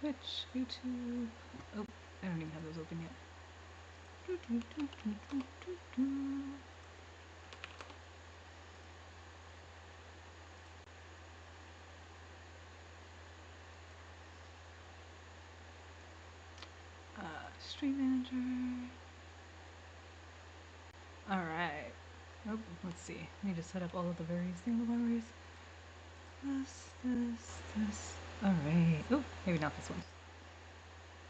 Twitch, YouTube. Oh, I don't even have those open yet. Do, do, do, do, do, do, do. Stream manager. Alright. Oh, let's see. I need to set up all of the various thingamabobberies. This. Alright. Oh, maybe not this one.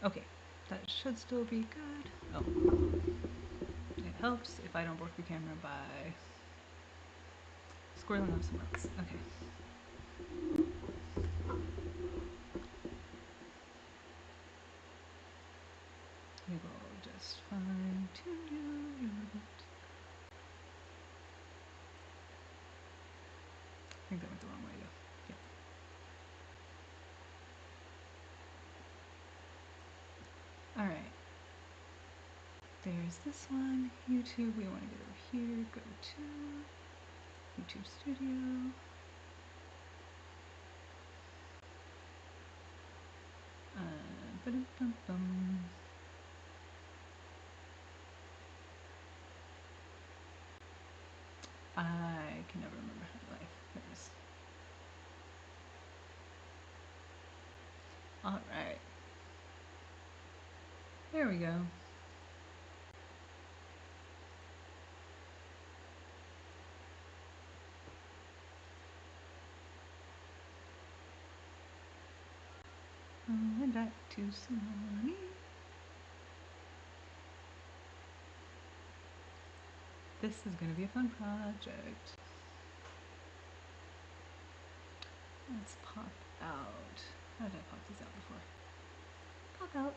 Okay. That should still be good. Oh. It helps if I don't work the camera by squirreling off somewhere else. Okay. We will just fine tune you a little bit. I think that went the wrong way though. Yep. Alright. There's this one. YouTube, we want to get over here. Go to YouTube Studio. Ba-dum-bum-bum. I can never remember how to life. There it is. Alright. There we go. Went back to Sulani. This is going to be a fun project. Let's pop out. How did I pop this out before? Pop out.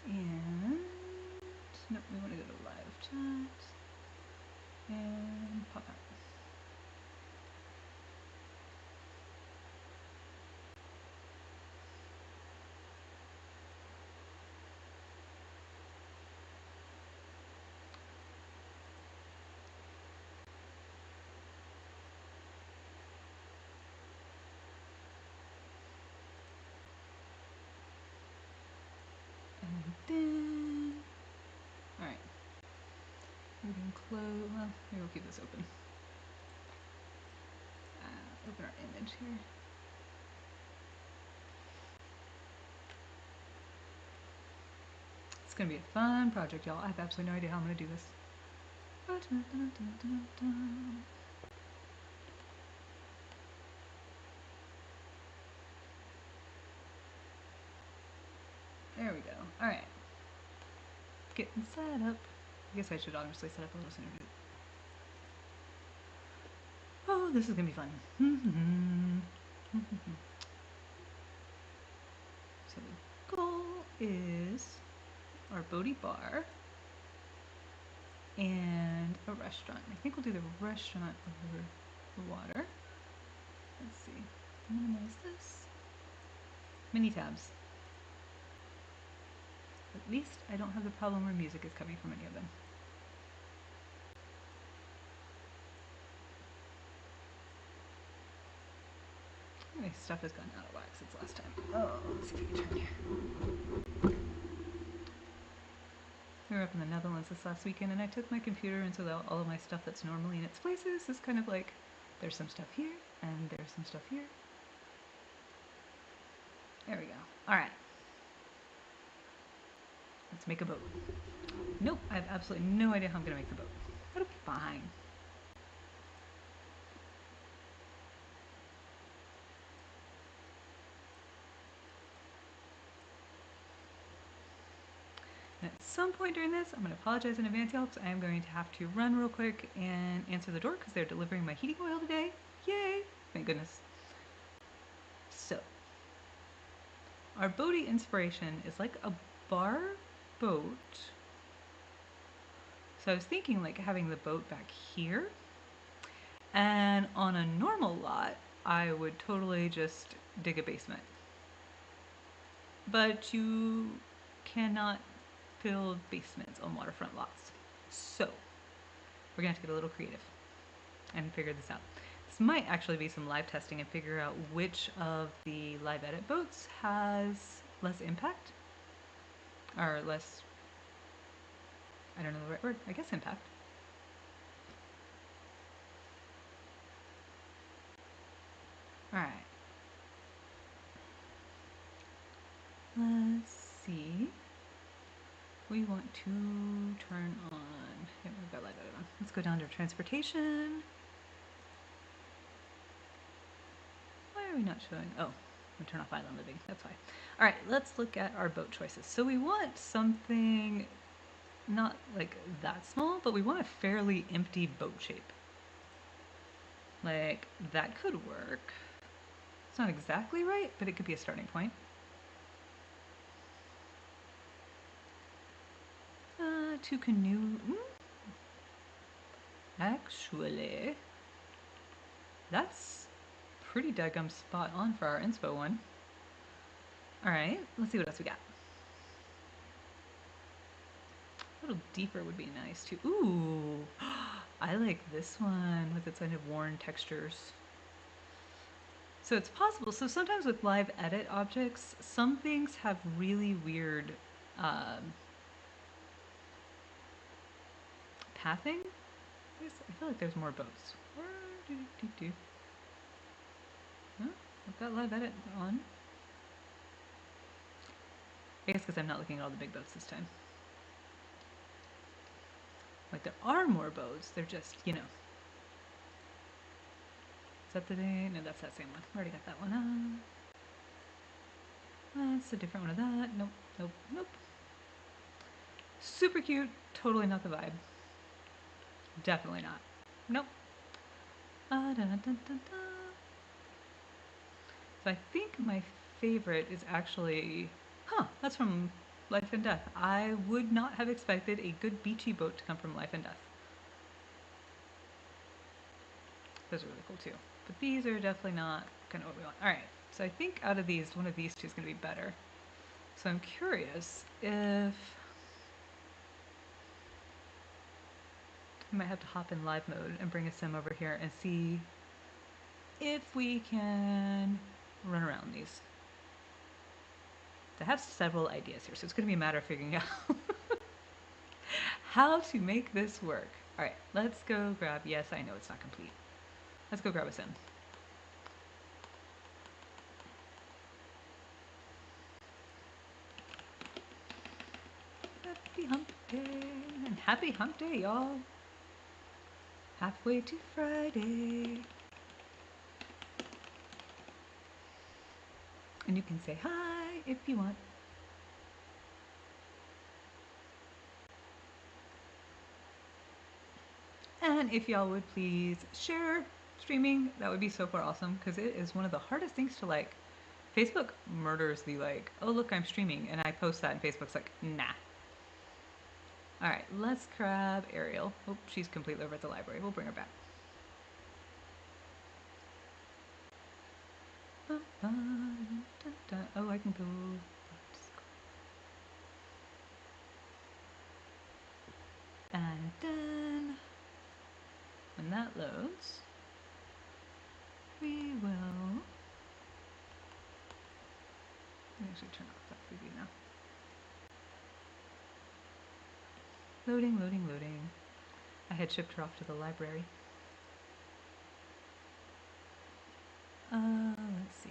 And nope, we want to go to live chat. And pop out. And then, alright. We can close, well, maybe we'll keep this open. Open our image here. It's gonna be a fun project, y'all. I have absolutely no idea how I'm gonna do this. There we go. Alright. Getting set up. I guess I should obviously set up a little sooner. Oh, this is gonna be fun. So the goal is our boaty bar and a restaurant. I think we'll do the restaurant over the water. Let's see. Minimize this. Mini tabs. At least I don't have the problem where music is coming from any of them. My stuff has gone out of whack since last time. Oh, let's see if we can turn here. We were up in the Netherlands this last weekend and I took my computer, and so all of my stuff that's normally in its places is kind of like, there's some stuff here and there's some stuff here. There we go. Alright. Let's make a boat. Nope, I have absolutely no idea how I'm going to make the boat. That'll be fine. And at some point during this, I'm going to apologize in advance, y'all, because I am going to have to run real quick and answer the door because they're delivering my heating oil today. Yay! Thank goodness. So, our boaty inspiration is like a bar boat. So I was thinking like having the boat back here. And on a normal lot, I would totally just dig a basement. But you cannot build basements on waterfront lots. So we're gonna have to get a little creative and figure this out. this might actually be some live testing and figure out which of the live edit boats has less impact. Or less, I don't know the right word, I guess impact. Alright. Let's see. We want to turn on, yeah, we've got live edit on. Let's go down to transportation. Why are we not showing, oh, we turn off island living, that's why. Alright, let's look at our boat choices. So we want something not like that small, but we want a fairly empty boat shape. Like, that could work. It's not exactly right, but it could be a starting point. Two canoe. Actually, that's pretty daggum spot on for our inspo one. Alright, let's see what else we got. A little deeper would be nice too. Ooh, I like this one with its kind of worn textures. So it's possible. So sometimes with live edit objects, some things have really weird pathing. I feel like there's more boats. Huh? I've got live edit on. I guess because I'm not looking at all the big boats this time. Like there are more boats, they're just, you know. Is that the day? No, that's that same one. We already got that one on. That's a different one of that. Nope, nope, nope. Super cute, totally not the vibe. Definitely not. Nope. Da, da, da, da. So I think my favorite is actually, that's from Life and Death. I would not have expected a good beachy boat to come from Life and Death. Those are really cool too. But these are definitely not kind of what we want. Alright, so I think out of these, one of these two is going to be better. So I'm curious if I might have to hop in live mode and bring a sim over here and see if we can run around these. I have several ideas here, so it's going to be a matter of figuring out how to make this work. Alright, let's go grab, yes, I know it's not complete. Let's go grab a sim. Happy hump day, and happy hump day, y'all. Halfway to Friday. And you can say hi if you want. And if y'all would please share streaming, that would be so far awesome, because it is one of the hardest things to like. Facebook murders the like, oh look, I'm streaming, and I post that and Facebook's like, nah. Alright, let's grab Ariel. Oh, she's completely over at the library. We'll bring her back. Oh, I can go. And then, when that loads, we will actually turn off that preview now. Loading, loading, loading. I had shipped her off to the library. Let's see.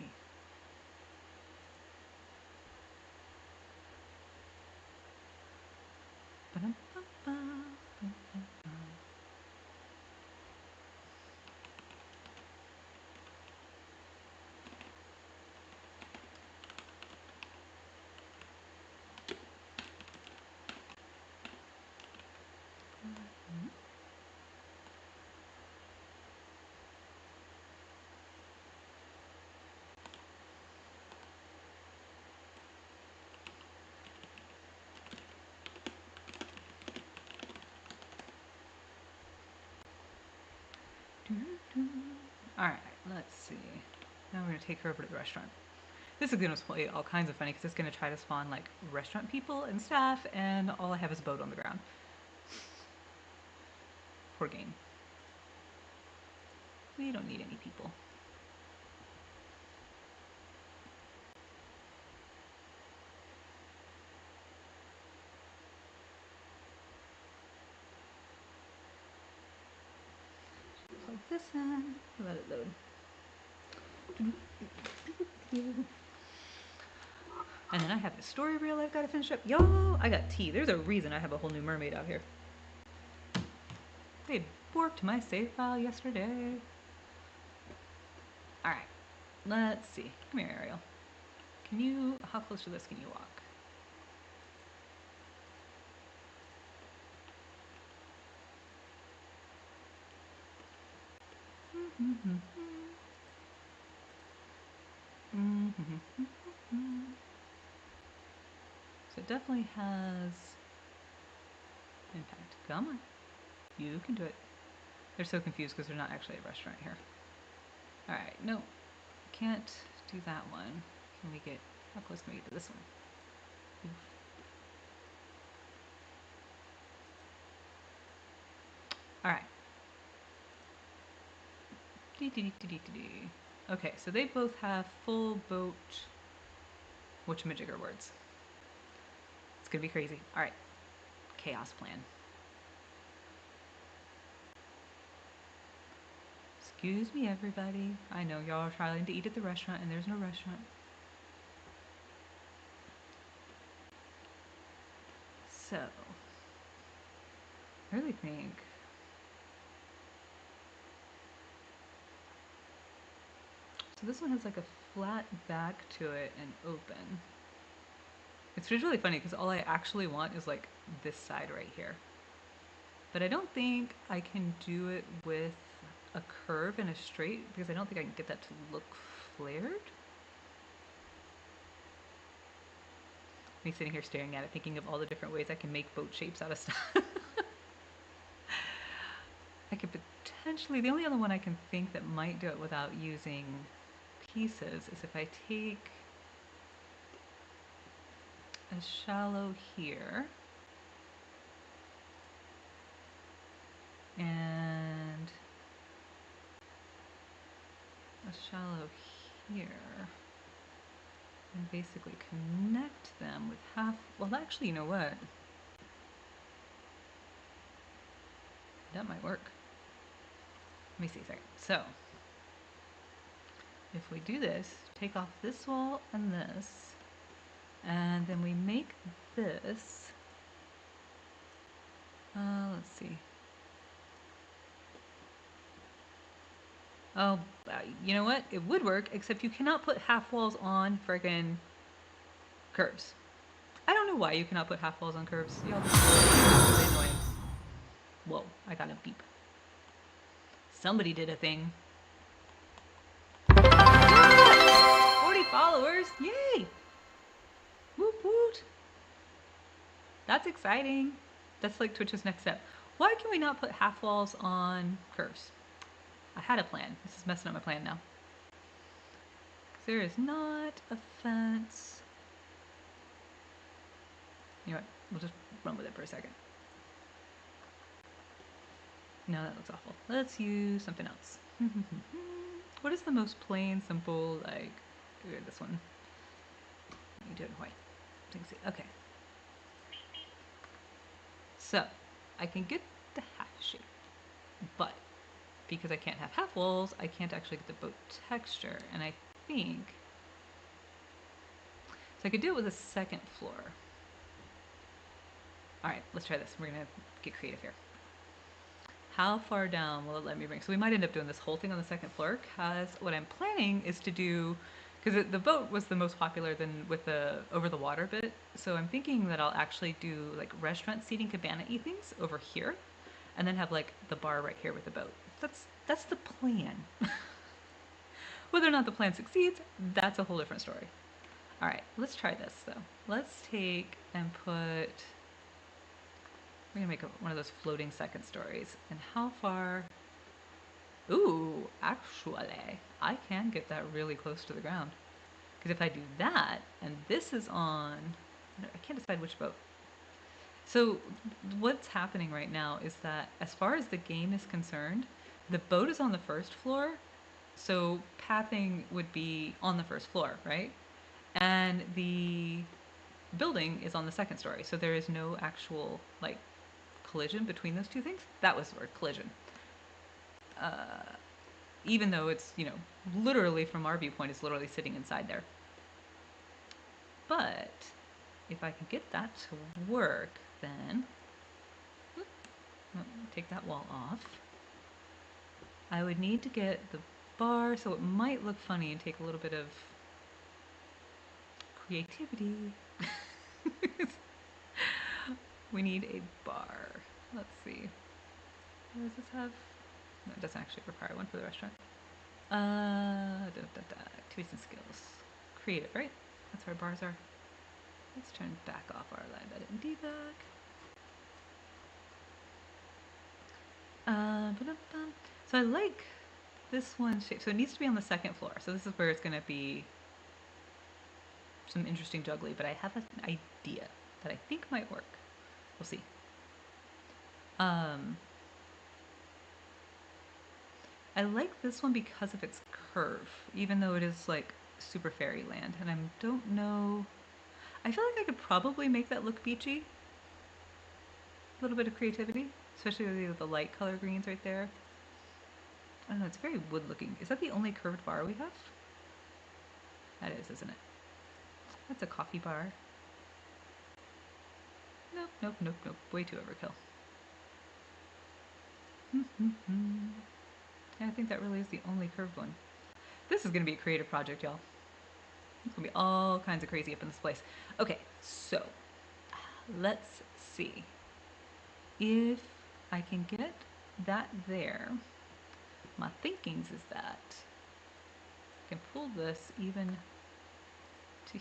Alright, let's see. Now we're going to take her over to the restaurant. This is going to play all kinds of funny because it's going to try to spawn like restaurant people and staff, and all I have is a boat on the ground. Poor game. We don't need any people. Plug this in. Let it load. And then I have a story reel I've got to finish up. Y'all, I got tea. There's a reason I have a whole new mermaid out here. They borked my save file yesterday. Alright, let's see. Come here, Ariel. How close to this can you walk? So it definitely has impact. Come on. You can do it. They're so confused because they're not actually a restaurant here. Alright, no. Can't do that one. How close can we get to this one? Oof. Alright. Okay, so they both have full boat whatchamajigger words. It's gonna be crazy. Alright. Chaos plan. Excuse me, everybody. I know y'all are trying to eat at the restaurant and there's no restaurant. So, I really think so this one has like a flat back to it and open. It's really funny because all I actually want is like this side right here. But I don't think I can do it with a curve and a straight because I don't think I can get that to look flared. Me sitting here staring at it, thinking of all the different ways I can make boat shapes out of stuff. I could potentially, the only other one I can think that might do it without using pieces is if I take a shallow here and a shallow here and basically connect them with well actually, you know what? That might work. Let me see a second. So, if we do this, take off this wall and this, and then we make this, let's see. Oh, you know what? It would work, except you cannot put half walls on friggin' curves. I don't know why you cannot put half walls on curves. Y'all, this is really annoying. Whoa, I got a beep. Somebody did a thing. 40 followers! Yay! Woot woot! That's exciting. That's like Twitch's next step. Why can we not put half walls on curves? I had a plan. This is messing up my plan now. There is not a fence. You know what? We'll just run with it for a second. No, that looks awful. Let's use something else. What is the most plain, simple, like, this one? You do it in white. Okay. So, I can get the half shape, but because I can't have half walls, I can't actually get the boat texture, and I think, so I could do it with a second floor. Alright, let's try this. We're gonna get creative here. How far down will it let me bring? So we might end up doing this whole thing on the second floor, because what I'm planning is to do, because the boat was the most popular than with the over the water bit, so I'm thinking that I'll actually do like restaurant seating cabana-y things over here, and then have like the bar right here with the boat. That's the plan. Whether or not the plan succeeds, that's a whole different story. All right, let's try this though. Let's take and put, we're gonna make one of those floating second stories. And how far? Ooh, actually, I can get that really close to the ground. Because if I do that, and this is on, I can't decide which boat. So what's happening right now is that as far as the game is concerned, the boat is on the first floor, so pathing would be on the first floor, right? And the building is on the second story, so there is no actual like collision between those two things. That was the word, collision. Even though it's, you know, literally from our viewpoint, it's literally sitting inside there. But if I can get that to work, then take that wall off. I would need to get the bar, so it might look funny and take a little bit of creativity. We need a bar. Let's see. Does this have? No, it doesn't actually require one for the restaurant. Activities and skills. Creative, right? That's where bars are. Let's turn back off our live edit and debug. So I like this one shape. So it needs to be on the second floor. So this is where it's going to be some interesting juggly, but I have an idea that I think might work. We'll see. I like this one because of its curve, even though it is like super fairyland, and I don't know. I feel like I could probably make that look beachy. A little bit of creativity, especially with the light color greens right there. I don't know, it's very wood looking. Is that the only curved bar we have? That is, isn't it? That's a coffee bar. Nope, nope, nope, nope. Way too overkill. Yeah, I think that really is the only curved one. This is going to be a creative project, y'all. It's going to be all kinds of crazy up in this place. Okay, so let's see if I can get that there. My thinkings is that I can pull this even to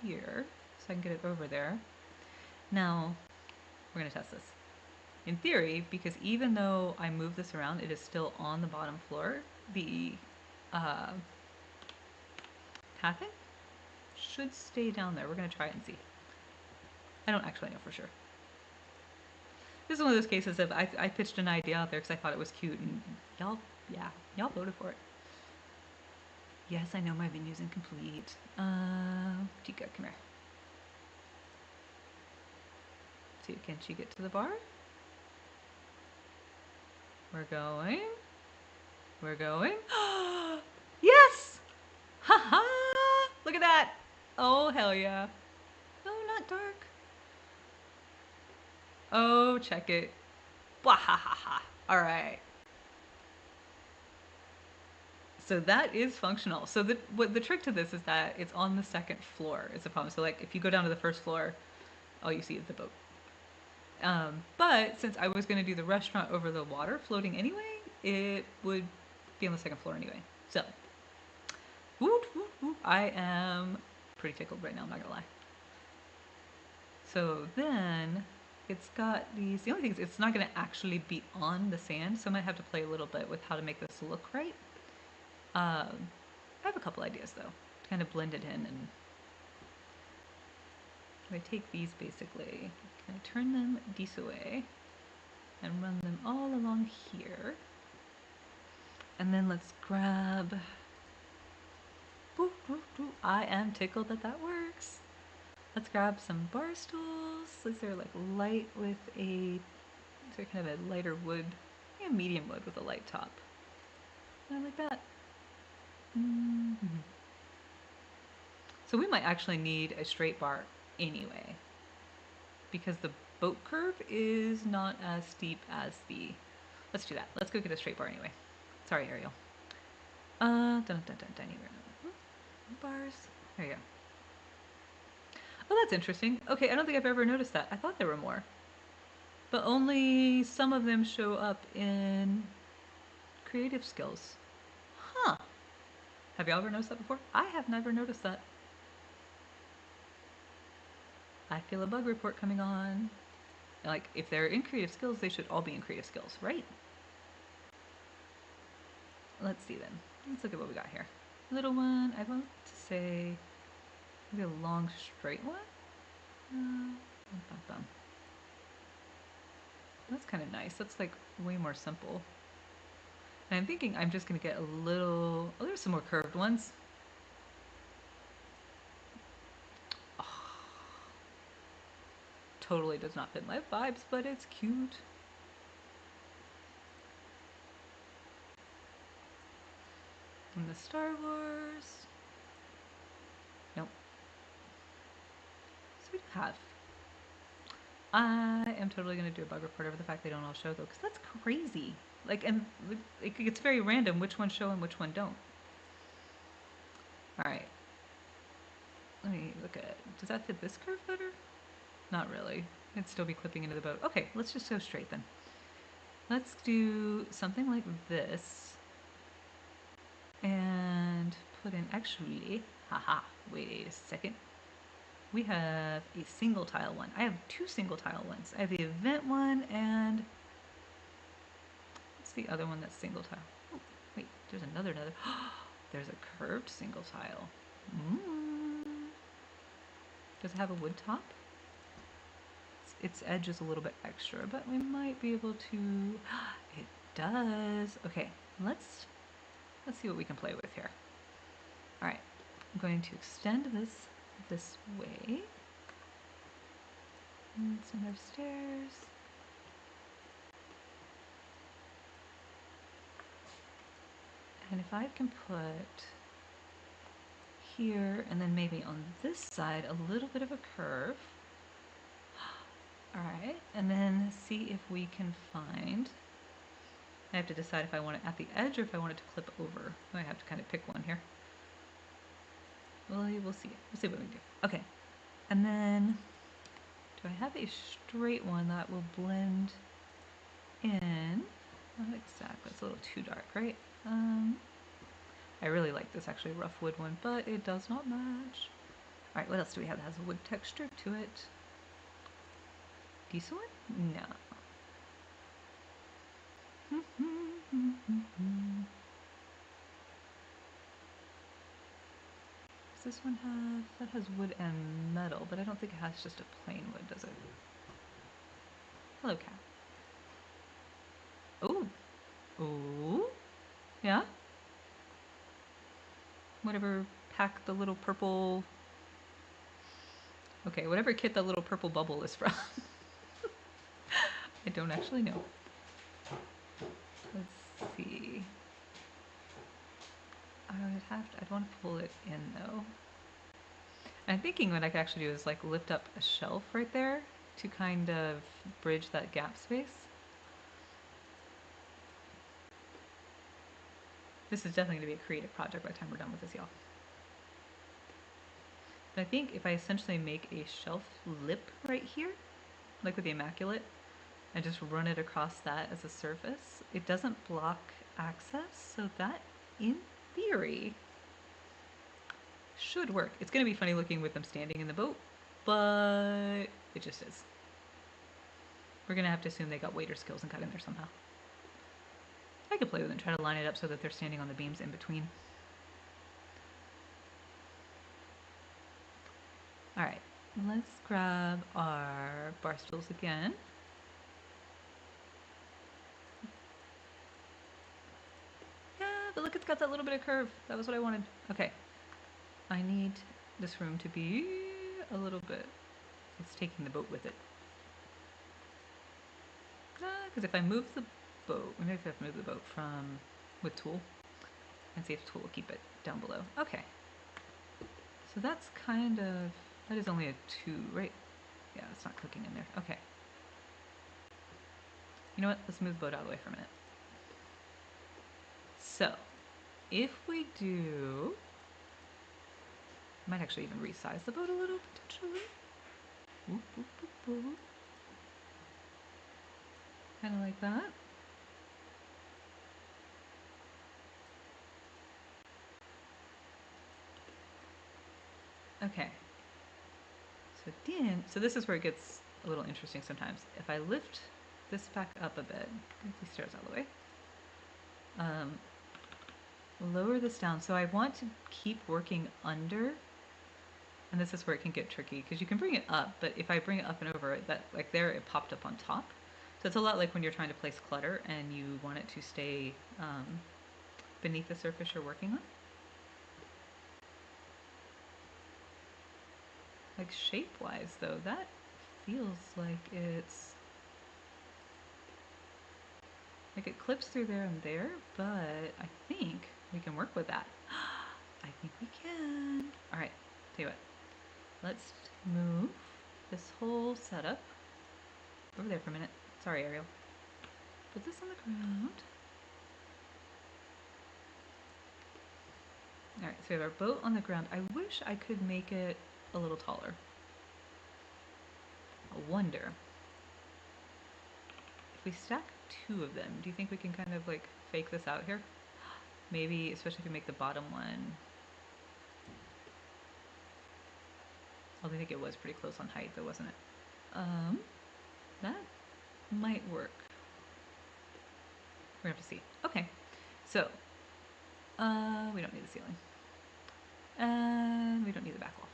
here so I can get it over there. Now, we're going to test this. In theory, because even though I move this around, it is still on the bottom floor, the pathing should stay down there. We're going to try it and see. I don't actually know for sure. This is one of those cases of I pitched an idea out there because I thought it was cute, and y'all voted for it. Yes, I know my venue's incomplete. Chica, come here. See, can she get to the bar? We're going. We're going. Yes! Haha! Look at that! Oh, hell yeah. No, not dark. Oh, check it. Wahahaha. Alright. So that is functional. So the trick to this is that it's on the second floor is the problem. So like if you go down to the first floor, all you see is the boat. But since I was going to do the restaurant over the water floating anyway, it would be on the second floor anyway. So, woot, woot, woot. I am pretty tickled right now, I'm not going to lie. So then it's got these, the only thing is it's not going to actually be on the sand, so I might have to play a little bit with how to make this look right. I have a couple ideas though, to kind of blend it in, and I take these basically, kind of turn them this way and run them all along here. And then let's grab, I am tickled that that works. Let's grab some bar stools. These are like light with a, so kind of a lighter wood, yeah, medium wood with a light top. I like that. So we might actually need a straight bar anyway, because the boat curve is not as steep as the, let's do that. Let's go get a straight bar anyway. Sorry, Ariel. Bars. There you go. Oh, that's interesting. Okay, I don't think I've ever noticed that. I thought there were more. But only some of them show up in creative skills. Huh. Have y'all ever noticed that before? I have never noticed that. I feel a bug report coming on. Like, if they're in creative skills, they should all be in creative skills, right? Let's see then. Let's look at what we got here. Little one, I want to say maybe a long straight one. That's kind of nice. That's like way more simple. And I'm thinking I'm just going to get a little... Oh, there's some more curved ones. Oh, totally does not fit my vibes, but it's cute. And the Star Wars. Nope. So we have. I am totally going to do a bug report over the fact they don't all show though, because that's crazy. Like, and it's very random which ones show and which one don't. All right. Let me look at, does that fit this curve better? Not really. It'd still be clipping into the boat. Okay, let's just go straight then. Let's do something like this. And put in, actually, haha, wait a second. We have a single tile one. I have two single tile ones. I have the event one and what's the other one that's single tile? Oh, wait, there's another. There's a curved single tile. Does it have a wood top? Its edge is a little bit extra, but we might be able to. It does. Okay, let's see what we can play with here. All right, I'm going to extend this way. And some more stairs. And if I can put here and then maybe on this side a little bit of a curve. All right, and then see if we can find, I have to decide if I want it at the edge or if I want it to clip over. I have to kind of pick one here. Well, we'll see. We'll see what we do. Okay, and then do I have a straight one that will blend in? Not exactly. It's a little too dark, right? I really like this actually rough wood one, but it does not match. All right, what else do we have that has a wood texture to it? Diesel one? No. Does this one have, that has wood and metal, but I don't think it has just a plain wood, does it? Hello, cat. Oh. Oh. Yeah? Whatever pack the little purple... Okay, whatever kit the little purple bubble is from. I don't actually know. Let's see. I'd want to pull it in though. I'm thinking what I could actually do is like lift up a shelf right there to kind of bridge that gap space. This is definitely going to be a creative project by the time we're done with this, y'all. But I think if I essentially make a shelf lip right here, like with the Immaculate, and just run it across that as a surface, it doesn't block access, so that, in theory, should work. It's going to be funny looking with them standing in the boat, but it just is. We're going to have to assume they got waiter skills and got in there somehow. I could play with it and try to line it up so that they're standing on the beams in between. All right, let's grab our bar stools again. Yeah, but look, it's got that little bit of curve. That was what I wanted. Okay, I need this room to be a little bit, it's taking the boat with it. Because if I move the boat, maybe if I have to move the boat from with tool and see if tool will keep it down below. Okay, so that's kind of, that is only a 2, right? Yeah, it's not clicking in there. Okay. You know what? Let's move the boat out of the way for a minute. So, if we do, I might actually even resize the boat a little potentially. Boop, boop, boop, boop. Kind of like that. Okay. So then, so this is where it gets a little interesting sometimes. If I lift this back up a bit, get these stairs out of the way, lower this down. So I want to keep working under, and this is where it can get tricky because you can bring it up, but if I bring it up and over, that like there it popped up on top. So it's a lot like when you're trying to place clutter and you want it to stay beneath the surface you're working on. Like shape-wise though, that feels like it clips through there and there, but I think we can work with that. I think we can. All right, tell you what, let's move this whole setup over there for a minute. Sorry, Ariel. Put this on the ground. All right, so we have our boat on the ground. I wish I could make it a little taller. I wonder if we stack 2 of them, do you think we can kind of like fake this out here? Maybe, especially if we make the bottom one. Although I think it was pretty close on height though, wasn't it? That might work. We're gonna have to see. Okay, so we don't need the ceiling. And we don't need the back wall.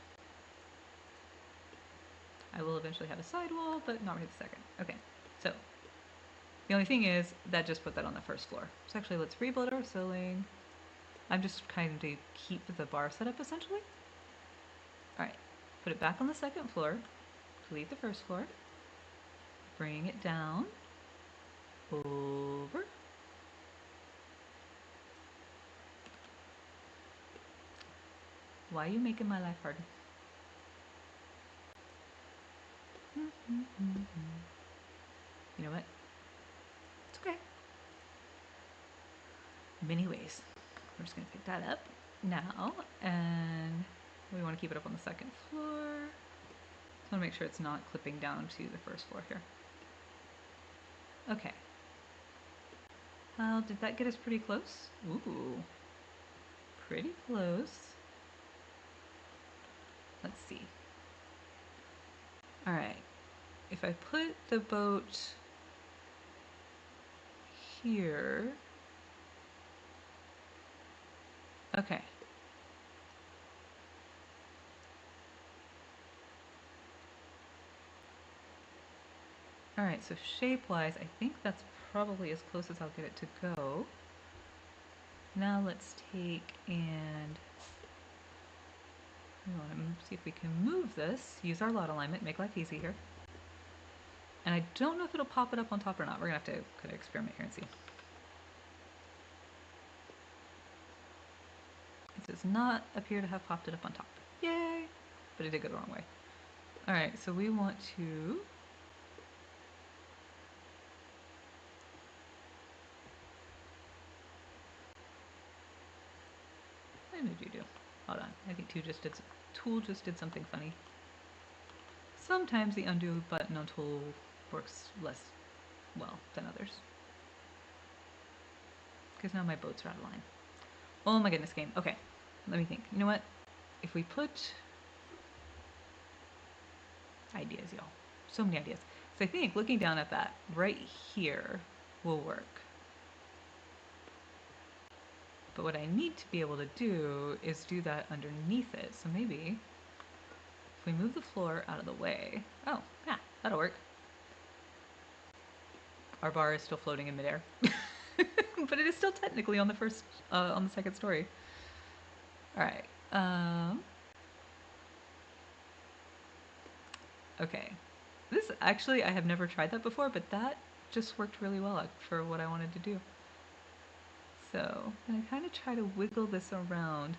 I will eventually have a side wall, but not right this second. Okay, so the only thing is that just put that on the first floor. So actually let's rebuild our ceiling. I'm just kind of to keep the bar set up essentially. All right, put it back on the second floor, delete the first floor, bring it down, over. Why are you making my life hard? You know what? It's okay. Many ways. We're just gonna pick that up now, and we want to keep it up on the second floor. Just want to make sure it's not clipping down to the first floor here. Okay. Did that get us pretty close? Ooh, pretty close. Let's see. All right. If I put the boat here. Okay. All right, so shape-wise, I think that's probably as close as I'll get it to go. Now let's take and we want to see if we can move this, use our lot alignment, make life easy here. And I don't know if it'll pop it up on top or not. We're gonna have to kind of experiment here and see. It does not appear to have popped it up on top. Yay! But it did go the wrong way. All right, so we want to what did you do? Hold on, I think tool just did something funny. Sometimes the undo button on tool works less well than others. Because now my boats are out of line. Oh my goodness, game. Okay, let me think. You know what? If we put ideas, y'all. So many ideas. So I think looking down at that right here will work. But what I need to be able to do is do that underneath it. So maybe if we move the floor out of the way. Oh, yeah, that'll work. Our bar is still floating in midair. But it is still technically on the second story. All right. Okay. This actually, I have never tried that before, but that just worked really well for what I wanted to do. So I'm gonna kind of try to wiggle this around.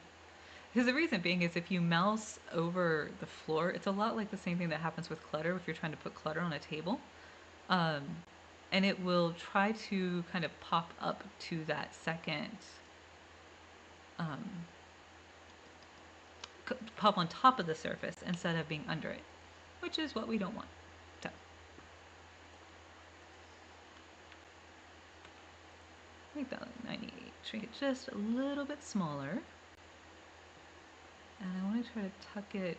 Because the reason being is if you mouse over the floor, it's a lot like the same thing that happens with clutter if you're trying to put clutter on a table. And it will try to kind of pop up to that second, pop on top of the surface instead of being under it, which is what we don't want. So, make that like 98. Shrink it just a little bit smaller. And I want to try to tuck it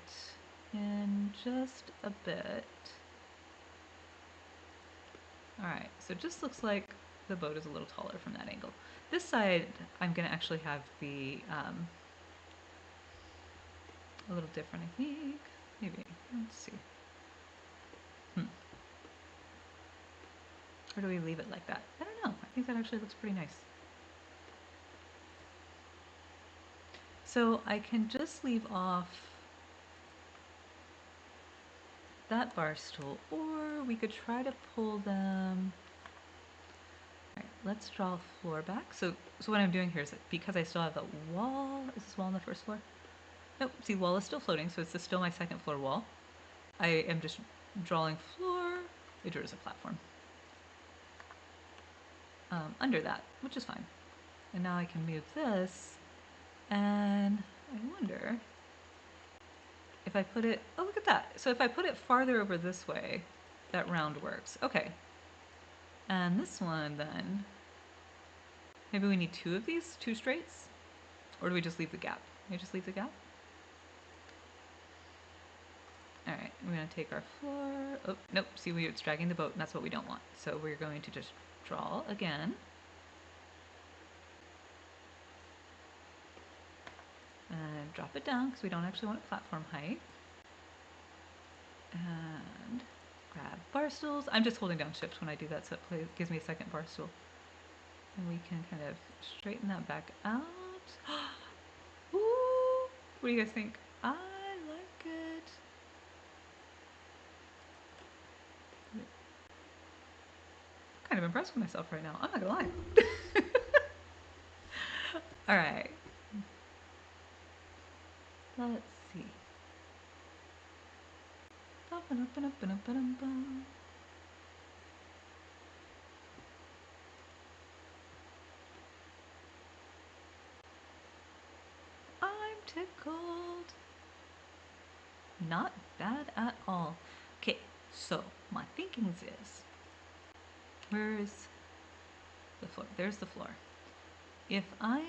in just a bit. Alright, so it just looks like the boat is a little taller from that angle. This side, I'm going to actually have the, a little different, I think. Maybe, let's see. Or do we leave it like that? I don't know. I think that actually looks pretty nice. So I can just leave off that bar stool, or we could try to pull them. All right, let's draw floor back. So what I'm doing here is that because I still have the wall, is this wall on the first floor? Nope, see, wall is still floating, so it's still my second floor wall. I am just drawing floor. It drew as a platform. Under that, which is fine. And now I can move this, and I wonder if I put it, oh, look at that. So if I put it farther over this way, that round works. Okay. And this one then, maybe we need two of these, two straights? Or do we just leave the gap? Can we just leave the gap? All right, we're gonna take our floor. Oh, nope, see, it's dragging the boat, and that's what we don't want. So we're going to just draw again. And drop it down, because we don't actually want it platform height. And grab bar stools. I'm just holding down shift when I do that, so it gives me a second bar stool. And we can kind of straighten that back out. Ooh, what do you guys think? I like it. I'm kind of impressed with myself right now. I'm not gonna lie. All right. Let's see. I'm tickled. Not bad at all. Okay, so my thinkings is, where's the floor? There's the floor. If I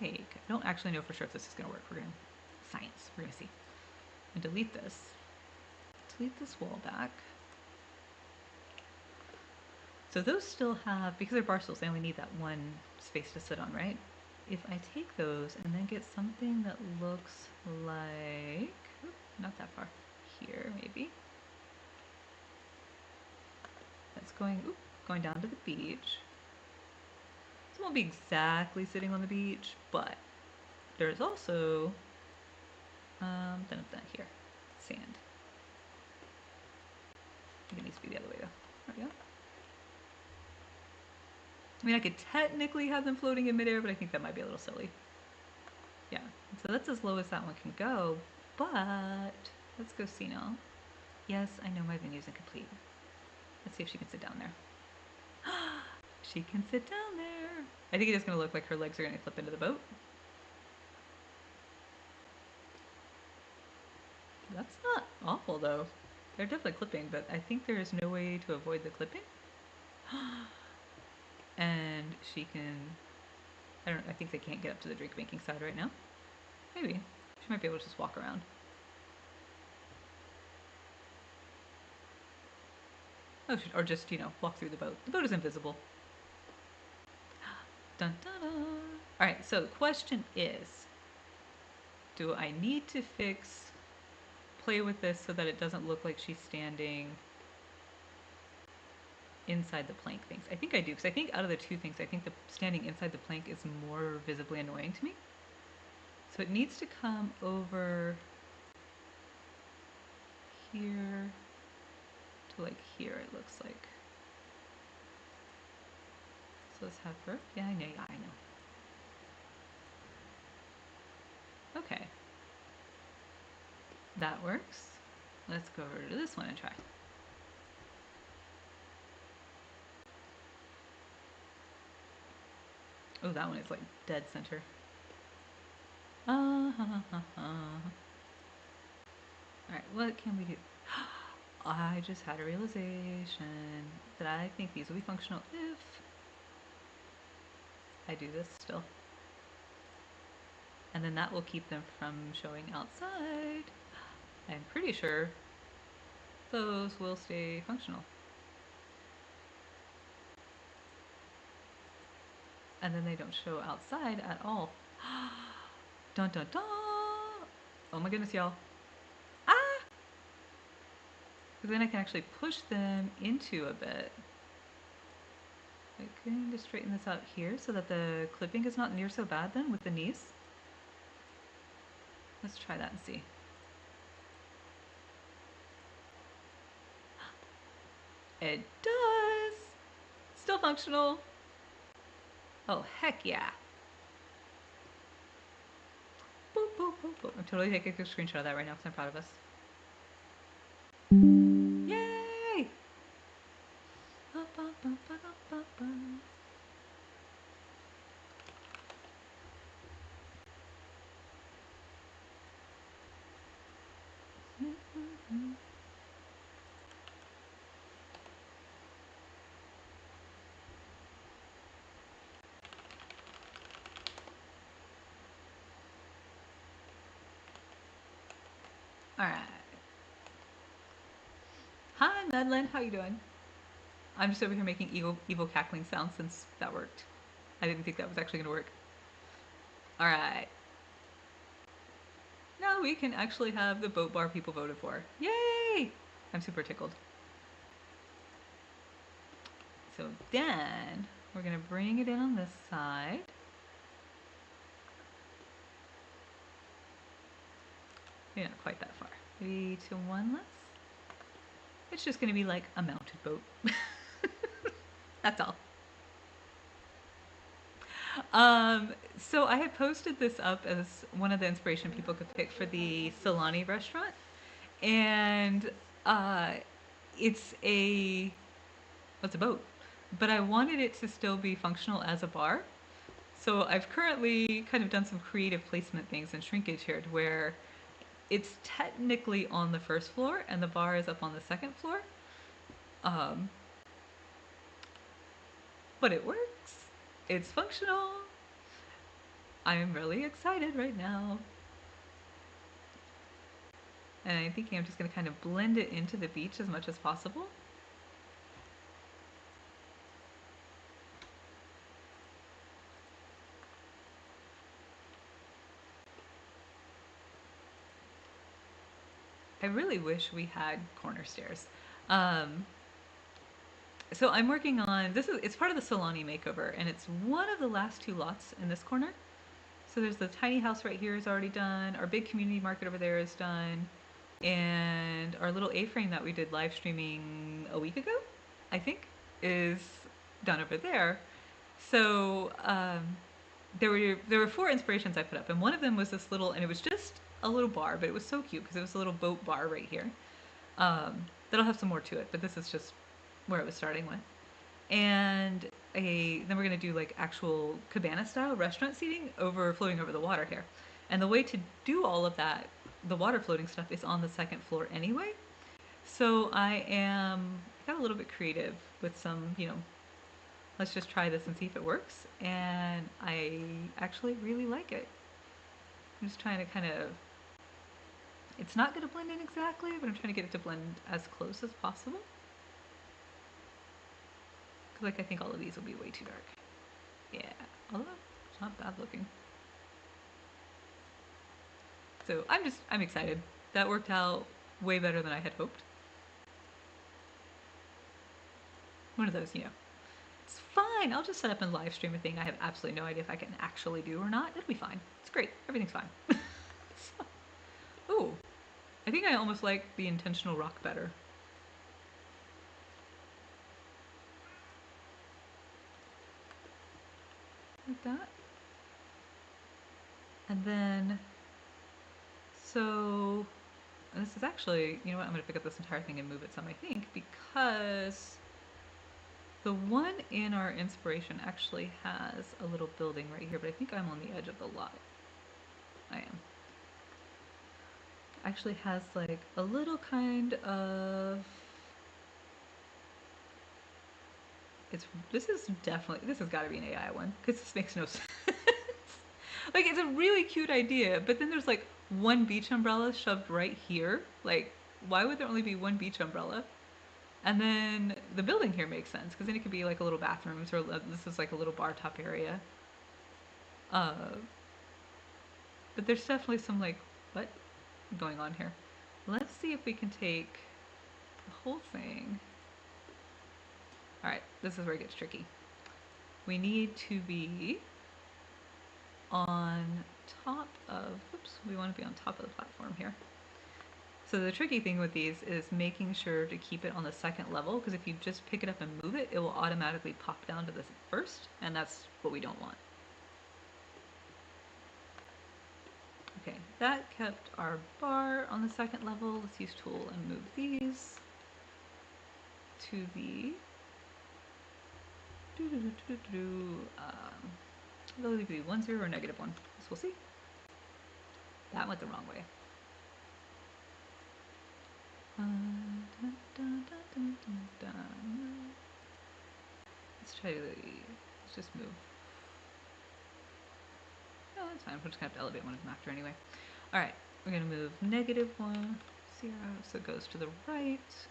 take, I don't actually know for sure if this is going to work. We're going to science. We're going to see. And delete this. Delete this wall back. So those still have, because they're bar stools, they only need that one space to sit on, right? If I take those and then get something that looks like, not that far, here maybe. That's going down to the beach. It won't be exactly sitting on the beach, but there's also here, sand. I think it needs to be the other way though. There we go. I mean, I could technically have them floating in midair, but I think that might be a little silly. Yeah, so that's as low as that one can go, but let's go see now. Yes, I know my venue's incomplete. Let's see if she can sit down there. She can sit down there. I think it is going to look like her legs are going to clip into the boat. That's not awful though. They're definitely clipping, but I think there is no way to avoid the clipping. And she can, I think they can't get up to the drink making side right now. Maybe. She might be able to just walk around. Oh, or just, walk through the boat. The boat is invisible. Dun dun dun. Alright, so the question is, do I need to play with this so that it doesn't look like she's standing inside the plank things? I think I do, because I think out of the two things, I think the standing inside the plank is more visibly annoying to me. So it needs to come over here to like here, it looks like. So let's have her. Yeah, I know. Okay. That works. Let's go over to this one and try. Oh, that one is like dead center. Alright, what can we do? I just had a realization that I think these will be functional if I do this still. And then that will keep them from showing outside. I'm pretty sure those will stay functional. And then they don't show outside at all. Dun dun dun! Oh my goodness, y'all. Ah! Because then I can actually push them into a bit. I'm going to straighten this out here so that the clipping is not near so bad then with the knees. Let's try that and see. It does! Still functional. Oh, heck yeah. Boop, boop, boop, boop. I'm totally taking a screenshot of that right now because I'm proud of us. Yay! Alright. Hi, Madeline. How you doing? I'm just over here making evil cackling sounds since that worked. I didn't think that was actually going to work. Alright. Now we can actually have the boat bar people voted for. Yay! I'm super tickled. So then we're going to bring it in on this side. Maybe not quite that far. Maybe to one less. It's just going to be like a mounted boat. That's all. So I had posted this up as one of the inspiration people could pick for the Sulani restaurant. And it's a boat, but I wanted it to still be functional as a bar. So I've currently kind of done some creative placement things and shrinkage here to where it's technically on the first floor and the bar is up on the second floor. But it works. It's functional. I'm really excited right now. And I'm thinking I'm just going to kind of blend it into the beach as much as possible. I really wish we had corner stairs. So I'm working on this. It's part of the Sulani makeover, and it's one of the last two lots in this corner. So there's the tiny house right here is already done. Our big community market over there is done, and our little A-frame that we did live streaming a week ago, I think, is done over there. So there were four inspirations I put up, and one of them was this little, and it was just a little bar, but it was so cute because it was a little boat bar right here. That'll have some more to it, but this is just where it was starting with. And then we're gonna do like actual cabana style restaurant seating floating over the water here. And the way to do all of that, the water floating stuff, is on the second floor anyway. So I got a little bit creative with some, let's just try this and see if it works. And I actually really like it. I'm just trying to kind of, it's not going to blend in exactly, but I'm trying to get it to blend as close as possible. Because like I think all of these will be way too dark. Yeah, although it's not bad looking. So I'm excited. That worked out way better than I had hoped. One of those, it's fine. I'll just set up and live stream a thing I have absolutely no idea if I can actually do or not. It'll be fine. It's great. Everything's fine. So, ooh, I think I almost like the intentional rock better. Like that. And then, so this is actually, you know what, I'm going to pick up this entire thing and move it some, I think, because the one in our inspiration actually has a little building right here, but I think I'm on the edge of the lot. I am. Actually has like a little kind of, this has got to be an AI one because this makes no sense. Like it's a really cute idea, but then there's like one beach umbrella shoved right here. Like why would there only be one beach umbrella? And then the building here makes sense because then it could be like a little bathrooms, or this is like a little bar top area. But there's definitely some like, what going on here? Let's see if we can take the whole thing. All right, this is where it gets tricky. we need to be on top of, oops, we want to be on top of the platform here. So the tricky thing with these is making sure to keep it on the second level, because if you just pick it up and move it, it will automatically pop down to the first, and that's what we don't want. Okay, that kept our bar on the second level. Let's use tool and move these to the they'll either be 1, 0 or -1. So we'll see. That went the wrong way. Let's try to, let's just move. No, that's fine. We're just gonna have to elevate one of them after anyway. All right, we're gonna move -1, 0, so it goes to the right.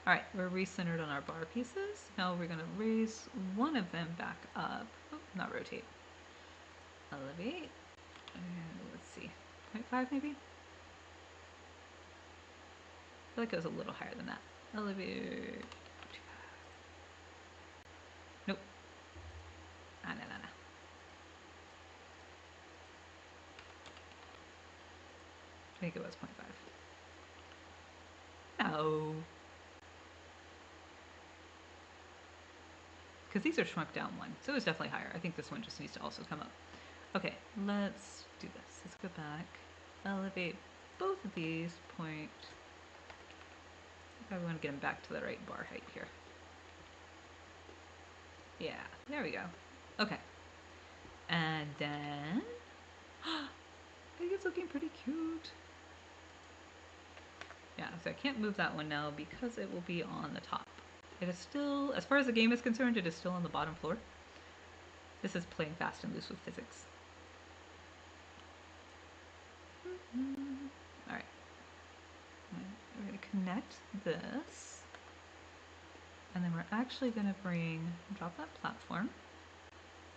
All right, we're recentered on our bar pieces. Now we're gonna raise one of them back up. Oh, not rotate. Elevate. And let's see, 0.5 maybe? I feel like it was a little higher than that. Elevate. Nope. No. I think it was 0.5. No. Because these are shrunk down one, so it was definitely higher. I think this one just needs to also come up. Okay, let's do this. Let's go back. Elevate both of these. Point. I probably want to get them back to the right bar height here. Yeah, there we go. Okay. And then I think it's looking pretty cute. Yeah, so I can't move that one now because it will be on the top. It is still, as far as the game is concerned, it is still on the bottom floor. This is playing fast and loose with physics. All right. We're going to connect this. And then we're actually going to drop that platform.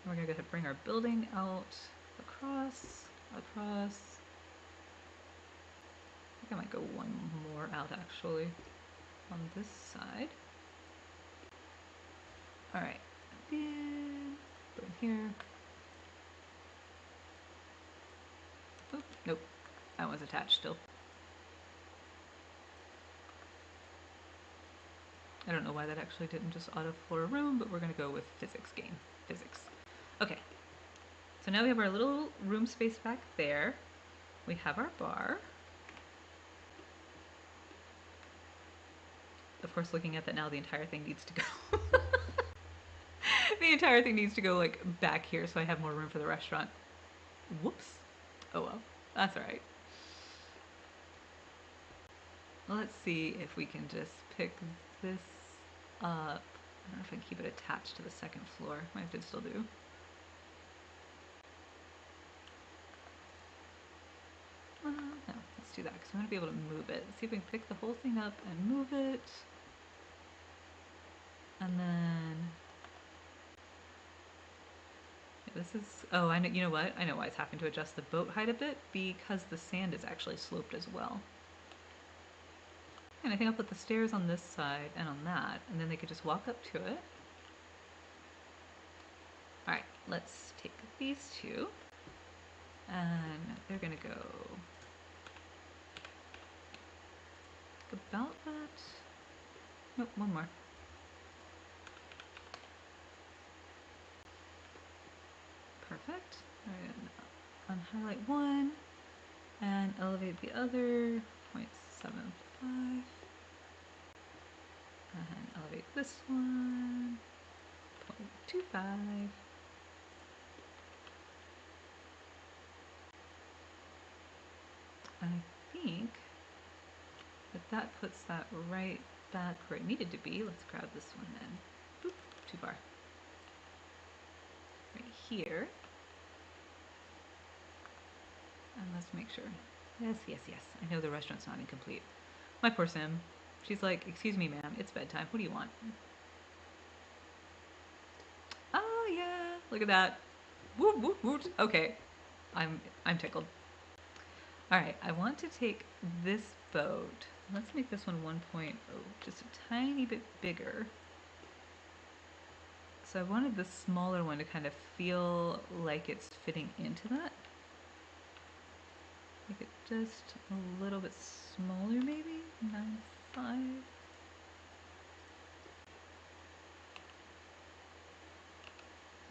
We're going to go ahead and bring our building out across. I think I might go one more out actually on this side. All right, then go in here. Oh, nope, that one's attached still. I don't know why that actually didn't just auto floor a room, but we're gonna go with physics game. Physics. Okay, so now we have our little room space back there. We have our bar. Of course, looking at that now, the entire thing needs to go. The entire thing needs to go like back here so I have more room for the restaurant. Whoops. Oh well, that's all right. Let's see if we can just pick this up. I don't know if I can keep it attached to the second floor. Might have to still do. No, let's do that because we want to be able to move it. Let's see if we can pick the whole thing up and move it. And then this is, oh, I know, you know what? I know why it's having to adjust the boat height a bit, because the sand is actually sloped as well. And I think I'll put the stairs on this side and on that, and then they could just walk up to it. All right, let's take these two, and they're gonna go about that. Nope, one more. Perfect. All right, unhighlight one and elevate the other, 0.75. And elevate this one, 0.25. And I think that puts that right back where it needed to be. Let's grab this one then. Boop, too far. Right here. And let's make sure. Yes. I know the restaurant's not incomplete. My poor Sim. She's like, excuse me, ma'am, it's bedtime. What do you want? Oh yeah, look at that. Woot woot woot. Okay, I'm tickled. All right, I want to take this boat. Let's make this one 1.0, just a tiny bit bigger. So I wanted the smaller one to kind of feel like it's fitting into that. Make it just a little bit smaller maybe, 9.5.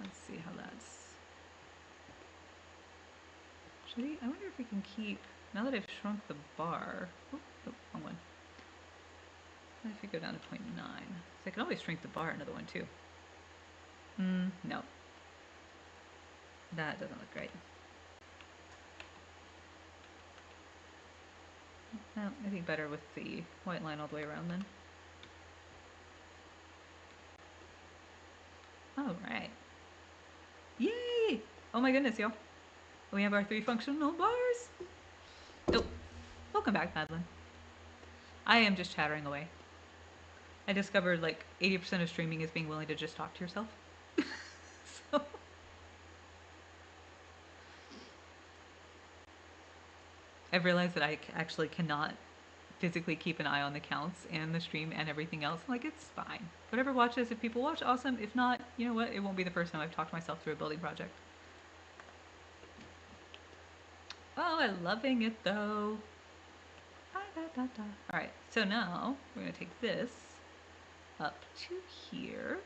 Let's see how that's... Actually, I wonder if we can keep, now that I've shrunk the bar, oh, wrong one. What if we go down to 0.9? So I can always shrink the bar another one too. No. That doesn't look right. Well, I think better with the white line all the way around then. Alright. Yay! Oh my goodness, y'all. We have our 3 functional bars. Oh, welcome back, Madeline. I am just chattering away. I discovered like 80% of streaming is being willing to just talk to yourself. So I've realized that I actually cannot physically keep an eye on the counts and the stream and everything else. Like, it's fine. Whatever watches, if people watch, awesome. If not, you know what? It won't be the first time I've talked myself through a building project. Oh, I'm loving it though. Alright, so now we're going to take this up to here.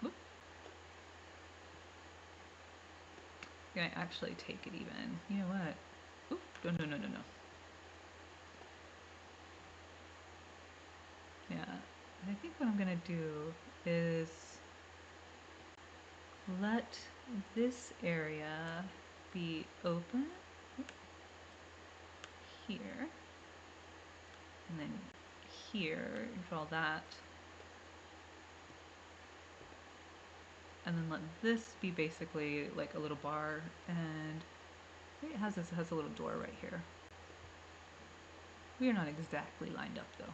Whoop. I'm going to actually take it even. You know what? Oop, no. Yeah, I think what I'm going to do is let this area be open here, and then here, draw that, and then let this be basically like a little bar, and it has a little door right here. We are not exactly lined up though. I'm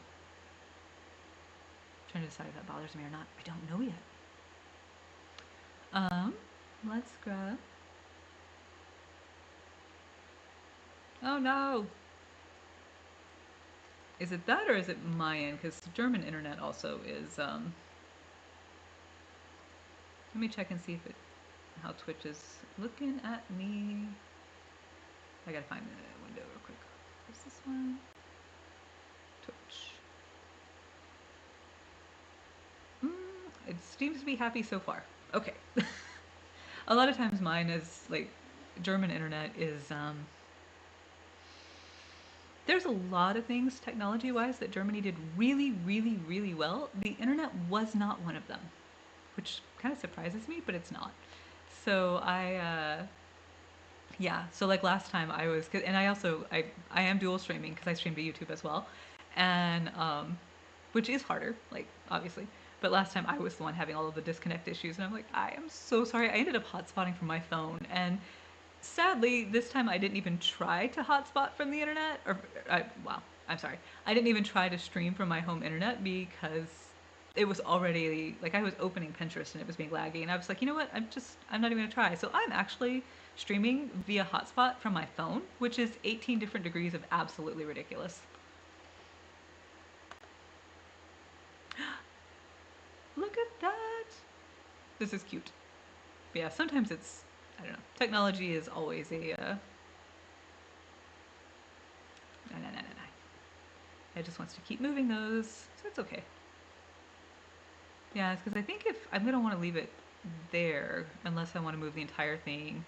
trying to decide if that bothers me or not. I don't know yet. Let's grab. Oh no! Is it that or is it my end? Because German internet also is, let me check and see if how Twitch is looking at me. I gotta find the window real quick. What's this one? Twitch. It seems to be happy so far. Okay. A lot of times mine is, like, German internet is, there's a lot of things technology-wise that Germany did really, really, really well. The internet was not one of them, which kind of surprises me, but it's not. So yeah, so like last time I was, and I am dual streaming because I stream to YouTube as well, and which is harder, like obviously. But last time I was the one having all of the disconnect issues, and I'm like, I am so sorry. I ended up hotspotting from my phone, and sadly, this time I didn't even try to hotspot from the internet, or well, I'm sorry, I didn't even try to stream from my home internet because it was already like I was opening Pinterest and it was being laggy, and I was like, you know what, I'm not even gonna try. So I'm actually streaming via hotspot from my phone, which is 18 different degrees of absolutely ridiculous. Look at that! This is cute. But yeah, sometimes it's, I don't know, technology is always a nah. It just wants to keep moving those, so it's okay. Yeah, it's because I think if I'm gonna want to leave it there unless I want to move the entire thing.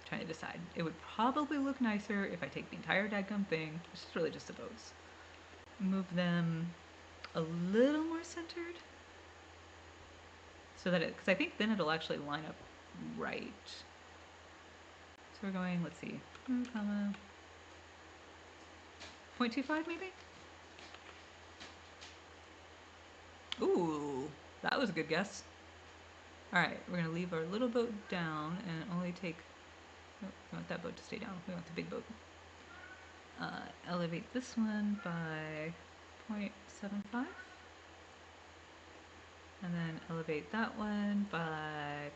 I'm trying to decide. It would probably look nicer if I take the entire dadgum thing, which is really just the boats, move them a little more centered, so that because I think then it'll actually line up right. So we're going, let's see, comma 0.25 maybe. Ooh, that was a good guess. Alright, we're going to leave our little boat down and only take... Oh, we want that boat to stay down. We want the big boat. Elevate this one by 0.75. And then elevate that one by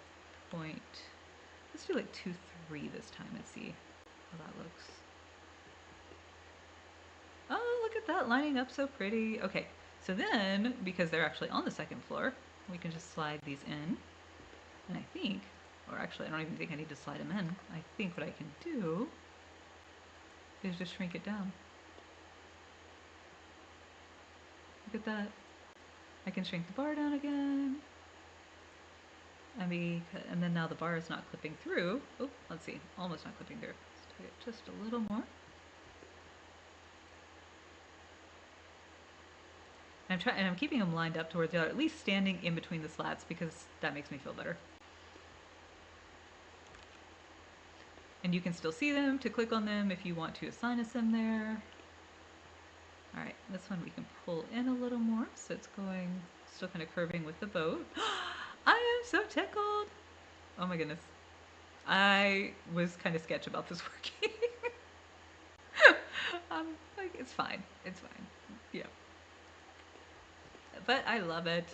point... Let's do like 2.3 this time and see how that looks. Oh, look at that lining up so pretty. Okay, So then, because they're actually on the second floor, we can just slide these in. And I think, or actually I don't even think I need to slide them in. I think what I can do is just shrink it down. Look at that. I can shrink the bar down again. And then now the bar is not clipping through. Oh, let's see. Almost not clipping through. Let's try it just a little more. And I'm keeping them lined up towards the other, at least standing in between the slats because that makes me feel better. And you can still see them to click on them if you want to assign a sim there. All right, this one we can pull in a little more so it's going, still kind of curving with the boat. I am so tickled. Oh my goodness. I was kind of sketch about this working. Like, it's fine. It's fine. Yeah. But I love it.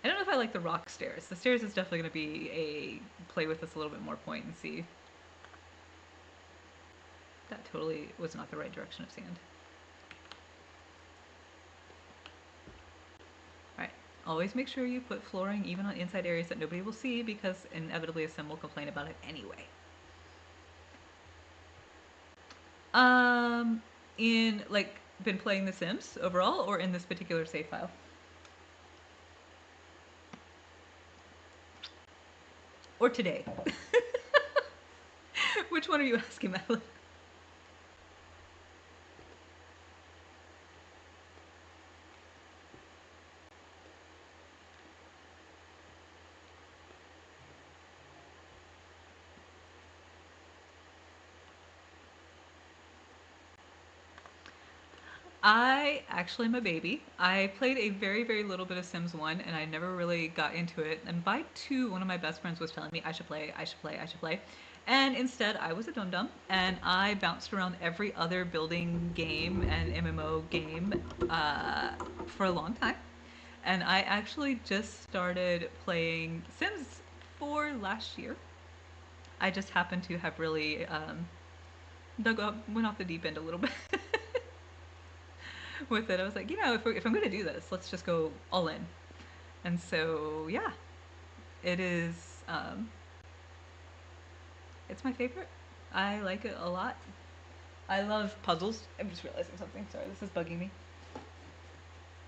I don't know if I like the rock stairs. The stairs is definitely going to be a play with this a little bit more point and see. That totally was not the right direction of sand. Alright, always make sure you put flooring even on inside areas that nobody will see because inevitably a sim will complain about it anyway. In, like, been playing The Sims overall or in this particular save file? Or today? Which one are you asking, Madeline? I actually am a baby. I played a very, very little bit of Sims 1 and I never really got into it. And by 2, one of my best friends was telling me I should play, I should play, I should play. And instead, I was a dum dum and I bounced around every other building game and MMO game for a long time. And I actually just started playing Sims 4 last year. I just happened to have really went off the deep end a little bit. With it. I was like, if I'm going to do this, let's just go all in. And so, yeah, it is, it's my favorite. I like it a lot. I love puzzles. I'm just realizing something. Sorry, this is bugging me. You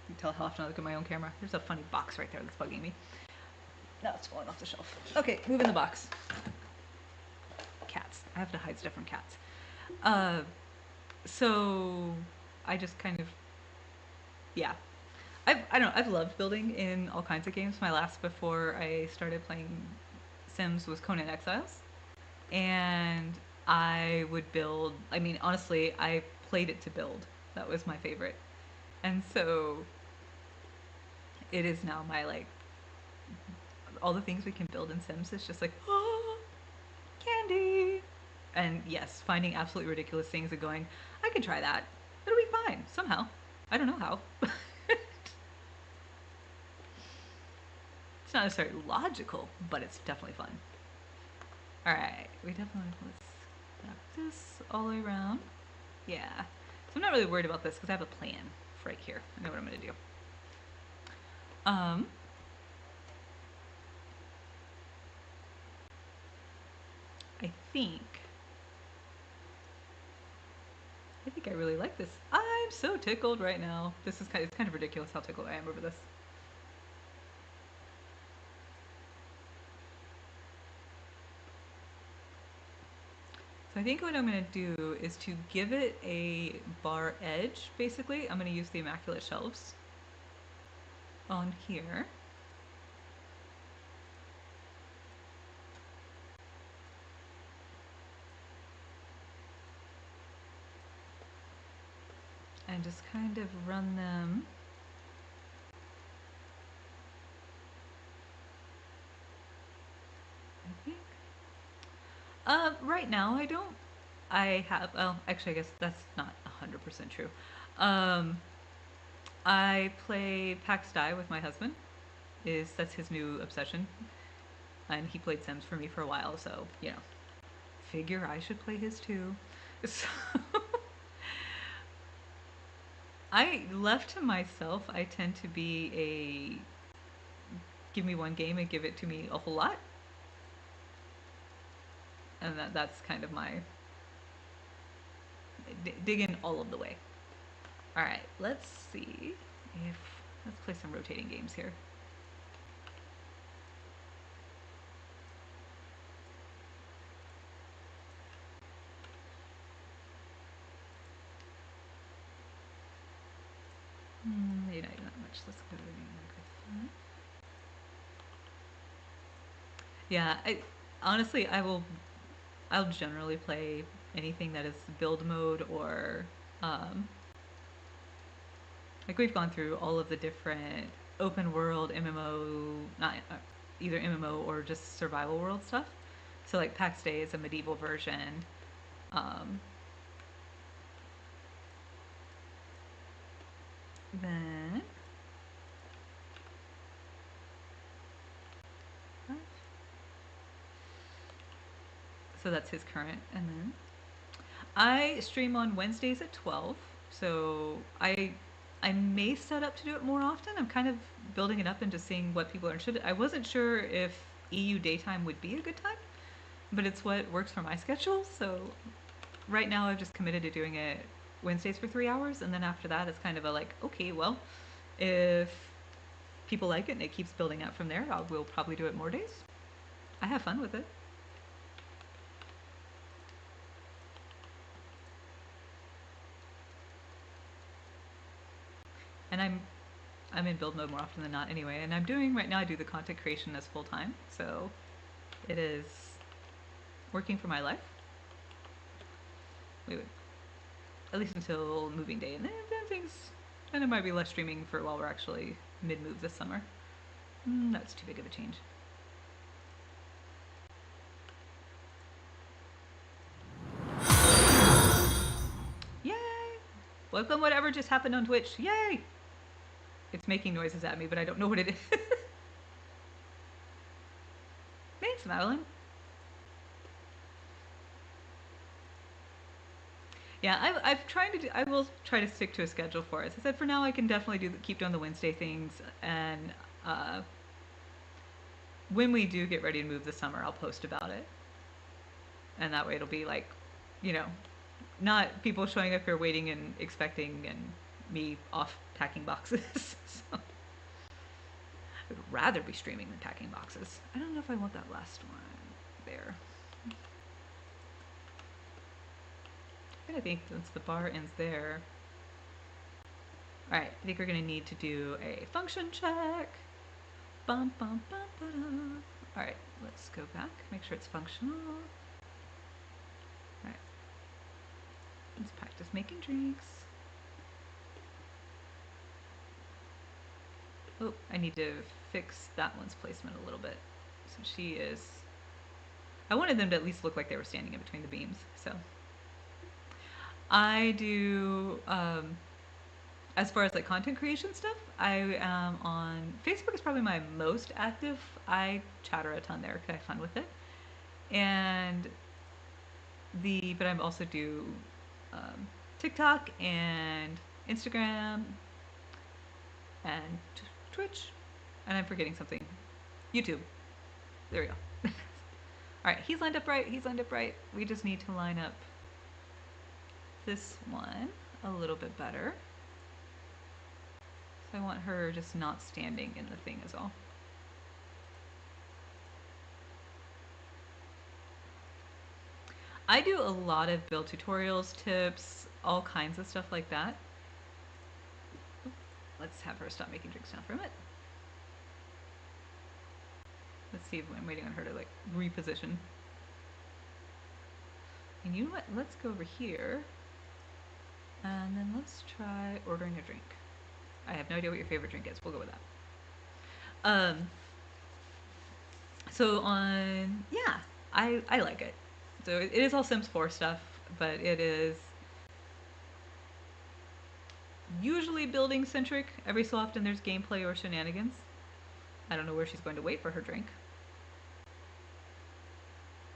can tell how often I look at my own camera. There's a funny box right there that's bugging me. Now it's falling off the shelf. Okay, moving the box. Cats. I have to hide stuff from cats. So I just kind of, yeah, I don't know, I've loved building in all kinds of games. My last before I started playing Sims was Conan Exiles. And I would build, I mean, honestly, I played it to build. That was my favorite. And so it is now my, like, all the things we can build in Sims is just like, oh, candy. And yes, finding absolutely ridiculous things and going, I can try that. It'll be fine, somehow. I don't know how. It's not necessarily logical, but it's definitely fun. Alright, we definitely, let's wrap this all the way around. Yeah. So I'm not really worried about this because I have a plan for right here. I know what I'm going to do. I think I really like this. I'm so tickled right now. This is it's kind of ridiculous how tickled I am over this. So I think what I'm going to do is to give it a bar edge, basically. I'm going to use the Immaculate Shelves on here. And just kind of run them. I think. Right now I don't. I have, well, actually I guess that's not 100% true. I play PAX Die with my husband. That's his new obsession. And he played Sims for me for a while, so, figure I should play his too. So I left to myself, I tend to be a give me one game and give it to me a whole lot, and that's kind of my dig in all of the way. All right, let's see if let's play some rotating games here. United not much. Let's go to the Yeah, honestly I'll generally play anything that is build mode or um, like we've gone through all of the different open world MMO, not either MMO or just survival world stuff. So like PAX Day is a medieval version. Um, then so that's his current, and then I stream on Wednesdays at 12. So I may set up to do it more often. I'm kind of building it up and just seeing what people are interested in. I wasn't sure if EU daytime would be a good time, but it's what works for my schedule. So right now I've just committed to doing it Wednesdays for 3 hours, and then after that it's kind of a like, okay, well, if people like it and it keeps building up from there, we'll probably do it more days. I have fun with it. And I'm in build mode more often than not anyway. And I'm doing right now, I do the content creation as full time. So it is working for my life. We would, at least until moving day. And then things, and it might be less streaming for while we're actually mid move this summer. That's too big of a change. Yay! Welcome, whatever just happened on Twitch. Yay! It's making noises at me, but I don't know what it is. Thanks, Madeline. Yeah, I've tried to do, I will try to stick to a schedule for it. As I said, for now, I can definitely keep doing the Wednesday things, and when we do get ready to move this summer, I'll post about it, and that way it'll be like, you know, not people showing up here waiting and expecting, and me off packing boxes. So I would rather be streaming than packing boxes. I don't know if I want that last one there. And I think once the bar ends there, all right, I think we're gonna need to do a function check. Bum, bum, bum, ba-dum. All right, let's go back, make sure it's functional. All right, let's practice making drinks. Oh, I need to fix that one's placement a little bit. So she is, I wanted them to at least look like they were standing in between the beams, so. I do, as far as like content creation stuff, I am on Facebook is probably my most active. I chatter a ton there because I have fun with it, and but I also do TikTok and Instagram and Twitch, and I'm forgetting something. YouTube. There we go. All right, he's lined up right. He's lined up right. We just need to line up this one a little bit better. So I want her just not standing in the thing is all. I do a lot of build tutorials, tips, all kinds of stuff like that. Let's have her stop making drinks now for a minute. Let's see if I'm waiting on her to like reposition. And you know what? Let's go over here. And then let's try ordering a drink. I have no idea what your favorite drink is. We'll go with that. So on, yeah, I like it. So it is all Sims 4 stuff, but it is usually building centric. Every so often there's gameplay or shenanigans. I don't know where she's going to wait for her drink.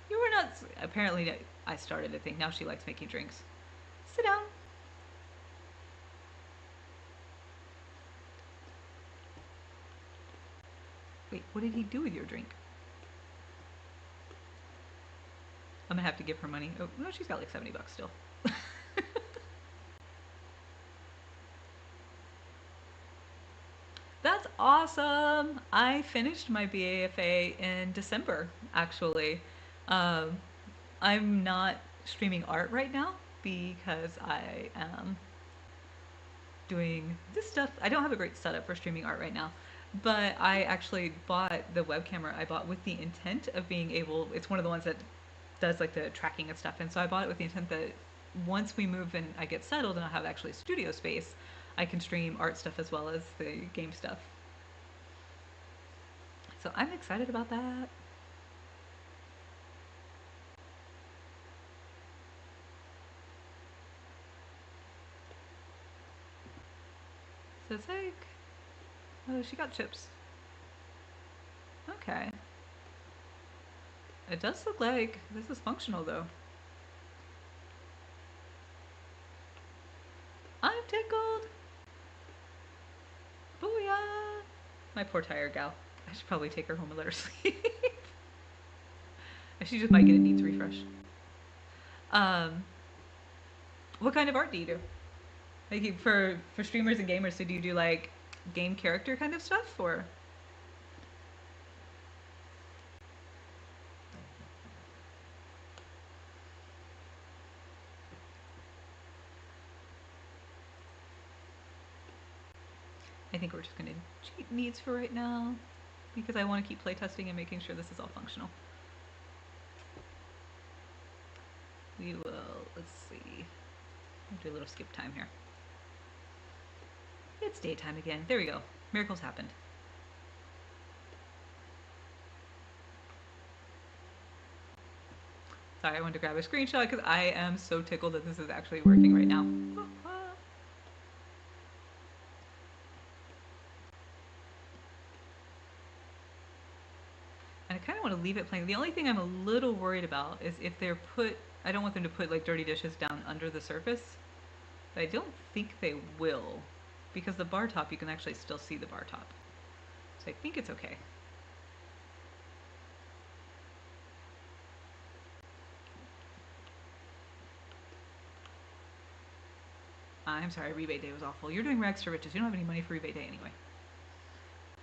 You were not. Apparently, I started to think now she likes making drinks. Sit down. Wait, what did he do with your drink? I'm gonna have to give her money. Oh, no, she's got like $70 still. That's awesome! I finished my BAFA in December, actually. Um, I'm not streaming art right now because I am doing this stuff. I don't have a great setup for streaming art right now, but I actually bought the web camera I bought with the intent of being able, it's one of the ones that does like the tracking and stuff. And so I bought it with the intent that once we move and I get settled and I have actually studio space, I can stream art stuff as well as the game stuff. So I'm excited about that. So it's like, oh, she got chips. Okay. It does look like this is functional though. I'm tickled. Booyah! My poor tired gal. I should probably take her home and let her sleep. She just might get a needs refresh. Um, what kind of art do you do? Like for streamers and gamers, so do you do like game character kind of stuff, or I think we're just gonna cheat needs for right now because I want to keep playtesting and making sure this is all functional. We will. Let's see. I'll do a little skip time here. It's daytime again. There we go. Miracles happened. Sorry, I wanted to grab a screenshot because I am so tickled that this is actually working right now. And I kind of want to leave it playing. The only thing I'm a little worried about is if they're put, I don't want them to put like dirty dishes down under the surface. But I don't think they will because the bar top, you can actually still see the bar top. So I think it's okay. I'm sorry, rebate day was awful. You're doing rags to riches. You don't have any money for rebate day anyway.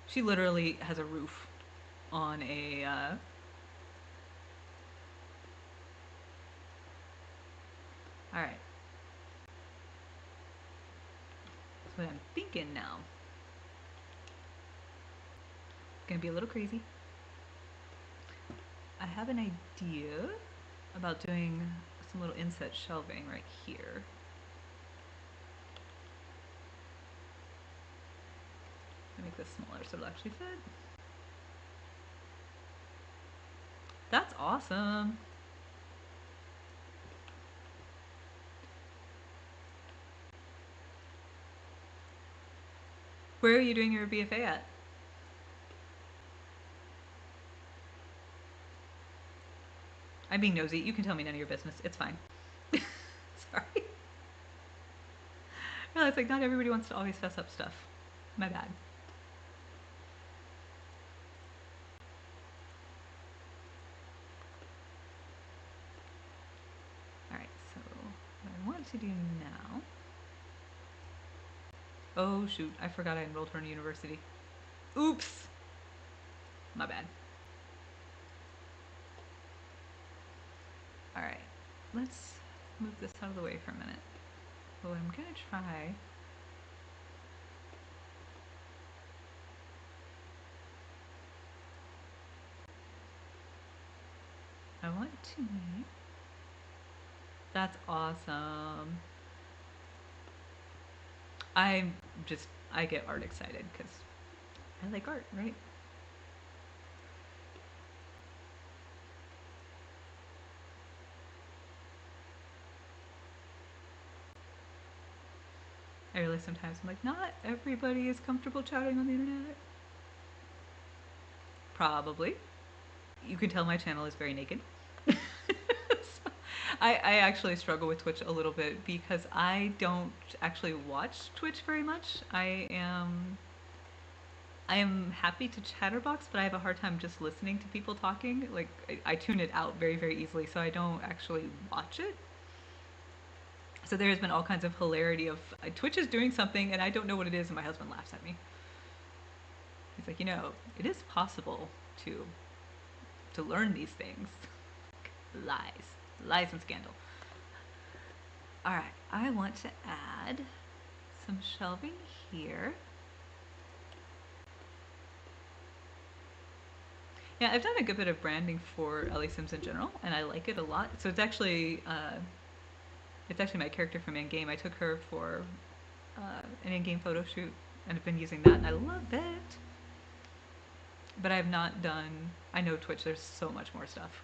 She literally has a roof on a. All right. That's what I'm thinking now. Gonna be a little crazy. I have an idea about doing some little inset shelving right here. Let me make this smaller so it'll actually fit. That's awesome. Where are you doing your BFA at? I'm being nosy. You can tell me none of your business. It's fine. Sorry. No, it's like not everybody wants to always fess up stuff. My bad. Alright, so what I want to do now. Oh shoot, I forgot I enrolled her in university. Oops! My bad. Alright, let's move this out of the way for a minute. What I'm gonna try. I want to make. That's awesome. I get art excited because I like art, right? I realize sometimes I'm like, not everybody is comfortable chatting on the internet. Probably. You can tell my channel is very naked. I actually struggle with Twitch a little bit because I don't actually watch Twitch very much. I am happy to chatterbox, but I have a hard time just listening to people talking. Like, I tune it out very, very easily, so I don't actually watch it. So there's been all kinds of hilarity of Twitch is doing something and I don't know what it is, and my husband laughs at me. He's like, it is possible to learn these things. Lies and scandal. All right, I want to add some shelving here. Yeah, I've done a good bit of branding for Ellie Sims in general, and I like it a lot. So it's actually my character from in-game. I took her for an in-game photo shoot, and I've been using that, and I love it. But I have not done. I know Twitch. There's so much more stuff.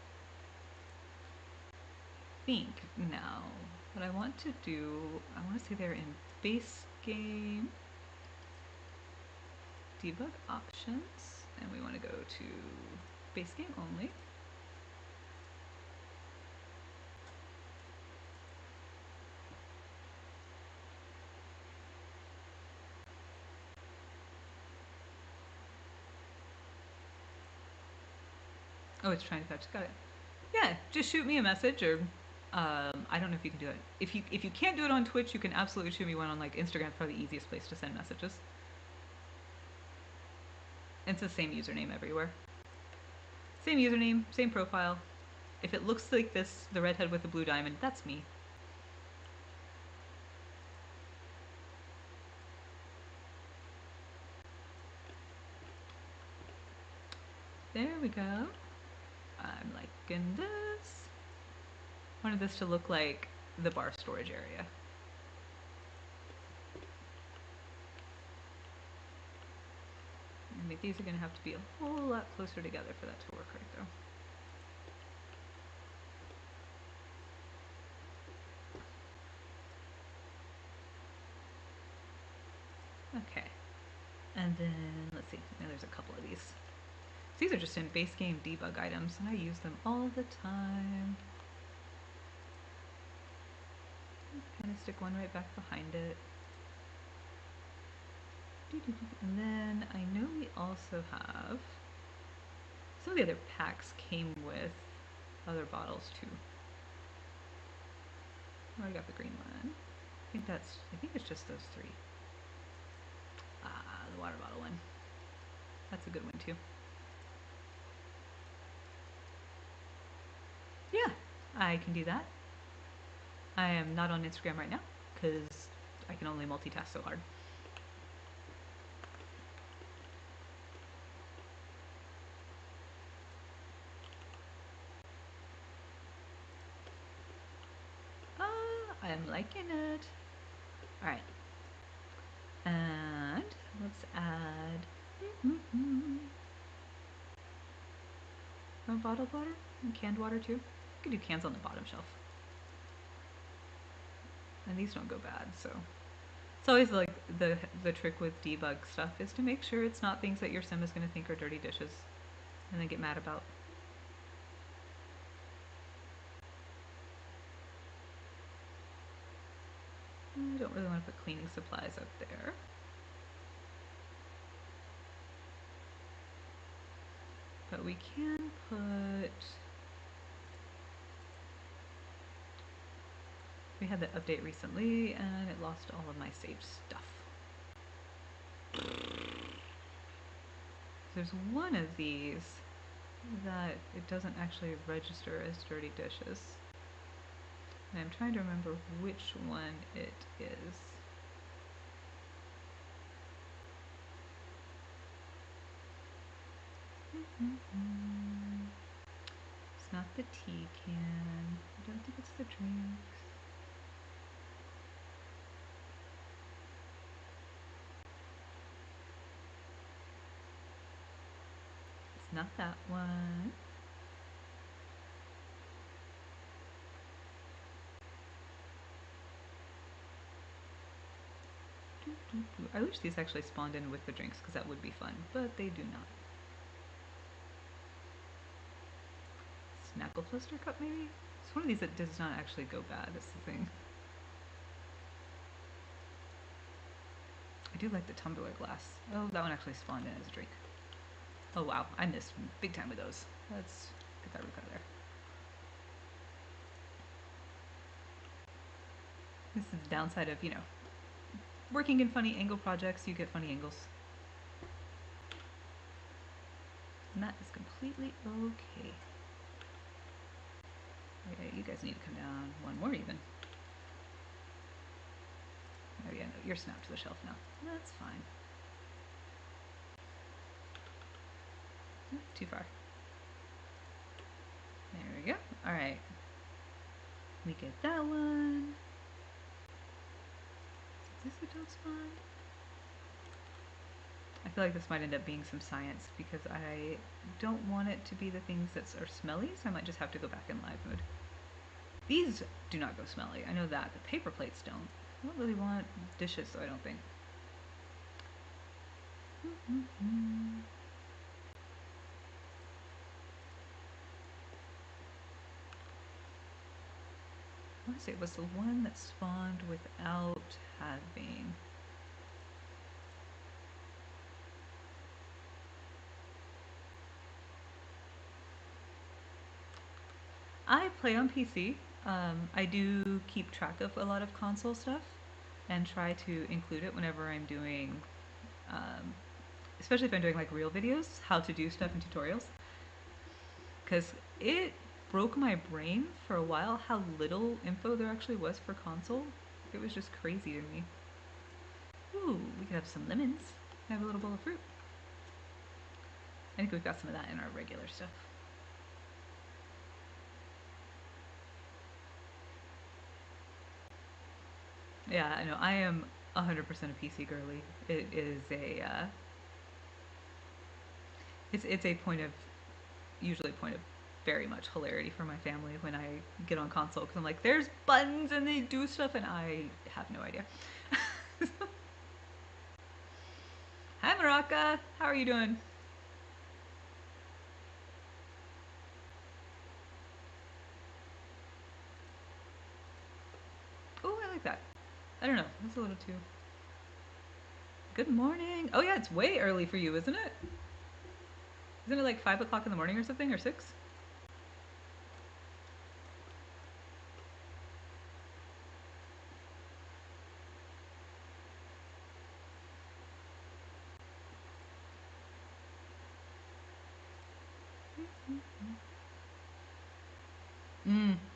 Think now. What I want to do, I want to say they're in base game debug options, and we want to go to base game only. Oh, it's trying to fetch. Got it. Yeah, just shoot me a message, or I don't know if you can do it. If you can't do it on Twitch, you can absolutely shoot me one on like Instagram. Probably the easiest place to send messages. It's the same username everywhere. Same username, same profile. If it looks like this, the redhead with the blue diamond, that's me. There we go. I'm liking this. I wanted this to look like the bar storage area. I think these are going to have to be a whole lot closer together for that to work right though. Okay. And then, let's see, now there's a couple of these. These are just in base game debug items, and I use them all the time. Kind of stick one right back behind it. And then I know we also have, some of the other packs came with other bottles too. I already got the green one. I think it's just those three. The water bottle one. That's a good one too. Yeah, I can do that. I am not on Instagram right now because I can only multitask so hard. I am liking it. All right. And let's add bottled water and canned water too. You can do cans on the bottom shelf. And these don't go bad, so it's always like the trick with debug stuff is to make sure it's not things that your sim is going to think are dirty dishes and then get mad about. I don't really want to put cleaning supplies up there. But we can put... We had that update recently and it lost all of my saved stuff. There's one of these that it doesn't actually register as dirty dishes. And I'm trying to remember which one it is. It's not the tea can. I don't think it's the drinks. It's not that one. I wish these actually spawned in with the drinks because that would be fun, but they do not. Snackle Cluster Cup, maybe? It's one of these that does not actually go bad, that's the thing. I do like the tumbler glass. Oh, that one actually spawned in as a drink. Oh wow, I missed big time with those. Let's get that roof out of there. This is the downside of, working in funny angle projects, you get funny angles. And that is completely okay. Okay, you guys need to come down one more even. Oh yeah, no, you're snapped to the shelf now. That's fine. Too far. There we go. Alright. We get that one. Is this a dog spawn? I feel like this might end up being some science because I don't want it to be the things that are smelly, so I might just have to go back in live mode. These do not go smelly. I know that. The paper plates don't. I don't really want dishes, though, I don't think. I want to say it was the one that spawned without having. I play on PC. I do keep track of a lot of console stuff and try to include it whenever I'm doing, especially if I'm doing like real videos, how to do stuff in tutorials. Because it broke my brain for a while how little info there actually was for console. It was just crazy to me. Ooh, we could have some lemons. Have a little bowl of fruit. I think we've got some of that in our regular stuff. Yeah, I know. I am 100% a PC girly. It is a, it's a point of, usually a point of very much hilarity for my family when I get on console because I'm like, there's buttons and they do stuff and I have no idea. Hi, Maraka. How are you doing? Oh, I like that. I don't know. That's a little too. Good morning. Oh, yeah, it's way early for you, isn't it? Isn't it like 5 o'clock in the morning or something, or 6?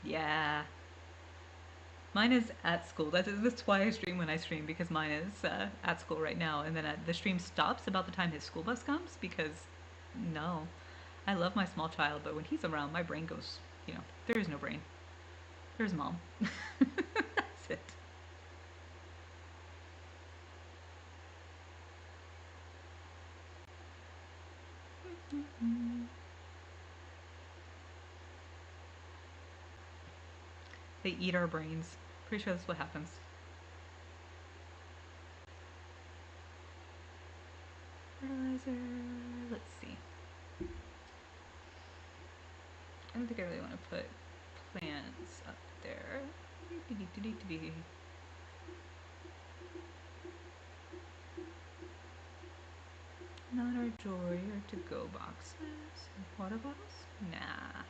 Yeah. Mine is at school. That's why I stream when I stream, because mine is at school right now. And then the stream stops about the time his school bus comes because, no. I love my small child, but when he's around, my brain goes, there is no brain. There's mom. That's it. They eat our brains. Pretty sure that's what happens. Fertilizer. Let's see. I don't think I really want to put plants up there. Not our jewelry or to-go boxes. Water bottles? Nah.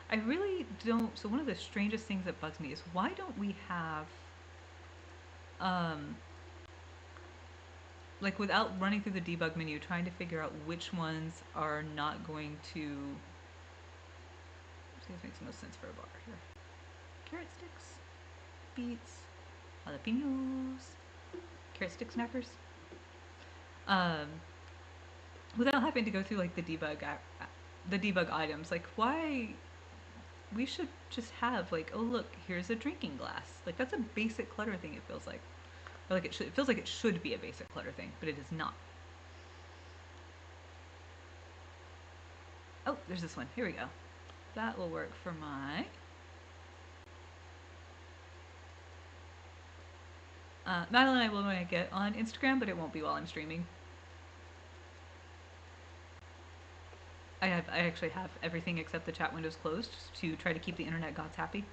I really don't. So one of the strangest things that bugs me is why don't we have, um, like without running through the debug menu, trying to figure out which ones are not going to. This makes no sense for a bar here. Carrot sticks, beets, jalapenos, carrot stick snackers. Um, without having to go through like the debug items, like why we should just have like, oh look, here's a drinking glass. Like that's a basic clutter thing. It feels like, or like it feels like it should be a basic clutter thing, but it is not. Oh, there's this one. Here we go. That will work for my. Madeline and I will when I get on Instagram, but it won't be while I'm streaming. I actually have everything except the chat windows closed to try to keep the internet gods happy.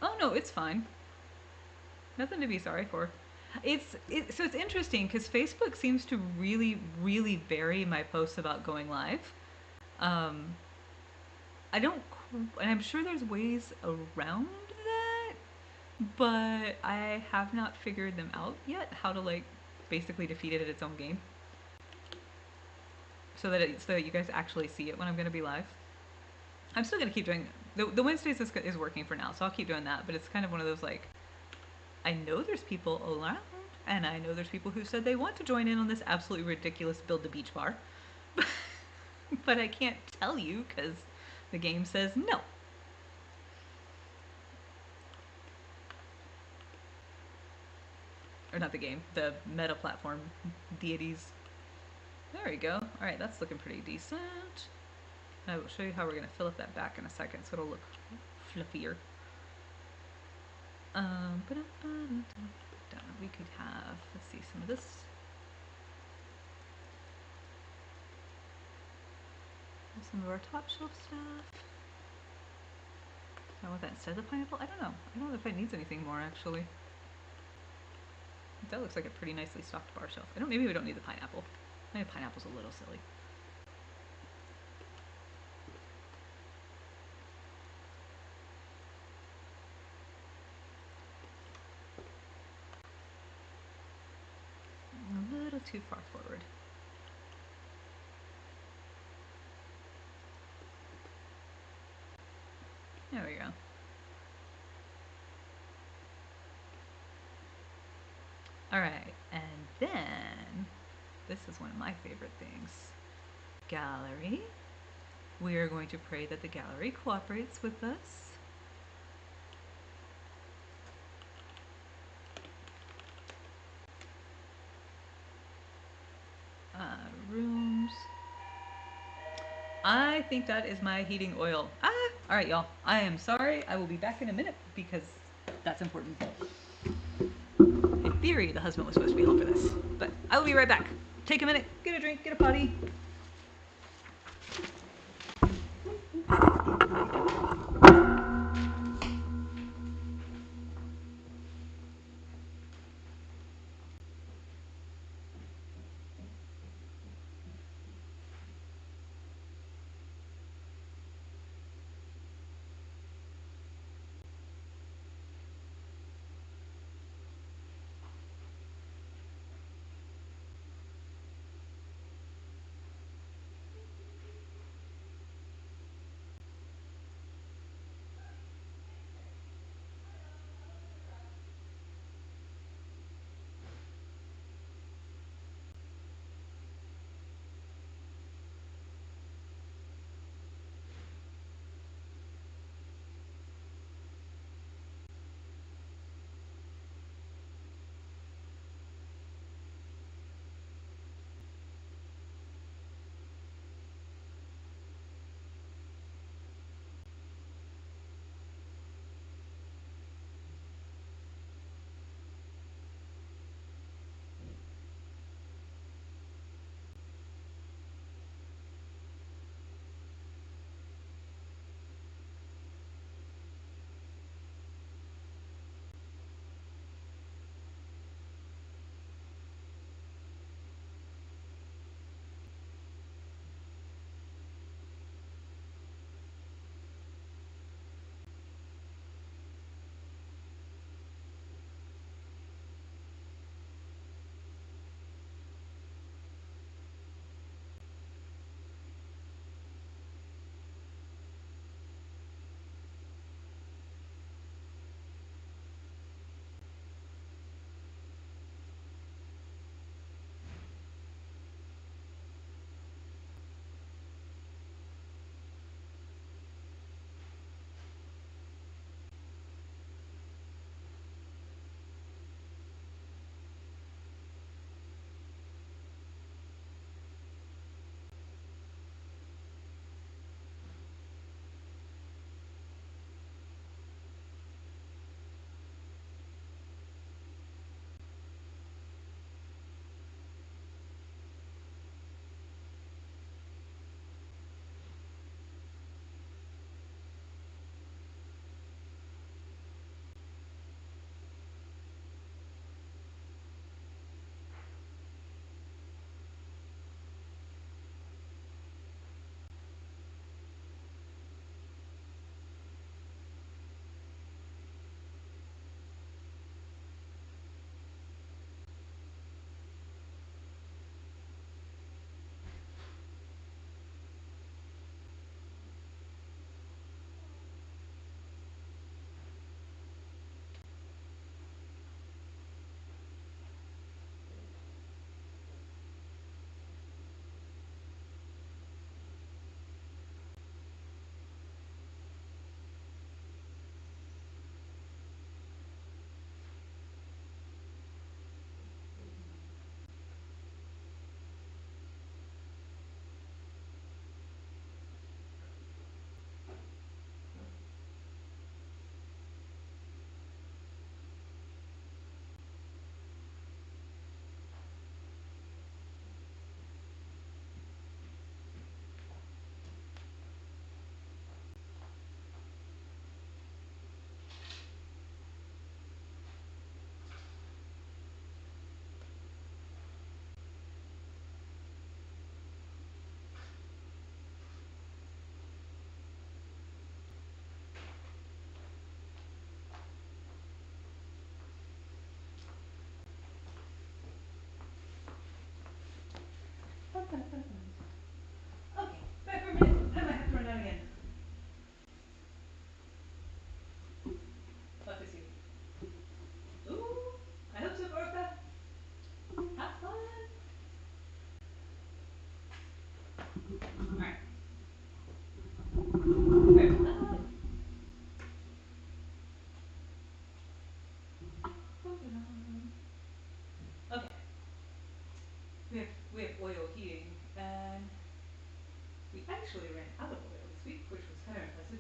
Oh no, it's fine. Nothing to be sorry for. So it's interesting because Facebook seems to really, really vary my posts about going live. Um, I don't, and I'm sure there's ways around that, but I have not figured them out yet. How to like basically defeat it at its own game, so that you guys actually see it when I'm going to be live. I'm still going to keep doing the Wednesdays is working for now, so I'll keep doing that. But it's kind of one of those like I know there's people around, and I know there's people who said they want to join in on this absolutely ridiculous build the beach bar, but I can't tell you because the game says no. Or not the game, the meta platform deities. There we go. All right, that's looking pretty decent. I will show you how we're going to fill up that back in a second so it'll look fluffier. We could have, let's see, some of this. Some of our top shelf stuff. I want that instead of the pineapple. I don't know. I don't know if it needs anything more actually. That looks like a pretty nicely stocked bar shelf. I don't. Maybe we don't need the pineapple. I think pineapple's a little silly. A little too far forward. There we go. All right, and then this is one of my favorite things. Gallery. We are going to pray that the gallery cooperates with us. Rooms. I think that is my heating oil. All right, y'all. I am sorry. I will be back in a minute because that's important. In theory, the husband was supposed to be home for this, but I will be right back. Take a minute, get a drink, get a potty.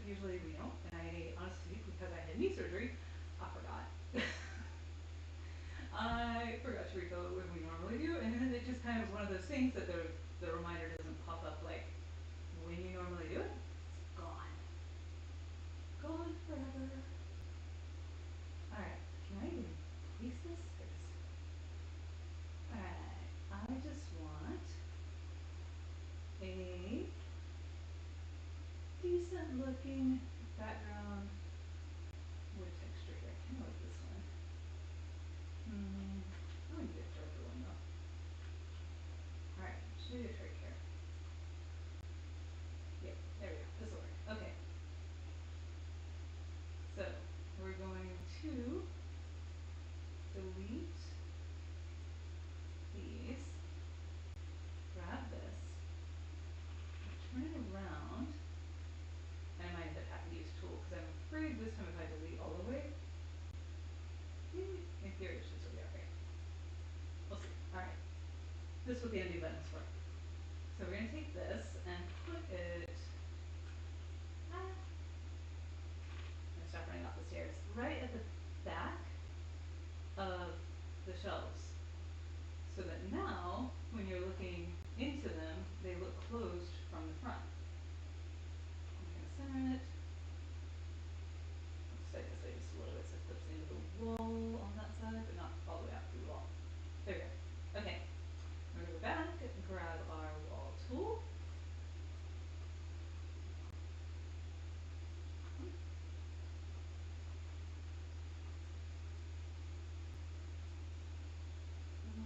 usually we don't, and I honestly, because I had knee surgery, I forgot. I forgot to refill it when we normally do, and then it just kind of was one of those things that the reminder doesn't pop up like when you normally do it. It's gone. Gone forever. Alright, can I even place this? Alright, I just want a decent looking background wood texture here. I kind of like this one. I need a darker one though. Alright, should do a trick here. Yep, there we go. This will work. Okay. So, we're going to delete these, grab this, turn it around, and I might end up having to use a tool because I'm afraid this time if I delete all the way, in theory it should still be okay. We'll see. Alright. This is what the undo button is for. So we're going to take this and put it, I'm going to stop running off the stairs, right at the back of the shelves. So that now, when you're looking into them, they look closed from the front. I'm going to center it. Let's set this way just a little bit so it flips into the wall on that side, but not all the way out through the wall. There we go. Okay. We're going to go back and grab our wall tool.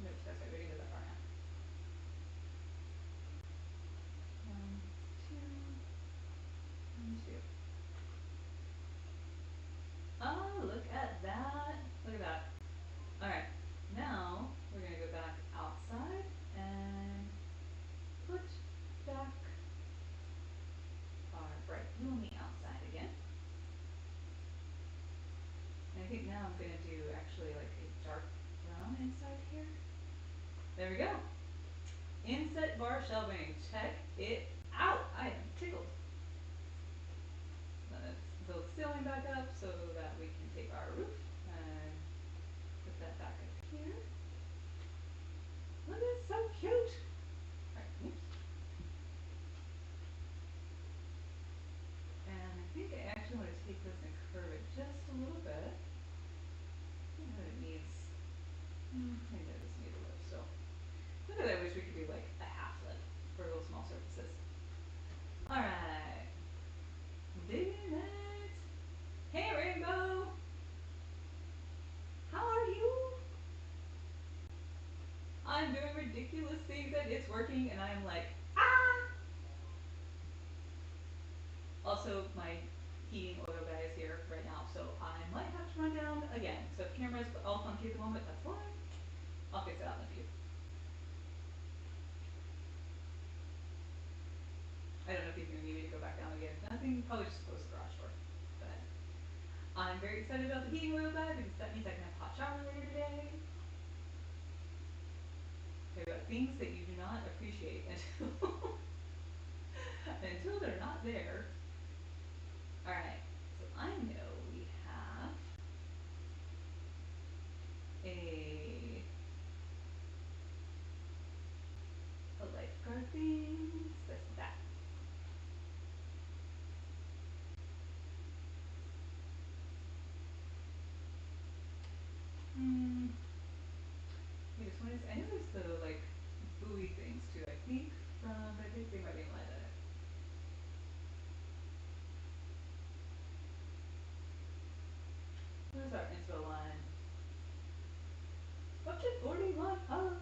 Nope, that's right, we can do that far now. 1, 2, 1, 2. Oh, look at that. Look at that. Alright, now we're going to go back outside and put back our bright blue on the outside again. And I think now I'm going to do actually like a dark brown inside here. There we go. Inset bar shelving. Check it out. I am tickled. Let's build the ceiling back up so that we can take our roof and put that back up here. Look, it's so cute. Alright, oops. And I think I actually want to take this and curve it just a little bit. I don't know what it needs. Maybe it doesn't need a lip still. Look at that, I wish we could do like a half lip for little small surfaces. Alright. Digging it. Hey Rainbow! How are you? I'm doing ridiculous things and it's working and I'm like, ah! Also, my heating oil guy is here right now, so I might have to run down again. So if camera's all funky at the moment, that's why. I'll fix it out in a few. I don't know if he's gonna need me to go back down again. Nothing, probably just close the garage door. But I'm very excited about the heating oil guy because that means I can have a hot shower later today. Talk about things that you do not appreciate until until they're not there. Alright, so I know we have a lifeguard thing. This, that. Wait, what is, I know there's the like buoy things too, I think from, I think they might be in line edit. Where's our inspo line? Up to 41 hours.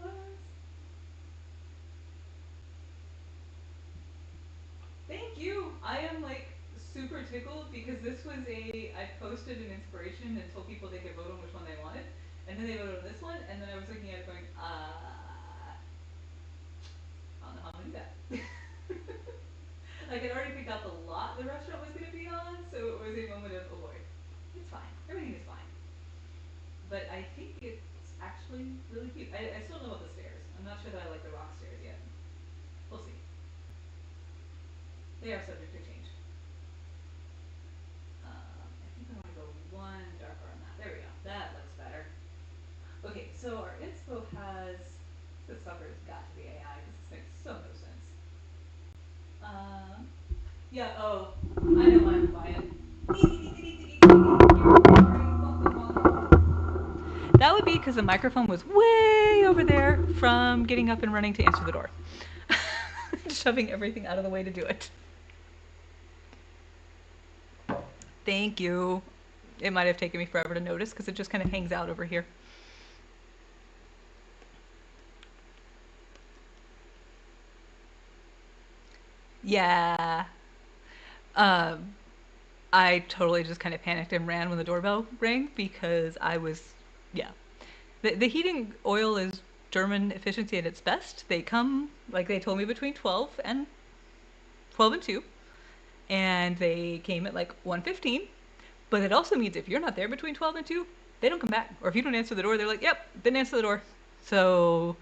Thank you! I am like super tickled because this was I posted an inspiration and told people they could vote on which one they wanted. And then they voted on this one, and then I was looking at it going, I don't know how I'm gonna do that. Like I'd already picked out the lot the restaurant was gonna be on, so it was a moment of, oh boy, it's fine. Everything is fine. But I think it's actually really cute. I still don't know about the stairs. I'm not sure that I like the rock stairs yet. We'll see. They are subject to change. Yeah, oh, I know why I'm quiet. That would be because the microphone was way over there from getting up and running to answer the door. Shoving everything out of the way to do it. Thank you. It might have taken me forever to notice because it just kind of hangs out over here. Yeah. Um, I totally just kind of panicked and ran when the doorbell rang because I was, yeah. The heating oil is German efficiency at its best. They come, like they told me, between 12 and 2, and they came at like 1:15. But it also means if you're not there between 12 and 2, they don't come back. Or if you don't answer the door, they're like, yep, didn't answer the door. So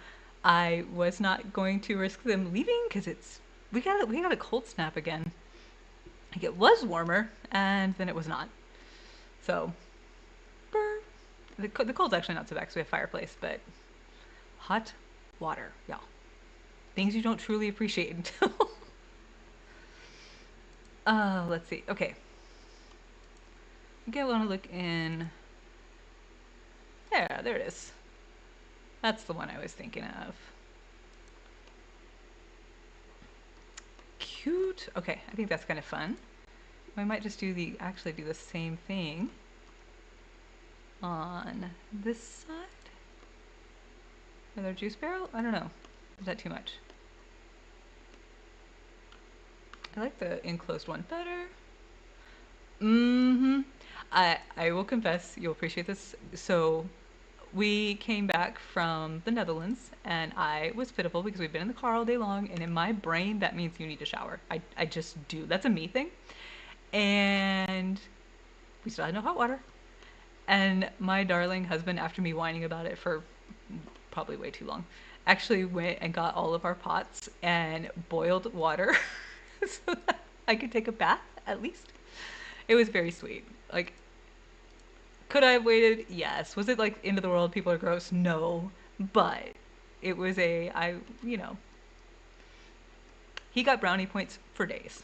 I was not going to risk them leaving because we got a cold snap again. Like it was warmer and then it was not. So brr. The cold's actually not so bad because we have fireplace, but hot water, y'all. Things you don't truly appreciate until. Let's see. Okay. I think I want to look in. Yeah, there it is. That's the one I was thinking of. Cute. Okay, I think that's kind of fun. We might just actually do the same thing on this side. Another juice barrel? I don't know. Is that too much? I like the enclosed one better. Mm-hmm. I will confess, you'll appreciate this. So we came back from the Netherlands and I was pitiful because we've been in the car all day long and in my brain that means you need to shower. I just do. That's a me thing. And we still had no hot water. And my darling husband, after me whining about it for probably way too long, actually went and got all of our pots and boiled water so that I could take a bath at least. It was very sweet. Like, could I have waited? Yes. Was it like end of the world? People are gross? No. But it was he got brownie points for days.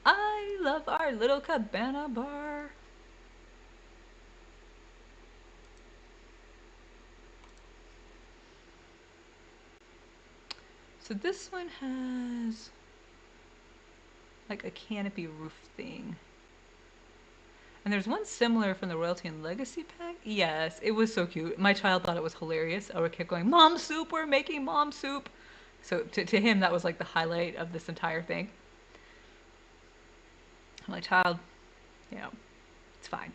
I love our little cabana bar. So this one has like a canopy roof thing. And there's one similar from the Royalty and Legacy pack. Yes, it was so cute. My child thought it was hilarious. I would keep going, Mom soup, we're making mom soup. So to him, that was like the highlight of this entire thing. My child, you know, it's fine.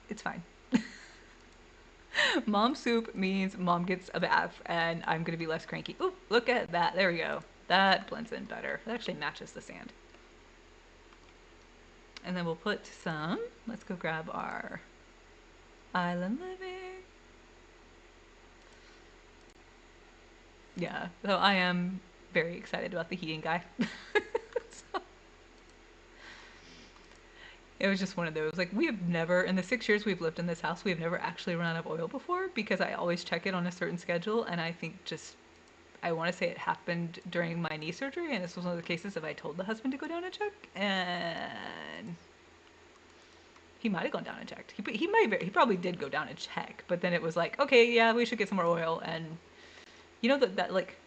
It's fine. Mom soup means mom gets a bath and I'm going to be less cranky. Ooh, look at that. There we go. That blends in better. It actually matches the sand. And then we'll put some, let's go grab our Island Living. Yeah, so I am very excited about the heating guy. So, it was just one of those. Like, we have never, in the 6 years we've lived in this house, we have never actually run out of oil before because I always check it on a certain schedule. And I think I want to say it happened during my knee surgery. And this was one of the cases of I told the husband to go down and check. And he might have gone down and checked. He probably did go down and check. But then it was like, okay, yeah, we should get some more oil. And you know that like,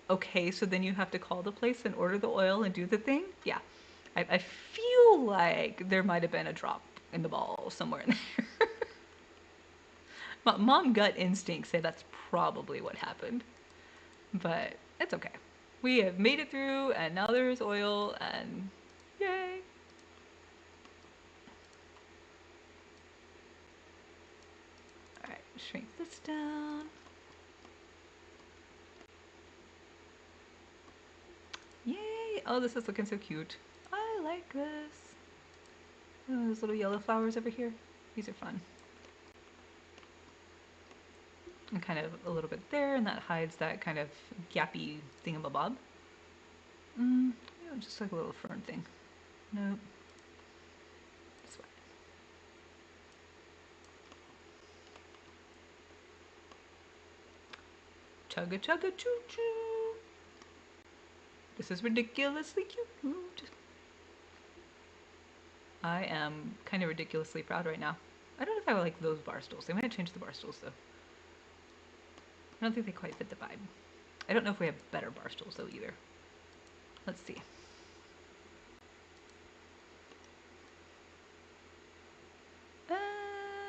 okay, so then you have to call the place and order the oil and do the thing? Yeah. I feel like there might have been a drop in the ball somewhere in there. Mom gut instincts say that's probably what happened. But it's okay. We have made it through, and now there's oil, and yay. Alright, shrink this down. Yay! Oh, this is looking so cute. I like this. Oh, those little yellow flowers over here. These are fun. And kind of a little bit there, and that hides that kind of gappy thingamabob. Just like a little fern thing. Nope. This way. Chugga chugga choo choo. This is ridiculously cute. I am kind of ridiculously proud right now. I don't know if I like those bar stools. They might change the bar stools though. I don't think they quite fit the vibe. I don't know if we have better bar stools though either. Let's see.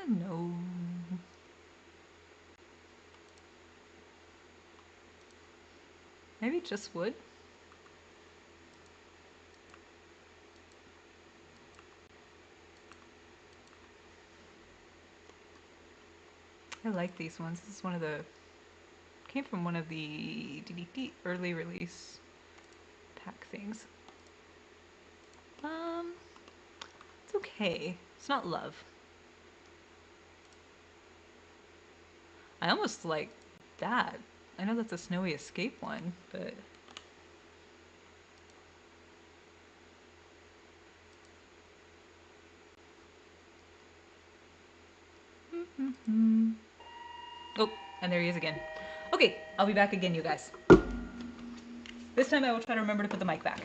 No. Maybe just wood? I like these ones. This is one of the... Came from one of the early release pack things. It's okay. It's not love. I almost like that. I know that's a Snowy Escape one, but... Oh, and there he is again. Okay, I'll be back again, you guys. This time I will try to remember to put the mic back.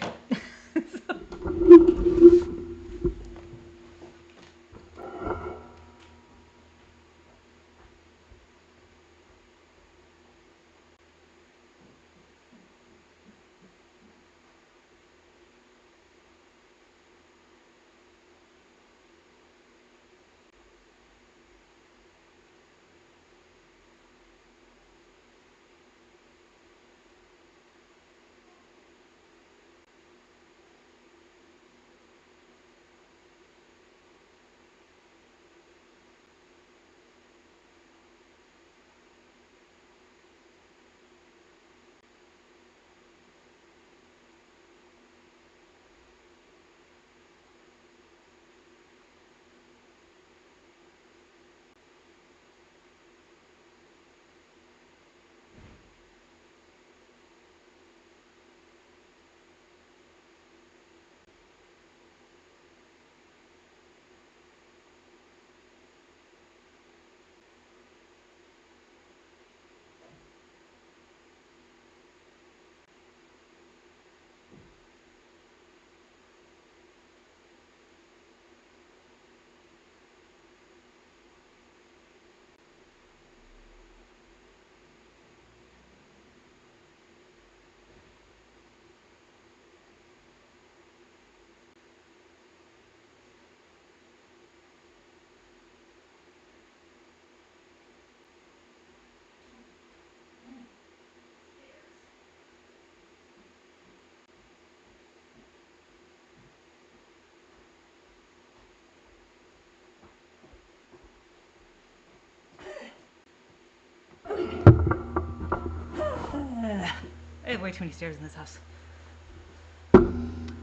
I have way too many stairs in this house.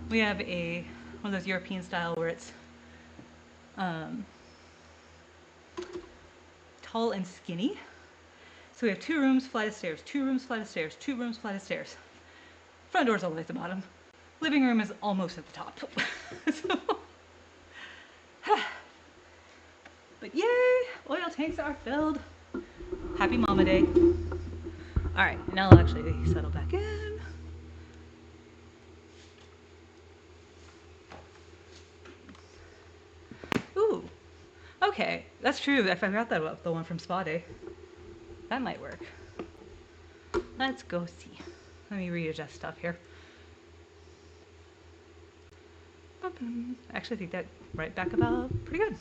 We have one of those European style where it's tall and skinny. So we have 2 rooms, flight of stairs, 2 rooms, flight of stairs, 2 rooms, flight of stairs. Front door's always at the bottom. Living room is almost at the top. So, but yay, oil tanks are filled. Happy Mama Day. All right, now I'll actually settle back in. Ooh, okay, that's true. I forgot that about the one from Spa Day. That might work. Let's go see. Let me readjust stuff here. Actually, I think that right back about pretty good.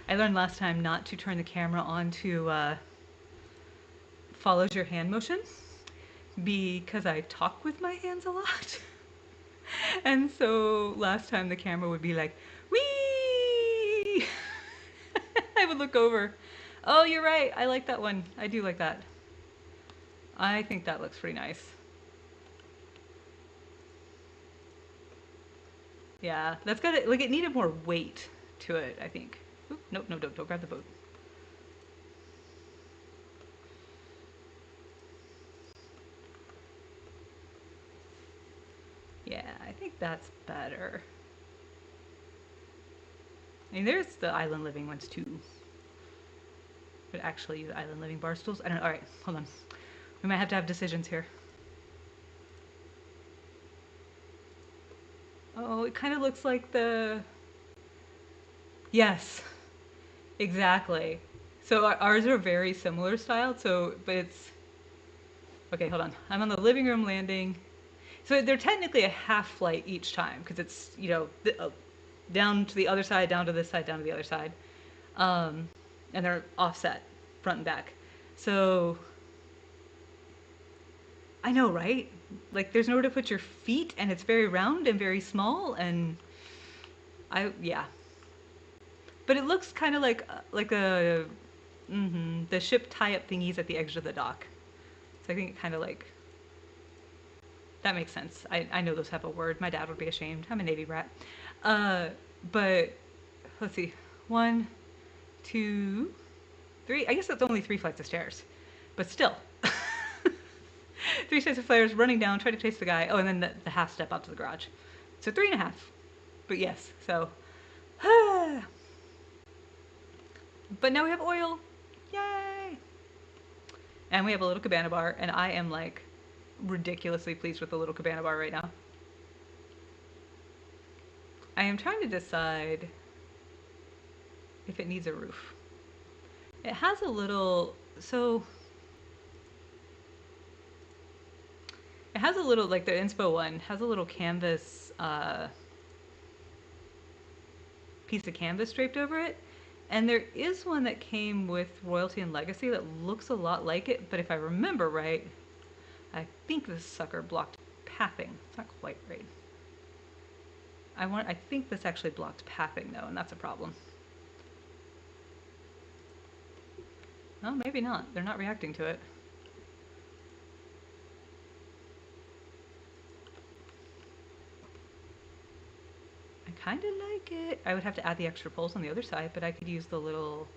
I learned last time not to turn the camera on to follows your hand motion because I talk with my hands a lot. And so last time the camera would be like, wee! I would look over. Oh, you're right. I like that one. I do like that. I think that looks pretty nice. Yeah, that's got it. Like, it needed more weight to it, I think. Oop, nope, no, don't grab the boat. Yeah, I think that's better. I mean, there's the island living ones too. But actually, the island living bar stools. I don't know. All right, hold on. We might have to have decisions here. Oh, it kind of looks like the... Yes, exactly. So ours are very similar style, so, but it's... Okay, hold on. I'm on the living room landing. So they're technically a half flight each time, because it's, you know, down to the other side, down to this side, down to the other side. Um, and they're offset, front and back. So, I know, right? Like, there's nowhere to put your feet, and it's very round and very small, and yeah. But it looks kind of like a, the ship tie-up thingies at the edge of the dock. So I think it kind of like, that makes sense. I know those have a word. My dad would be ashamed. I'm a Navy brat. Uh, but, let's see. 1, 2, 3. I guess that's only 3 flights of stairs. But still. 3 sets of flares running down, try to chase the guy. Oh, and then the half step out to the garage. So 3.5. But yes, so. But now we have oil. Yay! And we have a little cabana bar, and I am like ridiculously pleased with the little cabana bar right now. I am trying to decide if it needs a roof. It has a little, so it has a little, like the inspo one has a little canvas, piece of canvas draped over it. And there is one that came with Royalty and Legacy that looks a lot like it, but if I remember right, I think this sucker blocked pathing. It's not quite right. I think this actually blocked pathing though, and that's a problem. Well, maybe not. They're not reacting to it. I kind of like it. I would have to add the extra poles on the other side, but I could use the little...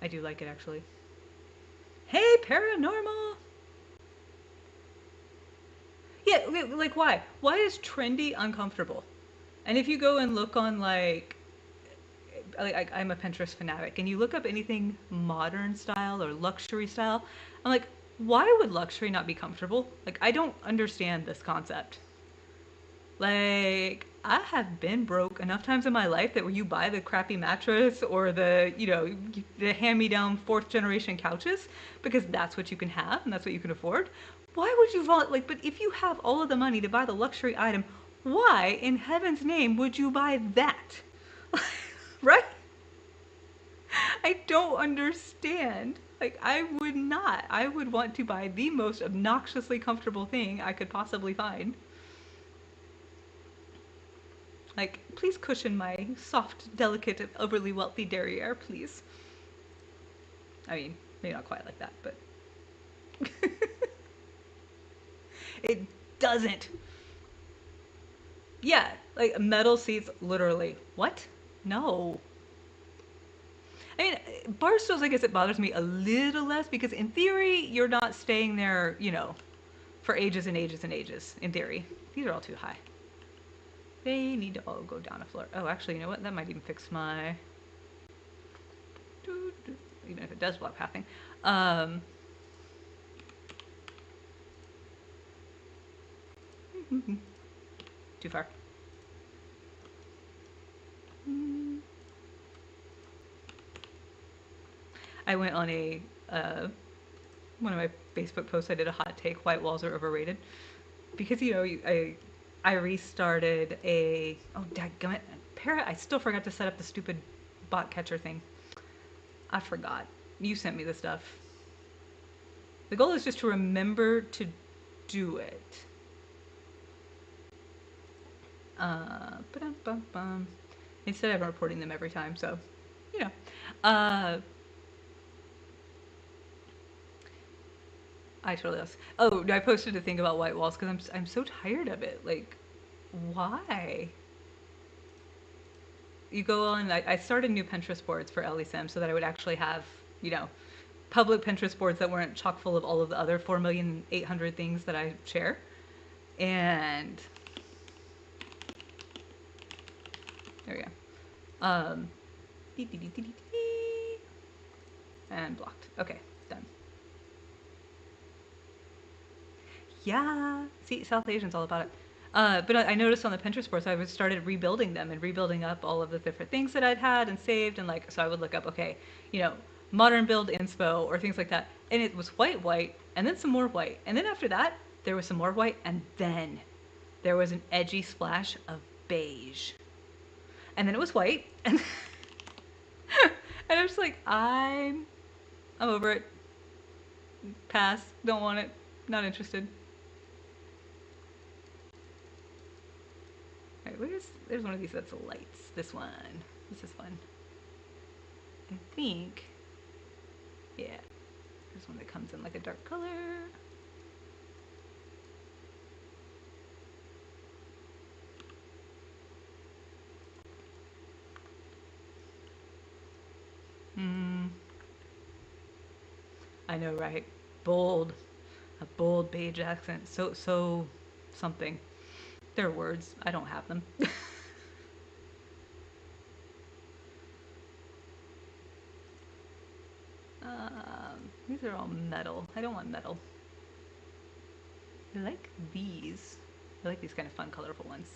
I do like it actually. Hey, paranormal! Yeah, like why? Why is trendy uncomfortable? And if you go and look on I'm a Pinterest fanatic, and you look up anything modern style or luxury style, I'm like, why would luxury not be comfortable? Like, I don't understand this concept. Like, I have been broke enough times in my life that where you buy the crappy mattress or the, you know, the hand-me-down fourth generation couches because that's what you can have and that's what you can afford. Why would you want, like, but if you have all of the money to buy the luxury item, why in heaven's name would you buy that? Right? I don't understand. Like, I would not. I would want to buy the most obnoxiously comfortable thing I could possibly find. Like, please cushion my soft, delicate, overly wealthy derriere, please. I mean, maybe not quite like that, but... It doesn't. Yeah, like, metal seats, literally. What? No. I mean, bar stools, I guess it bothers me a little less because in theory, you're not staying there, you know, for ages and ages and ages, in theory. These are all too high. They need to all go down a floor. Oh, actually, you know what? That might even fix my... Even if it does block pathing. Too far. I went on a... one of my Facebook posts, I did a hot take, white walls are overrated. Because, you know, I restarted a... Oh, dadgummit. Parrot, I still forgot to set up the stupid bot catcher thing. I forgot. You sent me the stuff. The goal is just to remember to do it. Instead of reporting them every time, so, you know. I totally lost. Oh, I posted a thing about white walls because I'm so tired of it. Like, why? You go on, I started new Pinterest boards for Ellie Sim so that I would actually have, you know, public Pinterest boards that weren't chock full of all of the other 4,800,000 things that I share. And there we go. Um, and blocked. Okay, done. Yeah. See, South Asian's all about it. But I noticed on the Pinterest boards, I started rebuilding them and rebuilding up all of the different things that I'd had and saved. And like, so I would look up, okay, you know, modern build inspo or things like that. And it was white, white, and then some more white. And then after that, there was some more white. And then there was an edgy splash of beige. And then it was white. And, and I was like, I'm over it. Pass. Don't want it. Not interested. Alright, there's one of these that's lights. This one. This is fun. I think, yeah, there's one that comes in like a dark color. Hmm. I know, right? Bold. A bold beige accent. So something. They're words. I don't have them. These are all metal. I don't want metal. I like these. I like these kind of fun, colorful ones.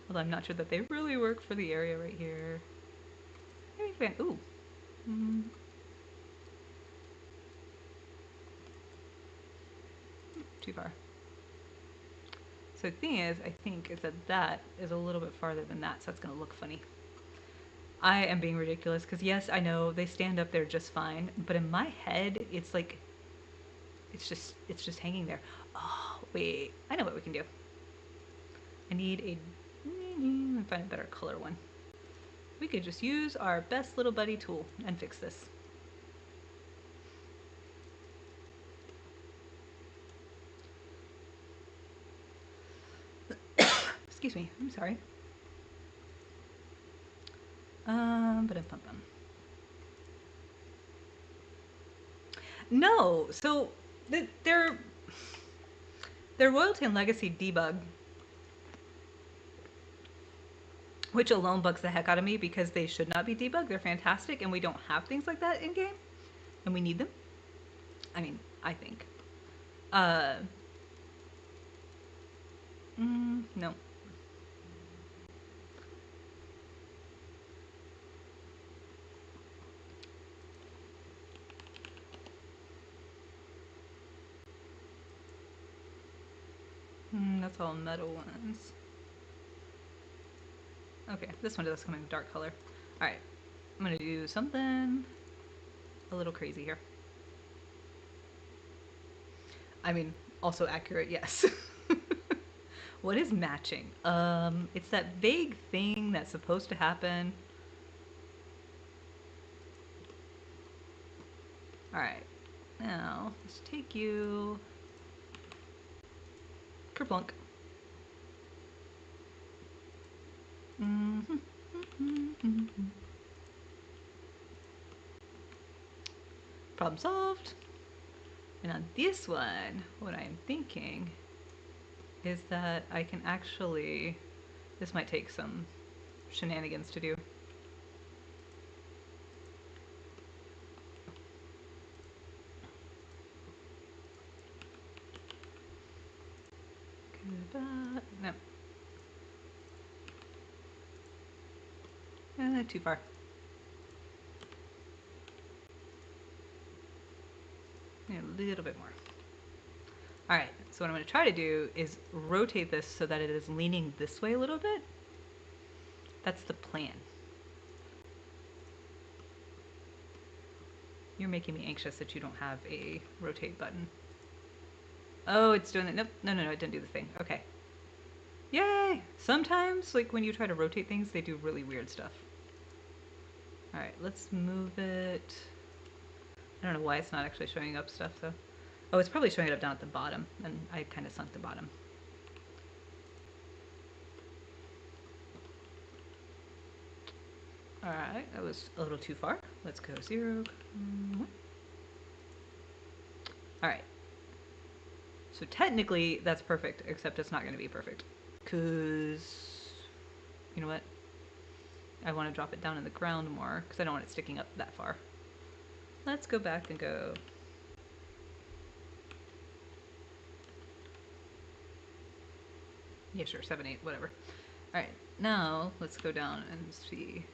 Although I'm not sure that they really work for the area right here. Ooh. Mm, too far. So the thing is, I think, is that that is a little bit farther than that, so it's going to look funny. I am being ridiculous because yes, I know they stand up there just fine, but in my head, it's like it's just hanging there. Oh wait, I know what we can do. I need a let me find a better color one. We could just use our best little buddy tool and fix this. Excuse me, I'm sorry. Ba-dum-bum-bum. No, so their royalty and legacy debug, which alone bugs the heck out of me because they should not be debugged. They're fantastic, and we don't have things like that in game, and we need them. I mean, I think. Uh, no. That's all metal ones. Okay, this one does come in a dark color. Alright, I'm gonna do something a little crazy here. I mean, also accurate, yes. What is matching? It's that vague thing that's supposed to happen. Alright, now let's take you. Kerplunk. Problem solved. And on this one, what I'm thinking is that I can actually, this might take some shenanigans to do. No. Too far. A little bit more. Alright, so what I'm going to try to do is rotate this so that it is leaning this way a little bit. That's the plan. You're making me anxious that you don't have a rotate button. Oh, it's doing it. Nope. No, it didn't do the thing. Okay. Yay! Sometimes, like, when you try to rotate things, they do really weird stuff. Alright, let's move it. I don't know why it's not actually showing up stuff, though. Oh, it's probably showing it up down at the bottom, and I kind of sunk the bottom. Alright, that was a little too far. Let's go 0, 1. Alright. So technically, that's perfect, except it's not going to be perfect. Because You know what? I want to drop it down in the ground more because I don't want it sticking up that far. Let's go back and go. Yeah, sure, 7, 8, whatever. All right, now let's go down and see.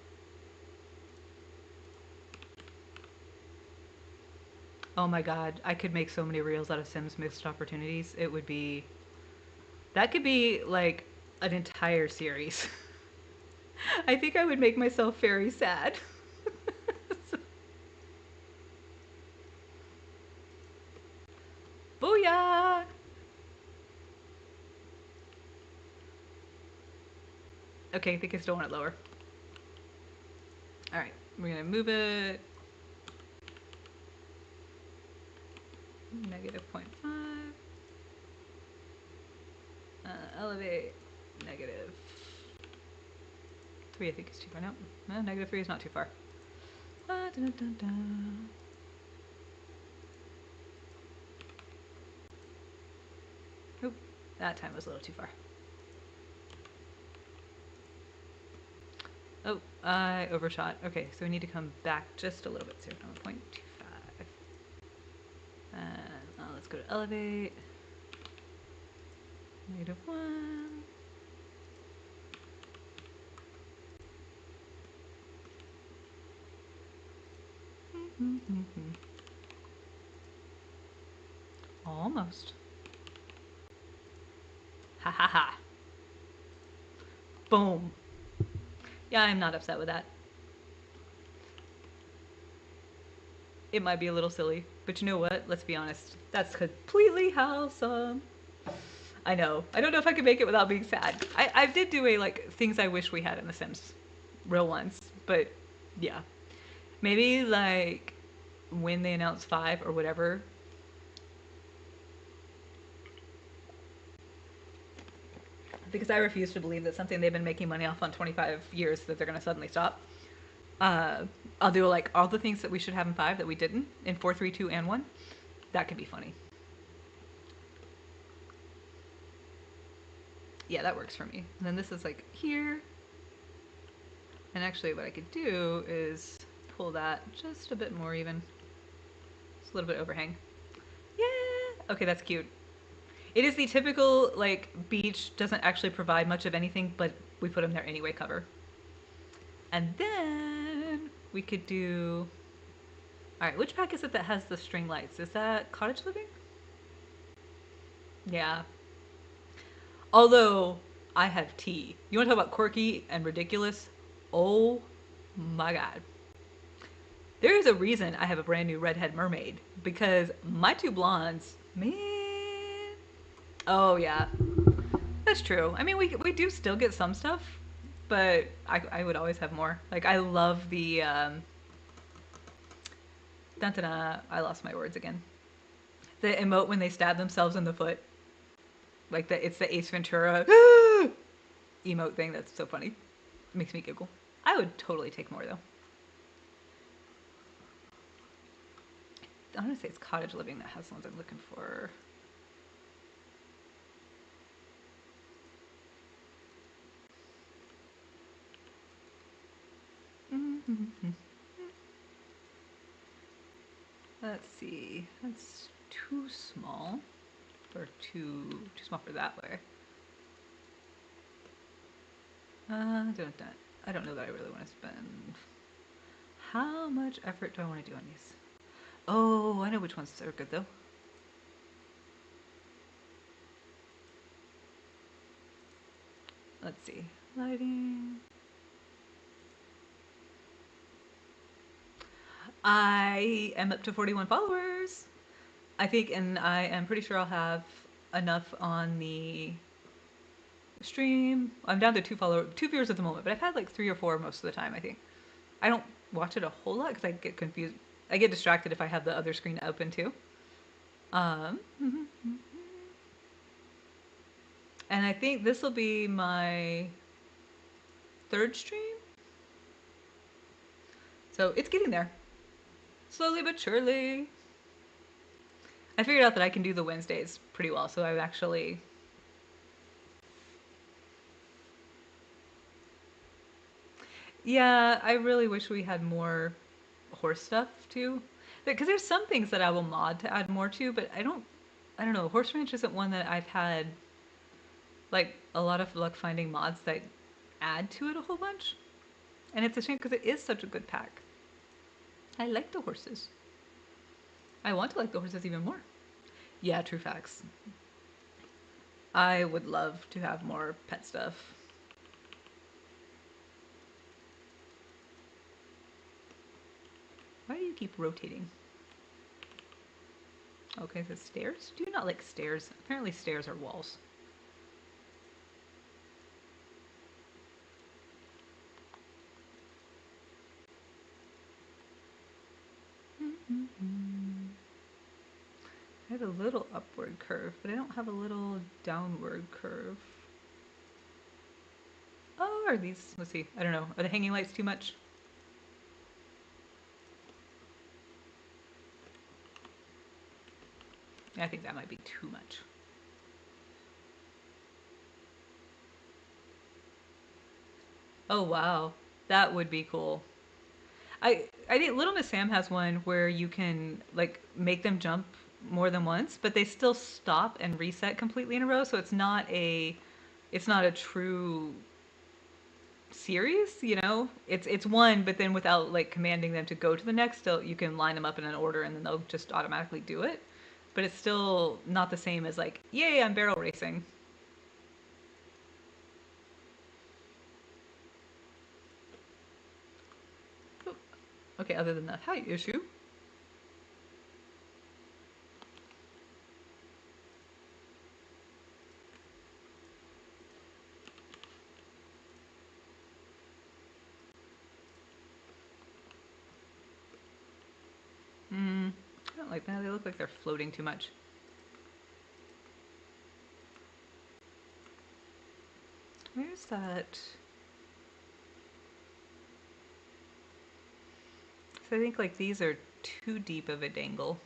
Oh my god, I could make so many reels out of Sims missed opportunities. It would be. That could be like an entire series. I think I would make myself very sad. Booyah! Okay, I think I still want it lower. Alright, we're gonna move it. Negative 0.5. Elevate. Negative 3, I think is too far. No, negative 3 is not too far. Dun, dun, dun. Oop, that time was a little too far. Oh, I overshot. Okay, so we need to come back just a little bit. 0.25. And now let's go to elevate. -1. Almost. Ha ha ha. Boom. Yeah, I'm not upset with that. It might be a little silly, but you know what? Let's be honest. That's completely wholesome. I know. I don't know if I could make it without being sad. I did do a like things I wish we had in The Sims, real ones, but yeah, maybe like when they announce 5 or whatever. Because I refuse to believe that something they've been making money off on 25 years that they're going to suddenly stop. Uh, I'll do like all the things that we should have in 5 that we didn't in 4, 3, 2, and 1. That could be funny. Yeah, that works for me. And then this is like here. And actually what I could do is pull that just a bit more even. It's a little bit overhang. Yeah! Okay, that's cute. It is the typical, like, beach doesn't actually provide much of anything, but we put them there anyway cover. And then we could do... Alright, which pack is it that has the string lights? Is that Cottage Living? Yeah. Although, I have tea. You want to talk about quirky and ridiculous? Oh my god. There is a reason I have a brand new redhead mermaid. Because my 2 blondes, man... Oh yeah, that's true. I mean, we do still get some stuff, but I would always have more. Like, I love the, dun, dun, dun, I lost my words again. The emote when they stab themselves in the foot. Like, it's the Ace Ventura emote thing. That's so funny. It makes me giggle. I would totally take more, though. I want to say it's Cottage Living that has the ones I'm looking for. Let's see. That's too small. Or too small for that way. I don't know that I really want to spend. How much effort do I want to do on these? Oh, I know which ones are good though. Let's see. Lighting. I am up to 41 followers. I think, and I am pretty sure I'll have enough on the stream. I'm down to 2 viewers at the moment, but I've had like 3 or 4 most of the time, I think. I don't watch it a whole lot because I get confused. I get distracted if I have the other screen open too. And I think this will be my 3rd stream. So it's getting there. Slowly but surely. I figured out that I can do the Wednesdays pretty well, so I've actually... Yeah, I really wish we had more horse stuff too. Because there's some things that I will mod to add more to, but I don't know, Horse Ranch isn't one that I've had like a lot of luck finding mods that add to it a whole bunch. And it's a shame because it is such a good pack. I like the horses. I want to like the horses even more. Yeah, true facts. I would love to have more pet stuff. Why do you keep rotating? Okay, the stairs? Do you not like stairs? Apparently stairs are walls. I have a little upward curve, but I don't have a little downward curve. Oh, are these, let's see, I don't know. Are the hanging lights too much? I think that might be too much. Oh, wow. That would be cool. I think Little Miss Sam has one where you can like make them jump more than once, but they still stop and reset completely in a row, so it's not a true series, you know? It's one, but then without like commanding them to go to the next, still you can line them up in an order and then they'll just automatically do it. But it's still not the same as like, yay, I'm barrel racing. Oh, okay, other than that, hi issue. I don't like that. They look like they're floating too much. Where's that? So I think like these are too deep of a dangle.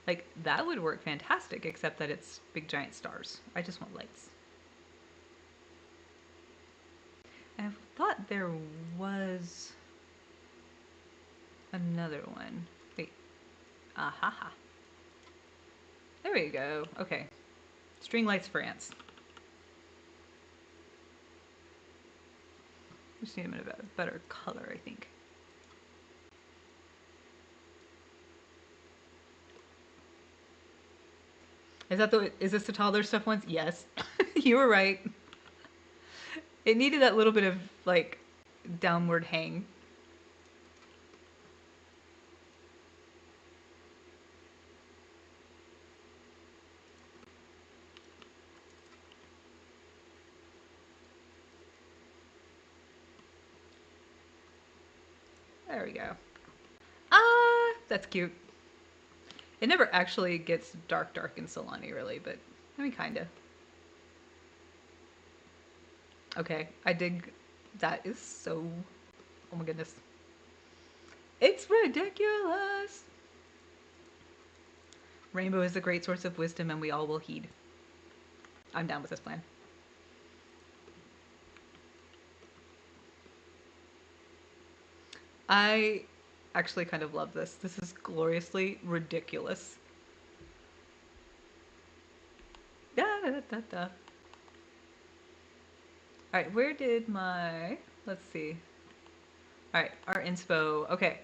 Like that would work fantastic, except that it's big giant stars. I just want lights. I thought there was another one. Wait. Aha. There we go. Okay. String lights for ants. Just need them in a better color, I think. Is this the toddler stuff ones? Yes. You were right. It needed that little bit of like downward hang. There we go. Ah, that's cute. It never actually gets dark in Sulani, really, but I mean, kinda. Okay, I dig. That is so. Oh my goodness. It's ridiculous. Rainbow is a great source of wisdom, and we all will heed. I'm down with this plan. I actually kind of love this. This is gloriously ridiculous. Da, da, da, da, da. All right, where did my. Let's see. All right, our inspo. Okay,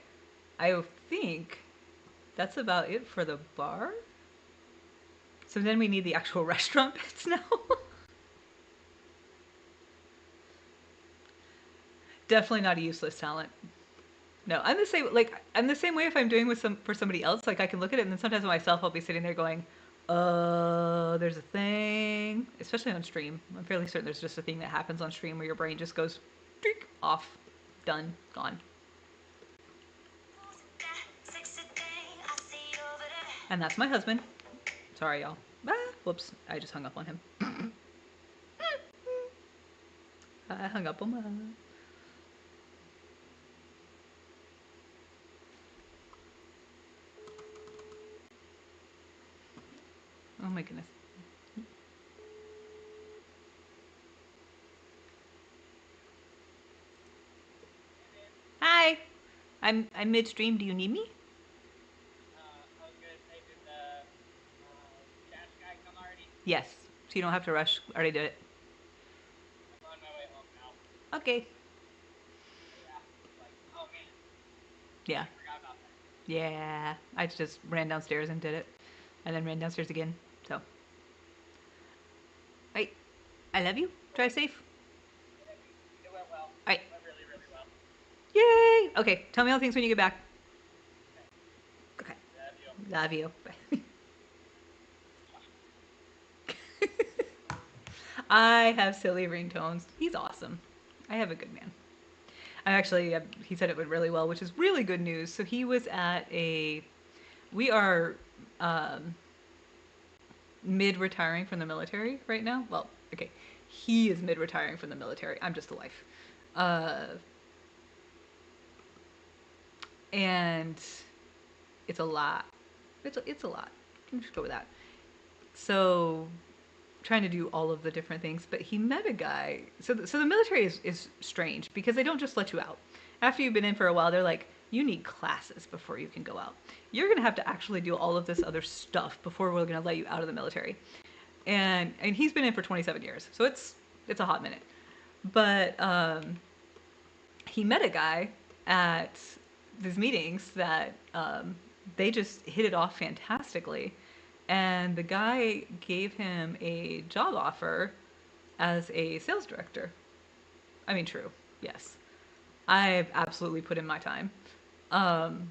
I think that's about it for the bar. So then we need the actual restaurant bits now. Definitely not a useless talent. No, I'm the same. Like I'm the same way if I'm doing with some for somebody else. Like I can look at it and then sometimes myself I'll be sitting there going, there's a thing." Especially on stream. I'm fairly certain there's just a thing that happens on stream where your brain just goes, "Dreek," off, done, gone. And that's my husband. Sorry, y'all. Ah, whoops! I just hung up on him. I hung up on my. Oh my goodness. I'm midstream. Do you need me? Yes. So you don't have to rush. Already did it. Okay. Yeah. Yeah. I just ran downstairs and did it, and then ran downstairs again. So, right. I love you. Drive safe. All right. Yay. Okay. Tell me all things when you get back. Okay. Love you. Bye. I have silly ringtones. He's awesome. I have a good man. I actually, he said it went really well, which is really good news. So he was at a, we are um, mid retiring from the military right now. Well, okay, he is mid retiring from the military. I'm just a wife. Uh, and it's a lot. It's a lot. Let's just go with that. So trying to do all of the different things, but he met a guy. So the military is strange because they don't just let you out. After you've been in for a while, they're like, you need classes before you can go out. You're gonna have to actually do all of this other stuff before we're gonna let you out of the military. And he's been in for 27 years, so it's a hot minute. But he met a guy at these meetings that they just hit it off fantastically. And the guy gave him a job offer as a sales director. I mean, true, yes. I've absolutely put in my time. Um,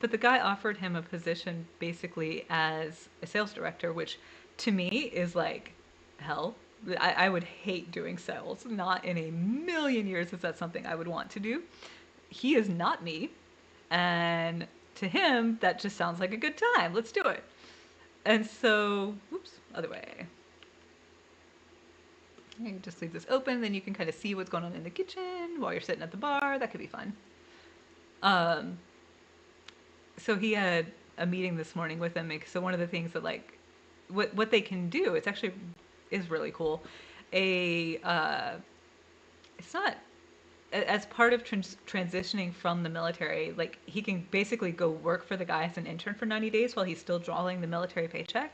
but the guy offered him a position basically as a sales director, which to me is like hell. I would hate doing sales. Not in a million years is that something I would want to do. He is not me. And to him, that just sounds like a good time. Let's do it. And so, whoops, other way. You can just leave this open, then you can kind of see what's going on in the kitchen while you're sitting at the bar. That could be fun. Um, so he had a meeting this morning with him. So one of the things that like, what they can do, it's actually is really cool. A it's not as part of transitioning from the military, like he can basically go work for the guy as an intern for 90 days while he's still drawing the military paycheck.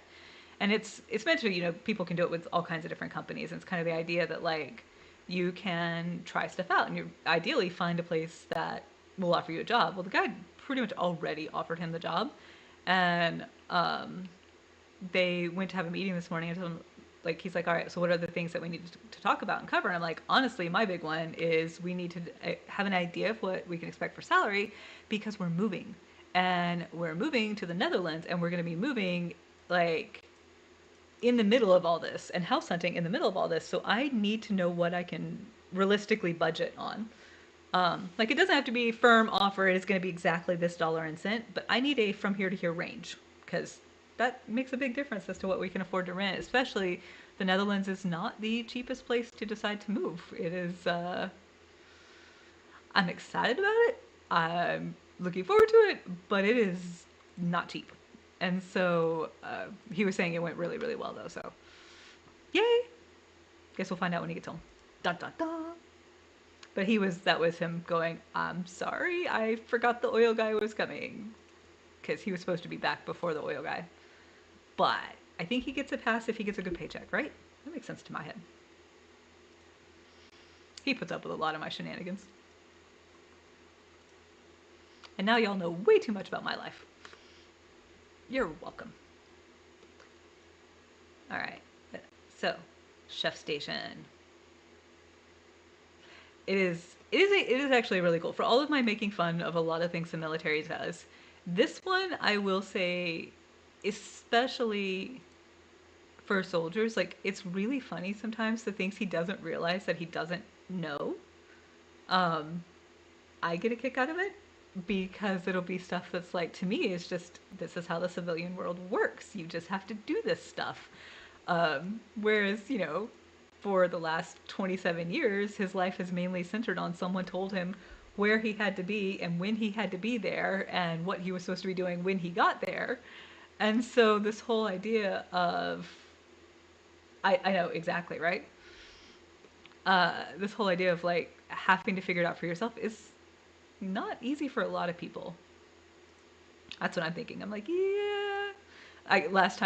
And it's meant to, people can do it with all kinds of different companies. And it's kind of the idea that like you can try stuff out and you ideally find a place that will offer you a job. Well, the guy pretty much already offered him the job, and they went to have a meeting this morning and told him, like, he's like, all right, so what are the things that we need to talk about and cover? And I'm like, honestly, my big one is we need to have an idea of what we can expect for salary because we're moving. And we're moving to the Netherlands and we're going to be moving like in the middle of all this and house hunting in the middle of all this. So I need to know what I can realistically budget on. Like it doesn't have to be firm offer. It's going to be exactly this dollar and cent, but I need a from here to here range because that makes a big difference as to what we can afford to rent. Especially the Netherlands is not the cheapest place to decide to move. It is. I'm excited about it. I'm looking forward to it, but it is not cheap. And so he was saying it went really, really well though. So yay! Guess we'll find out when he gets home. Dun dun dun. But that was him going, I'm sorry, I forgot the oil guy was coming. Because he was supposed to be back before the oil guy. But I think he gets a pass if he gets a good paycheck, right? That makes sense to my head. He puts up with a lot of my shenanigans. And now y'all know way too much about my life. You're welcome. All right. So, chef station. It is actually really cool. For all of my making fun of a lot of things the military does, this one I will say, especially for soldiers, like it's really funny sometimes the things he doesn't realize that he doesn't know. Um, I get a kick out of it because it'll be stuff that's like to me it's just this is how the civilian world works. You just have to do this stuff. Whereas, for the last 27 years, his life is mainly centered on someone told him where he had to be and when he had to be there and what he was supposed to be doing when he got there. And so this whole idea of, I know exactly, right? This whole idea of like having to figure it out for yourself is not easy for a lot of people. That's what I'm thinking. I'm like, yeah. Last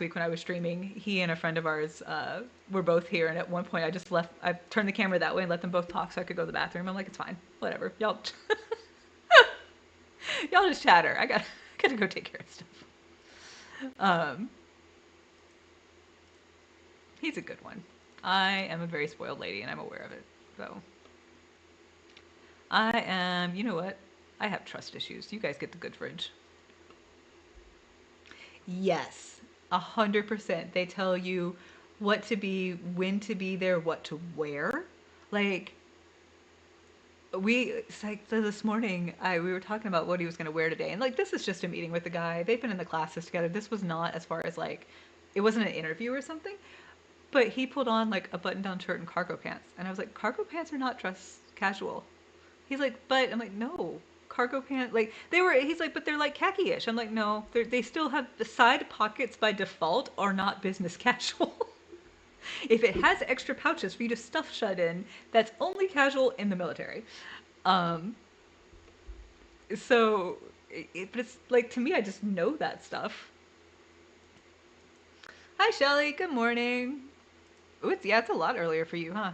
week when I was streaming, he and a friend of ours were both here, and at one point I turned the camera that way and let them both talk so I could go to the bathroom. I'm like, it's fine, whatever, y'all, y'all just chatter. Gotta go take care of stuff. Um, he's a good one. I am a very spoiled lady, and I'm aware of it. So I am. You know what? I have trust issues. You guys get the good fridge. Yes, 100%. They tell you what to be, when to be there, what to wear. Like it's like so this morning, we were talking about what he was going to wear today, and like this is just a meeting with the guy. They've been in the classes together. This was not as far as like, it wasn't an interview or something. But he pulled on like a button-down shirt and cargo pants, and I was like, cargo pants are not dress casual. He's like, but I'm like, no, cargo pants. Like they were. He's like, but they're like khaki-ish. I'm like, no, they still have the side pockets by default are not business casual. If it has extra pouches for you to stuff shut in, that's only casual in the military. Um, so, but it's like to me, I just know that stuff. Hi, Shelly. Good morning. Ooh, it's a lot earlier for you, huh?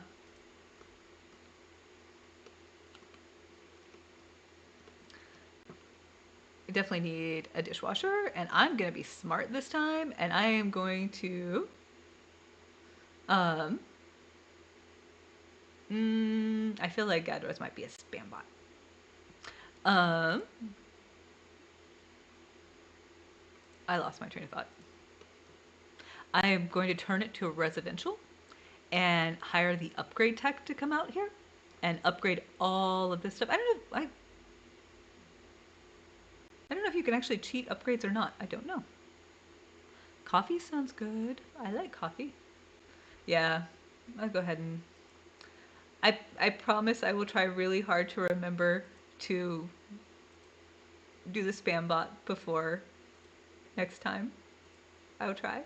I definitely need a dishwasher, and I'm gonna be smart this time, and I am going to um I feel like Gadros might be a spam bot. Um I lost my train of thought. I am going to turn it to a residential and hire the upgrade tech to come out here and upgrade all of this stuff. I don't know if you can actually cheat upgrades or not. I don't know. Coffee sounds good. I like coffee. Yeah, I'll go ahead and I promise I will try really hard to remember to do the spam bot before next time. I will try.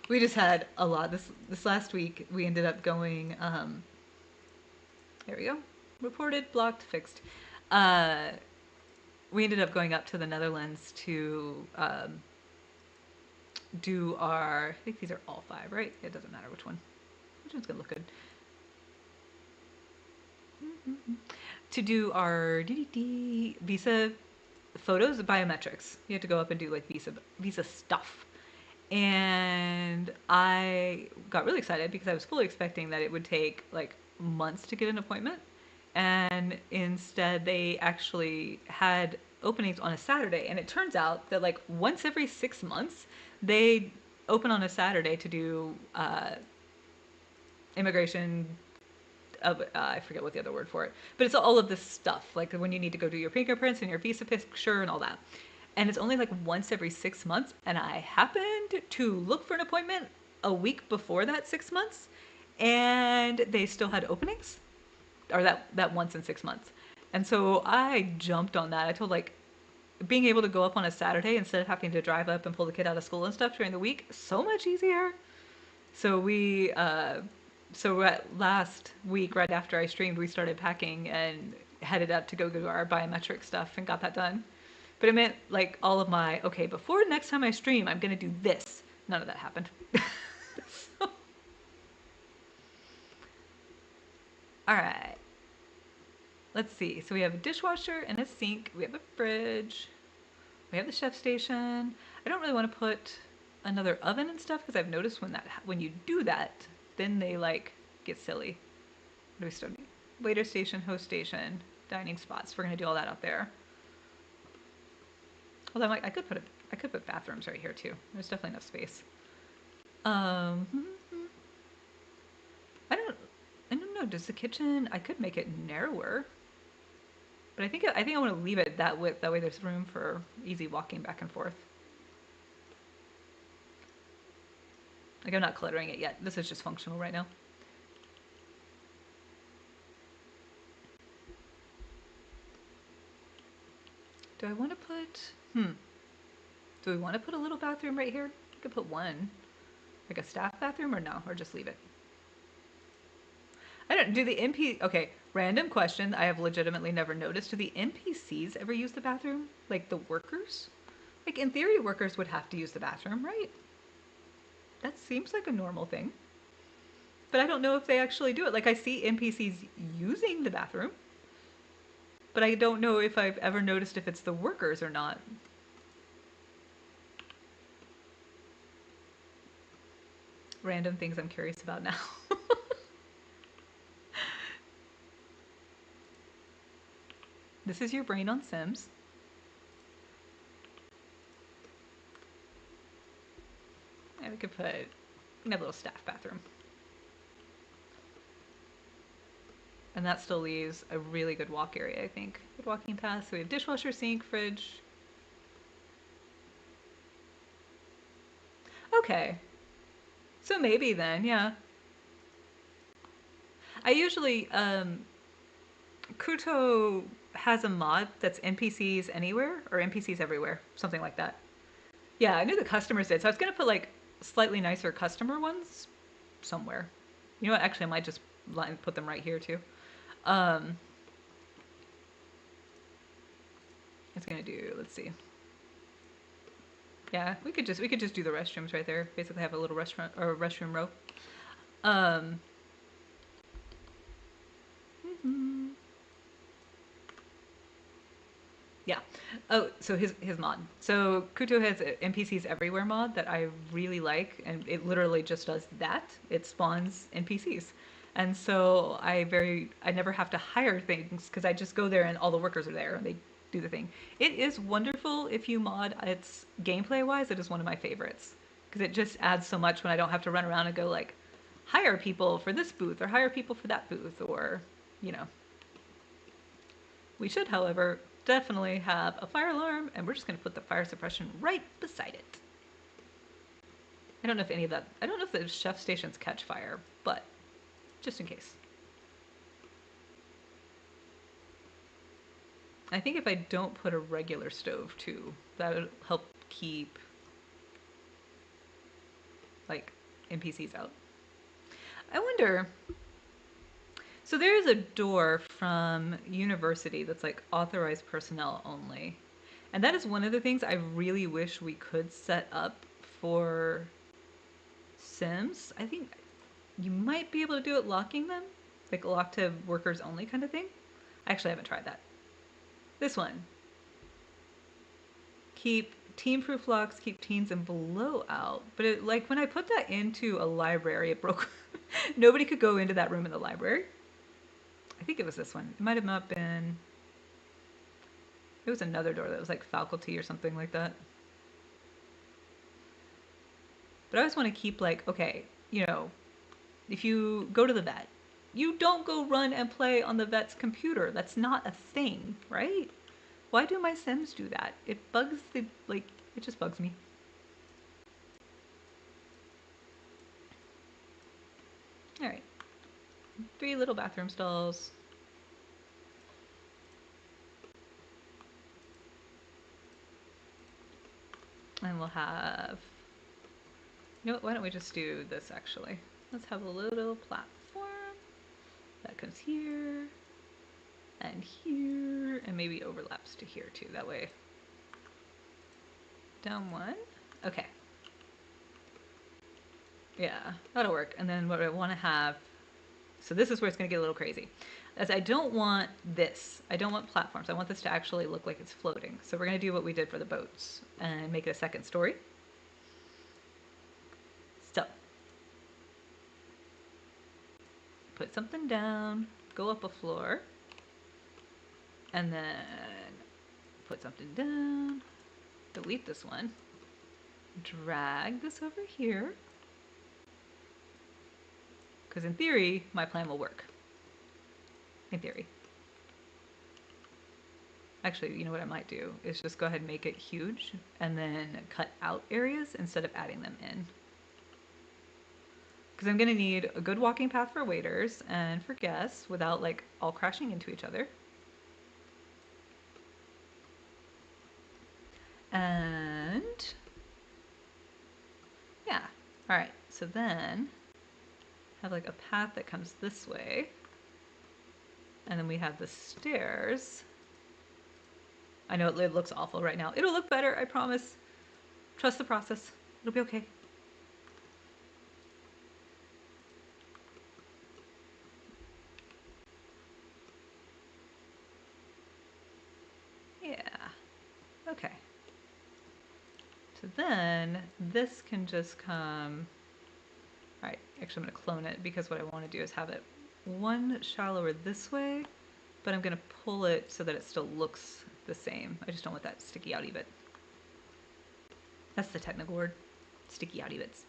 We just had a lot this last week. We ended up going. There we go. Reported, blocked, fixed. Uh, we ended up going up to the Netherlands to do our. I think these are all 5, right? It doesn't matter which one. Which one's gonna look good? To do our visa photos, biometrics. You have to go up and do like visa stuff. And I got really excited because I was fully expecting that it would take like months to get an appointment. And instead, they actually had openings on a Saturday. And it turns out that like once every 6 months, they open on a Saturday to do immigration. I forget what the other word for it, but it's all of this stuff like when you need to go do your fingerprints and your visa picture and all that. And it's only like once every 6 months. And I happened to look for an appointment a week before that 6 months, and they still had openings, or that once in 6 months. And so I jumped on that. I told like being able to go up on a Saturday instead of having to drive up and pull the kid out of school and stuff during the week, so much easier. So last week, right after I streamed, we started packing and headed up to go do our biometric stuff and got that done. But it meant like all of my, okay, before next time I stream, I'm going to do this. None of that happened. So, all right. Let's see. So we have a dishwasher and a sink. We have a fridge. We have the chef station. I don't really want to put another oven and stuff because I've noticed when you do that, then they like get silly. What do we still need? Waiter station, host station, dining spots. We're gonna do all that out there. Although I could put bathrooms right here too. There's definitely enough space. Um, I don't I don't know. Does the kitchen? I could make it narrower, but I think I want to leave it that width. That way there's room for easy walking back and forth. Like I'm not cluttering it yet. This is just functional right now. Do I want to put? Do we want to put a little bathroom right here? I could put one, like a staff bathroom, or no, or just leave it. I don't, do the okay, random question I have legitimately never noticed. Do the NPCs ever use the bathroom? Like the workers? Like in theory, workers would have to use the bathroom, right? That seems like a normal thing. But I don't know if they actually do it. Like I see NPCs using the bathroom, but I don't know if I've ever noticed if it's the workers or not. Random things I'm curious about now. This is your brain on Sims. And we could put a little staff bathroom. And that still leaves a really good walk area, I think. Good walking path. So we have dishwasher, sink, fridge. Okay. So maybe then, yeah. I usually, Kuto has a mod that's NPCs anywhere or NPCs everywhere, something like that. Yeah, I knew the customers did. So I was going to put like slightly nicer customer ones somewhere. You know what? Actually, I might just put them right here too. It's going to do, let's see. Yeah, we could just do the restrooms right there. Basically have a little restaurant or restroom row. Yeah. Oh, so his mod. So Kuto has a NPCs everywhere mod that I really like, and it literally just does that. It spawns NPCs, and so I never have to hire things because I just go there and all the workers are there and they do the thing. It is wonderful if you mod. It's gameplay wise, it is one of my favorites because it just adds so much when I don't have to run around and go like hire people for this booth or hire people for that booth or you know. We should, however, definitely have a fire alarm, and we're just going to put the fire suppression right beside it. I don't know if any of that, I don't know if the chef stations catch fire, but just in case. I think if I don't put a regular stove too, that would help keep like NPCs out. I wonder, so there is a door from university that's like authorized personnel only. And that is one of the things I really wish we could set up for Sims. I think you might be able to do it locking them, like lock to workers only kind of thing. I actually haven't tried that. This one. Keep teen proof locks, keep teens and below out. But it, like when I put that into a library, it broke. Nobody could go into that room in the library. I think it was this one. It might have not been. It was another door that was like faculty or something like that. But I always want to keep like, okay, you know, if you go to the vet, you don't go run and play on the vet's computer. That's not a thing, right? Why do my Sims do that? It bugs the, like, it just bugs me. All right. 3 little bathroom stalls. And we'll have, you know what, why don't we just do this actually? Let's have a little platform that comes here and here and maybe overlaps to here too. That way, down one. Okay. Yeah, that'll work. And then what I want to have, so this is where it's going to get a little crazy. As I don't want this. I don't want platforms. I want this to actually look like it's floating. So we're going to do what we did for the boats and make it a second story. So, put something down, go up a floor, and then put something down, delete this one, drag this over here, because in theory, my plan will work. In theory. Actually, you know what I might do is just go ahead and make it huge and then cut out areas instead of adding them in. Because I'm going to need a good walking path for waiters and for guests without like all crashing into each other. And yeah, all right, so then have like a path that comes this way. And then we have the stairs. I know it looks awful right now. It'll look better, I promise. Trust the process. It'll be okay. Yeah. Okay. So then this can just come. All right, actually I'm going to clone it because what I want to do is have it one shallower this way, but I'm going to pull it so that it still looks the same. I just don't want that sticky outy bit. That's the technical word, sticky outy bits.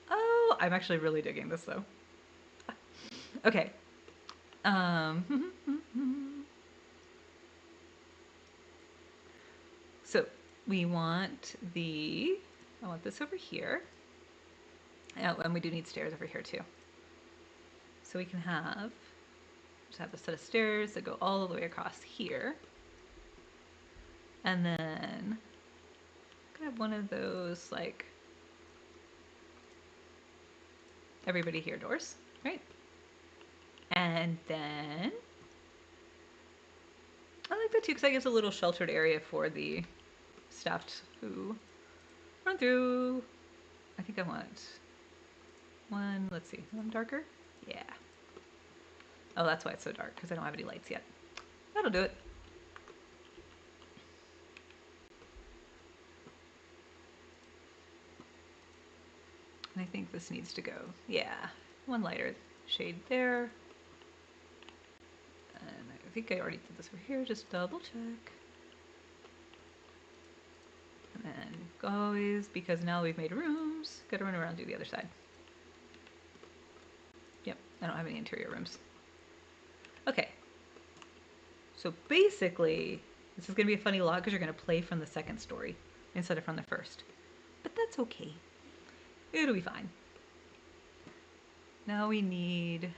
Oh, I'm actually really digging this though. Okay. So we want I want this over here. Oh, and we do need stairs over here too. So we can just have a set of stairs that go all the way across here. And then I'm gonna have one of those like everybody here doors, right? And then I like that too because that gives a little sheltered area for the staff who run through. I think I want one, let's see, one darker? Yeah. Oh, that's why it's so dark because I don't have any lights yet. That'll do it. And I think this needs to go, yeah, one lighter shade there. And I think I already did this over here, just double check. And then always, because now we've made rooms, gotta run around and do the other side. Yep, I don't have any interior rooms. Okay. So basically, this is gonna be a funny log because you're gonna play from the second story instead of from the first. But that's okay. It'll be fine. Now we need...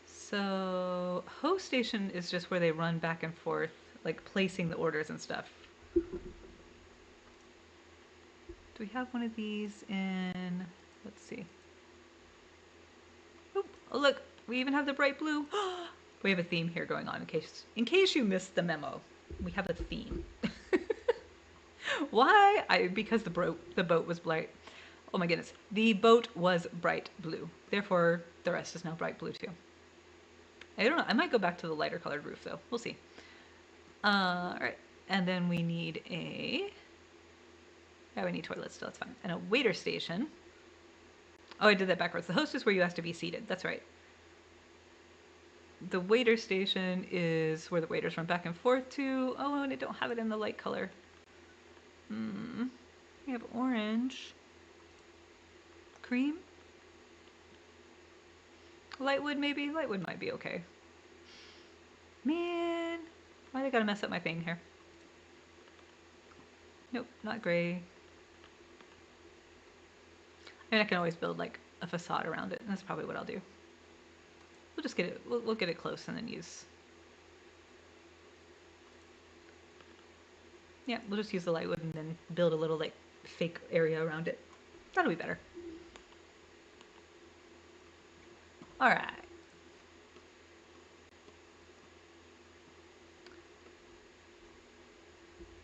So, host station is just where they run back and forth, like placing the orders and stuff. Do we have one of these in... Let's see. Oh, look, we even have the bright blue. We have a theme here going on in case you missed the memo. We have a theme. Why? Because the boat was bright. Oh my goodness. The boat was bright blue. Therefore, the rest is now bright blue too. I don't know. I might go back to the lighter colored roof though. We'll see. All right. And then we need yeah, we need toilets still. That's fine. And a waiter station. Oh, I did that backwards. The host is where you have to be seated. That's right. The waiter station is where the waiters run back and forth to. Oh, and I don't have it in the light color. We have orange. Cream? Lightwood maybe? Lightwood might be okay. Man, why they gotta mess up my thing here? Nope, not gray. I mean, I can always build like a facade around it, and that's probably what I'll do. We'll just get it, we'll get it close and then use... Yeah, we'll just use the lightwood and then build a little like fake area around it. That'll be better. All right.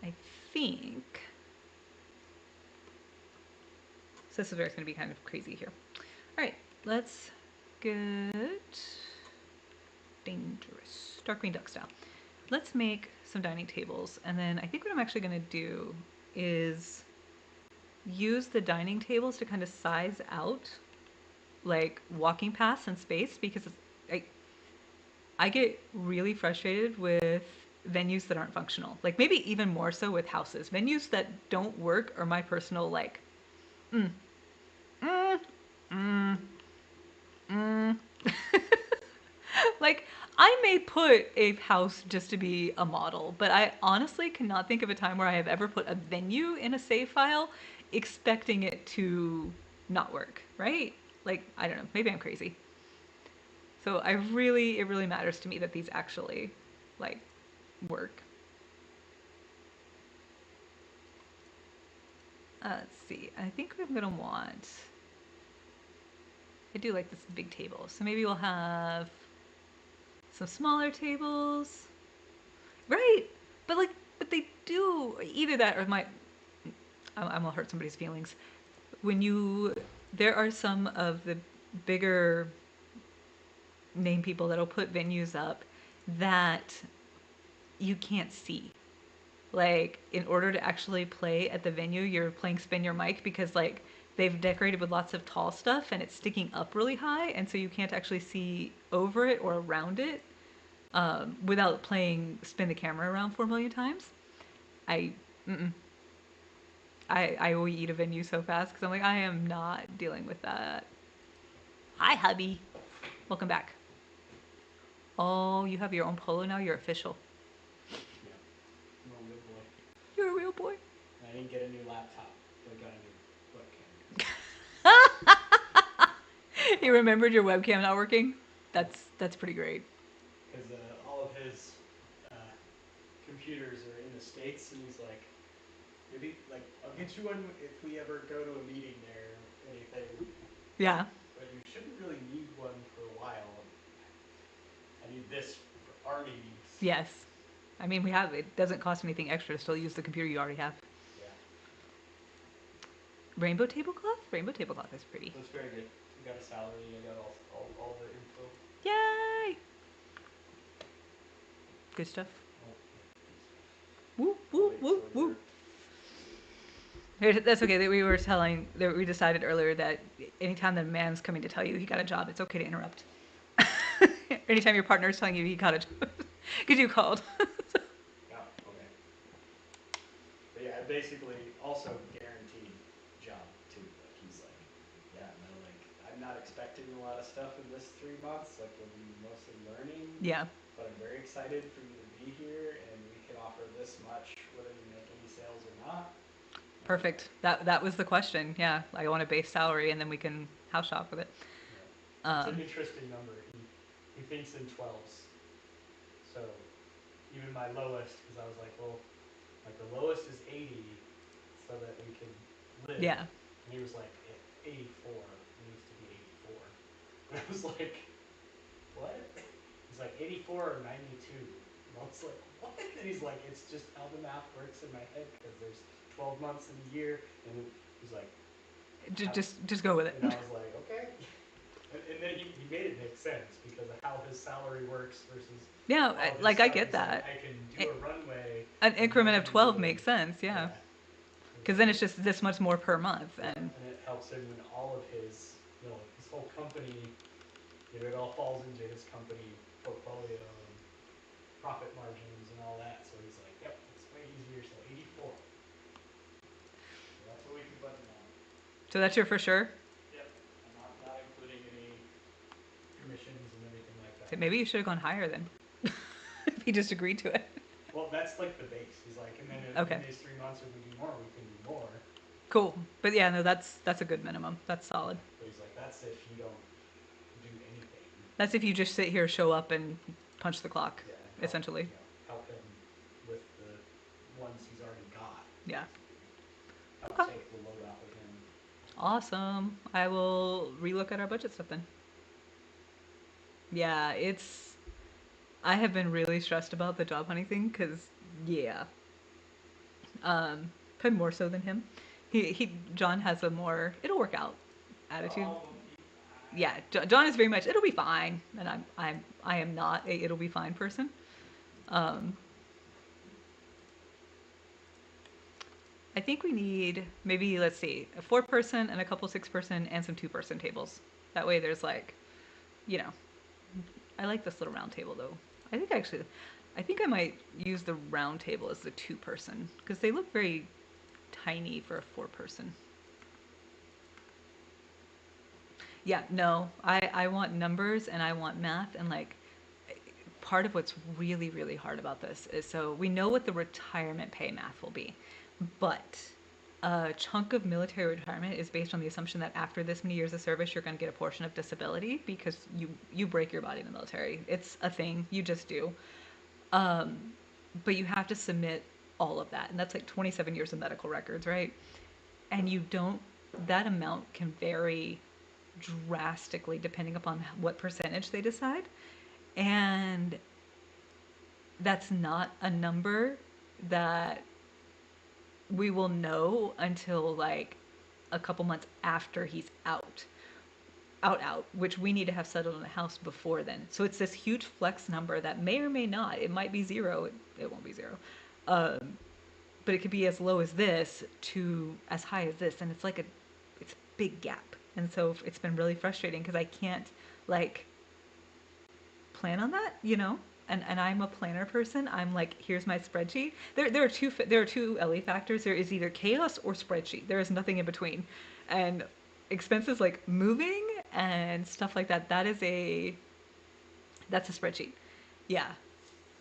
I think... So this is where it's going to be kind of crazy here. All right, let's get dangerous. Dark green duck style. Let's make some dining tables, and then I think what I'm actually going to do is use the dining tables to kind of size out like walking paths and space, because I get really frustrated with venues that aren't functional. Like maybe even more so with houses. Venues that don't work are my personal like like, I may put a house just to be a model, but I honestly cannot think of a time where I have ever put a venue in a save file expecting it to not work, right? Like, I don't know, maybe I'm crazy. So it really matters to me that these actually, like, work. Let's see. I think I'm gonna want. I do like this big table, so maybe we'll have some smaller tables. Right, but like, but they do either that or my. I'm gonna hurt somebody's feelings. When you, there are some of the bigger name people that'll put venues up that you can't see. Like, in order to actually play at the venue, you're playing spin your mic because like they've decorated with lots of tall stuff and it's sticking up really high, and so you can't actually see over it or around it without playing spin the camera around 4 million times. I mm-mm. I will eat a venue so fast because I'm like, I am not dealing with that. Hi, hubby. Welcome back. Oh, you have your own polo now? You're official. Yeah, I'm a real boy. You're a real boy. And I didn't get a new laptop, but I got a new webcam. You remembered your webcam not working? That's pretty great. Because all of his uh, computers are in the States, and he's like, maybe, like, I'll get you one if we ever go to a meeting there or anything, Yeah. but you shouldn't really need one for a while. I need this for our meetings. Yes. I mean, we have it doesn't cost anything extra to still use the computer you already have. Yeah, Rainbow tablecloth? Rainbow tablecloth is pretty. so it's very good. I got a salary, I got all the info. Yay! Good stuff. Oh, yeah, good stuff. Woo Oh, woo wait, woo so woo. we're. That's okay. That we were telling that we decided earlier that anytime that a man's coming to tell you he got a job, it's okay to interrupt. Anytime your partner is telling you he got a job, because you called. Oh, okay. But yeah, basically also guaranteed job too. Like he's like, yeah, no, like I'm not expecting a lot of stuff in this 3 months. Like you'll be mostly learning, Yeah, but I'm very excited for you to be here, and we can offer this much whether you make any sales or not. And I was perfect. like, That was the question. Yeah, I want a base salary, and then we can house shop with it. yeah, it's an Um, interesting number. He thinks in 12s. So even my lowest, because I was like, well, like the lowest is 80, so that we could live. yeah, And he was like, 84. It needs to be 84. And I was like, what? He's like, 84 or 92. And I was like, what? And he's like, it's just how the math works in my head because there's 12 months in a year. And he's like, how? just go with it. And I was like, okay. And then he made it make sense because of how his salary works versus Yeah, all of his like I stuff. get He's like, that. I can do a runway An and then increment I of can 12 do a, makes sense. Yeah, yeah. He's because like, then it's just this much more per month, yeah, and and it helps him when all of his, his whole company, it all falls into his company portfolio and profit margins and all that. So he's like, yep, it's way easier. So 84. So that's what we can budget on. so that's your for sure. Yep, and not including any commissions and anything like So that. maybe you should have gone higher then. If he just agreed to it. Well, that's like the base. He's like, and then in Okay, these 3 months, if we do more, we can do more. cool. But yeah, no, that's a good minimum. That's solid. But he's like, that's if you don't do anything. That's if you just sit here, show up, and punch the clock, Yeah, and essentially. help him with the ones he's already got, Yeah. basically. Help Okay. take the load off of him. Awesome. I will relook at our budget stuff then. Yeah, it's. I have been really stressed about the job hunting thing because, yeah, probably more so than him. John has a more it'll work out attitude. Oh, we'll be Yeah, fine. John is very much it'll be fine, and I am not a it'll be fine person. Um, I think we need maybe let's see a 4 person and a couple 6 person and some 2 person tables. That way there's like, you know, I like this little round table though. I think actually, I think I might use the round table as the 2 person because they look very tiny for a 4 person. Yeah, no, I want numbers and I want math and like part of what's really, really hard about this is so we know what the retirement pay math will be, but a chunk of military retirement is based on the assumption that after this many years of service, you're going to get a portion of disability because you break your body in the military. It's a thing, you just do. Um, but you have to submit all of that, and that's like 27 years of medical records, right? and you don't, that amount can vary drastically depending upon what percentage they decide. And that's not a number that we will know until like a couple months after he's out, which we need to have settled in a house before then. So it's this huge flex number that may or may not, it might be zero, it won't be zero. Um, but it could be as low as this to as high as this. And it's a big gap. And so it's been really frustrating because I can't like plan on that, you know? And I'm a planner person. I'm like, here's my spreadsheet. There are two LE factors. There is either chaos or spreadsheet. There is nothing in between. And expenses like moving and stuff like that, that's a spreadsheet. Yeah.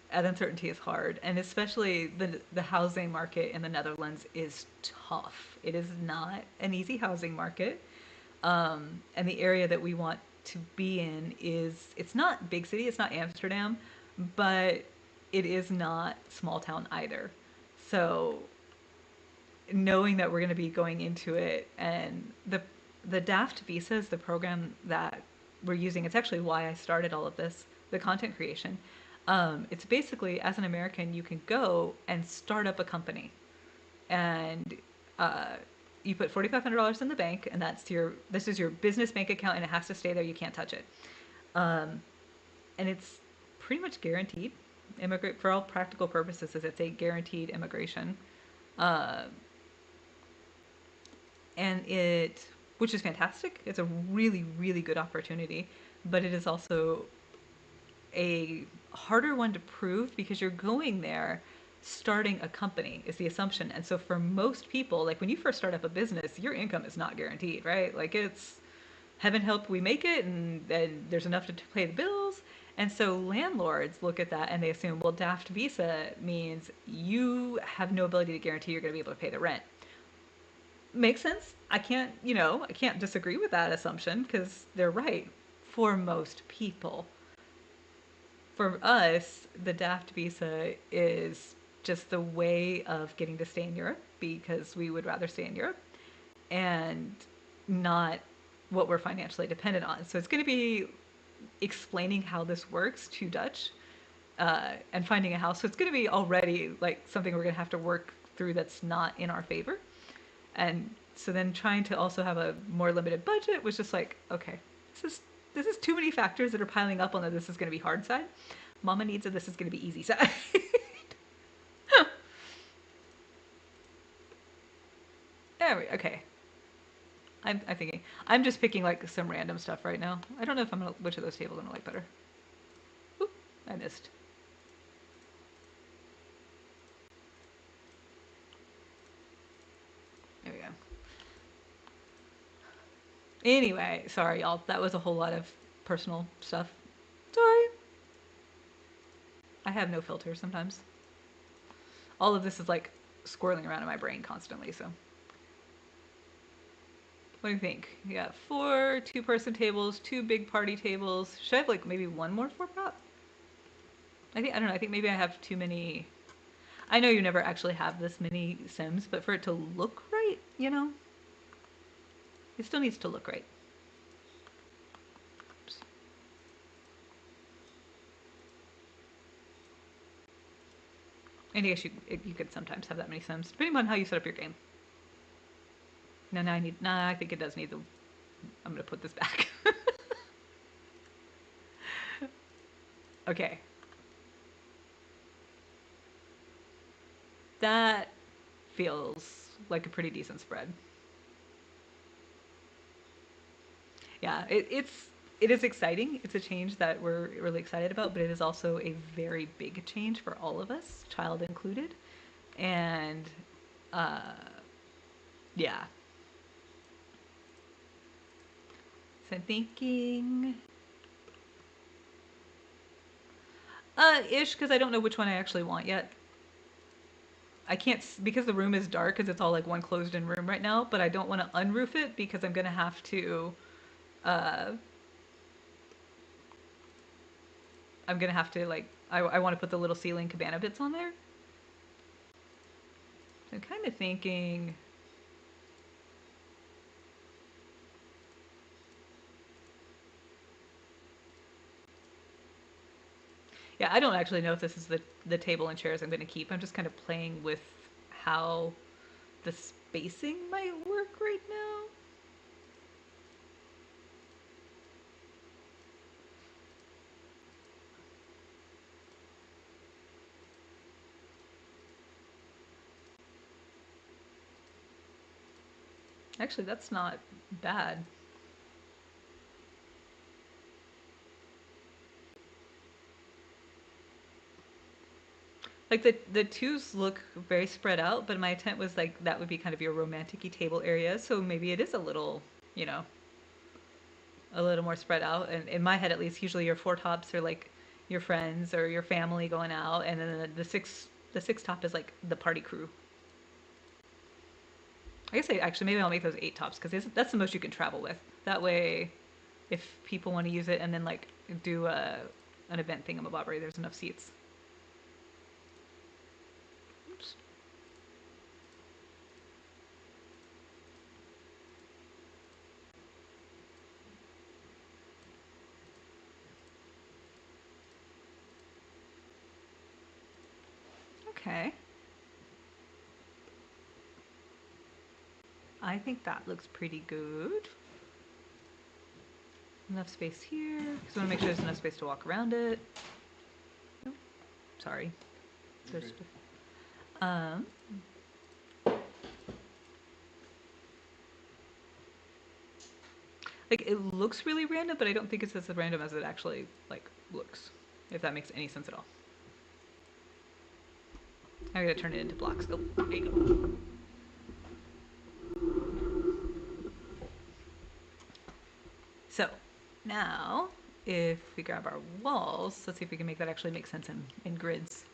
And uncertainty is hard. And especially the housing market in the Netherlands is tough. It is not an easy housing market. And the area that we want to be in it's not big city, it's not Amsterdam, but it is not small town either. So knowing that we're going to be going into it, and the DAFT visa is the program that we're using. It's actually why I started all of this, the content creation. It's basically, as an American, you can go and start up a company, and uh, you put $4,500 in the bank, and this is your business bank account, and it has to stay there. You can't touch it, and it's pretty much guaranteed. Immigrate for all practical purposes, is it's a guaranteed immigration, uh, and which is fantastic. It's a really really good opportunity, but it is also a harder one to prove because you're going there starting a company is the assumption. And so for most people, like when you first start up a business, your income is not guaranteed, right? Like it's heaven help we make it, and then there's enough to pay the bills. And so landlords look at that and they assume, well, DAFT visa means you have no ability to guarantee you're going to be able to pay the rent. Makes sense. I can't disagree with that assumption because they're right for most people. For us, the DAFT visa is just the way of getting to stay in Europe because we would rather stay in Europe and not what we're financially dependent on. So it's going to be explaining how this works to Dutch and finding a house. So it's going to be already like something we're going to have to work through that's not in our favor. And so then trying to also have a more limited budget was just like, okay, this is too many factors that are piling up on that this is going to be hard side. Mama needs that this is going to be easy side. Okay. I'm thinking. I'm just picking like some random stuff right now. I don't know if which of those tables I'm gonna like better. Oop, I missed. There we go. Anyway, sorry y'all. That was a whole lot of personal stuff. Sorry. I have no filter sometimes. All of this is like swirling around in my brain constantly, so. What do you think? You got 4 two-person tables, 2 big party tables. Should I have like maybe one more 4-prop? I don't know. I think maybe I have too many. I know you never actually have this many Sims, but for it to look right, you know, it still needs to look right. Oops. And I guess you could sometimes have that many Sims, depending on how you set up your game. Now I think it does need the. I'm gonna put this back. Okay. That feels like a pretty decent spread. Yeah, it is exciting. It's a change that we're really excited about, but it is also a very big change for all of us, child included. And uh, yeah, so I'm thinking ish because I don't know which one I actually want yet. I can't because the room is dark because it's all like one closed in room right now, but I don't want to unroof it because I'm gonna have to uh, like I want to put the little ceiling cabana bits on there. So I'm kind of thinking Yeah, I don't actually know if this is the table and chairs I'm going to keep. I'm just kind of playing with how the spacing might work right now. Actually, that's not bad. Like the twos look very spread out, but my intent was like that would be kind of your romantic-y table area. So maybe it is a little, you know, a little more spread out. And in my head, at least, usually your four tops are like your friends or your family going out, and then the six top is like the party crew. I guess actually maybe I'll make those eight tops because that's the most you can travel with. That way, if people want to use it and then like do an event thingamabobbery, there's enough seats. Oops. Okay. I think that looks pretty good. Enough space here because I want to make sure there's enough space to walk around it. Oh, sorry. Okay. Um, like it looks really random, but I don't think it's as random as it actually like looks. If that makes any sense at all. I'm gonna turn it into blocks. Oh, there you go. So now, if we grab our walls, let's see if we can make that actually make sense in grids.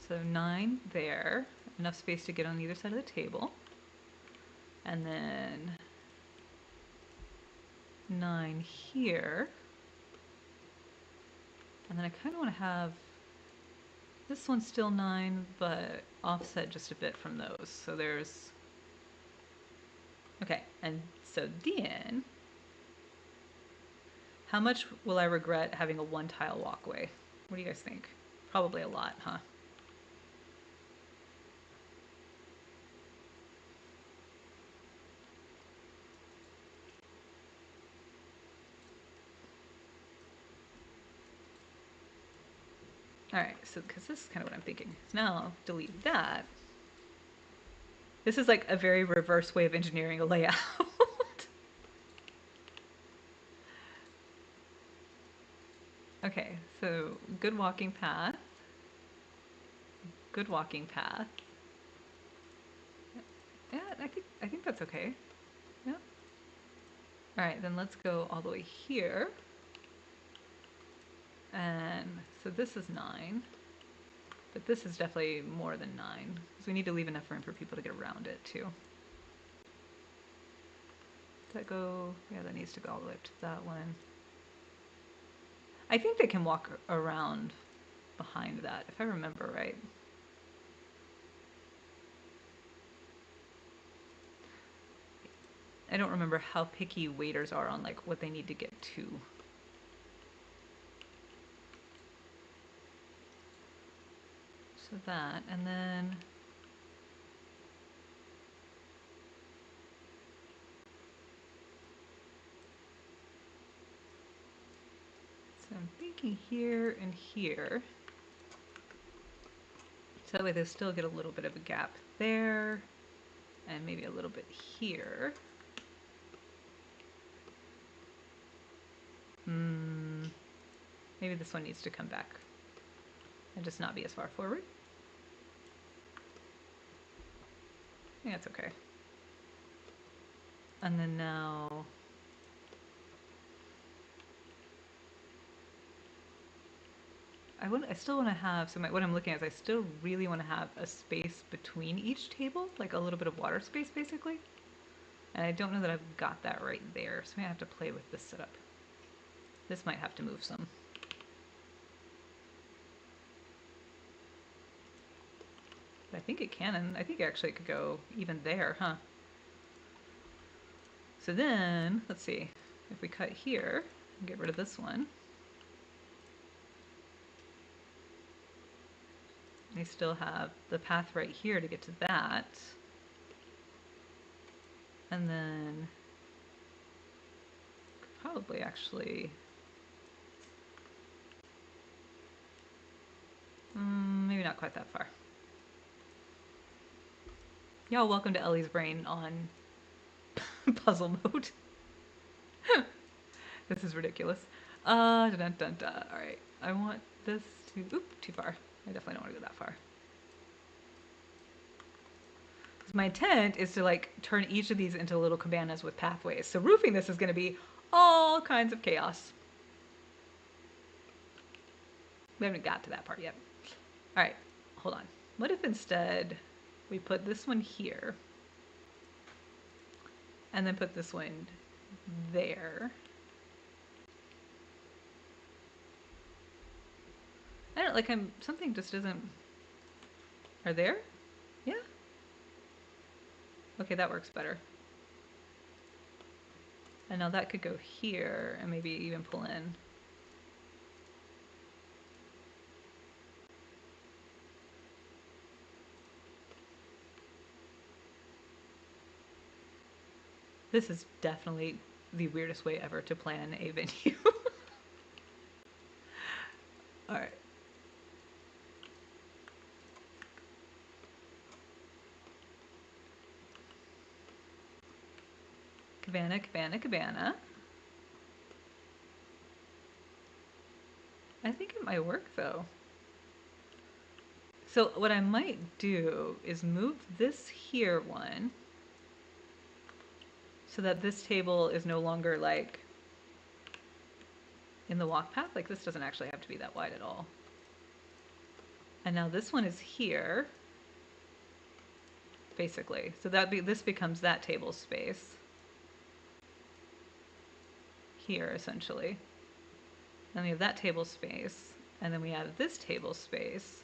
So 9 there, enough space to get on either side of the table. And then 9 here. And then I kind of want to have this one's still 9, but offset just a bit from those. So there's... Okay, and so then, how much will I regret having a one tile walkway? What do you guys think? Probably a lot, huh? All right, so because this is kind of what I'm thinking. So now delete that. This is like a very reverse way of engineering a layout. Okay, so good walking path. Good walking path. Yeah, I think that's okay. Yeah. All right, then let's go all the way here. And so this is 9. But this is definitely more than 9. Because we need to leave enough room for people to get around it too. Does that go? Yeah, that needs to go all the way up to that one. I think they can walk around behind that, if I remember right. I don't remember how picky waiters are on like what they need to get to. So that, and then so I'm thinking here and here. So that way they still get a little bit of a gap there, and maybe a little bit here. Maybe this one needs to come back and just not be as far forward. I think that's okay. And then now, I still want to have, so what I'm looking at is I still really want to have a space between each table, like a little bit of water space basically. And I don't know that I've got that right there, so I have to play with this setup. This might have to move some. But I think it can, and I think actually it could go even there, huh? So then, let's see, if we cut here, Get rid of this one. I still have the path right here to get to that. And then probably actually maybe not quite that far. Y'all, welcome to Ellie's brain on puzzle mode. This is ridiculous. Dun, dun, dun. All right, I want this to. Oop, too far. I definitely don't want to go that far. My intent is to like turn each of these into little cabanas with pathways. So roofing this is going to be all kinds of chaos. We haven't got to that part yet. All right, hold on. What if instead we put this one here and then put this one there? I don't like something just doesn't. Are there? Yeah. Okay, that works better. And now that could go here and maybe even pull in. This is definitely the weirdest way ever to plan a venue. All right. Cabana, cabana, cabana. I think it might work though. So what I might do is move this here one so that this table is no longer like in the walk path. Like this doesn't actually have to be that wide at all. And now this one is here, basically. So this becomes that table space here essentially. Then we have that table space, and then we have this table space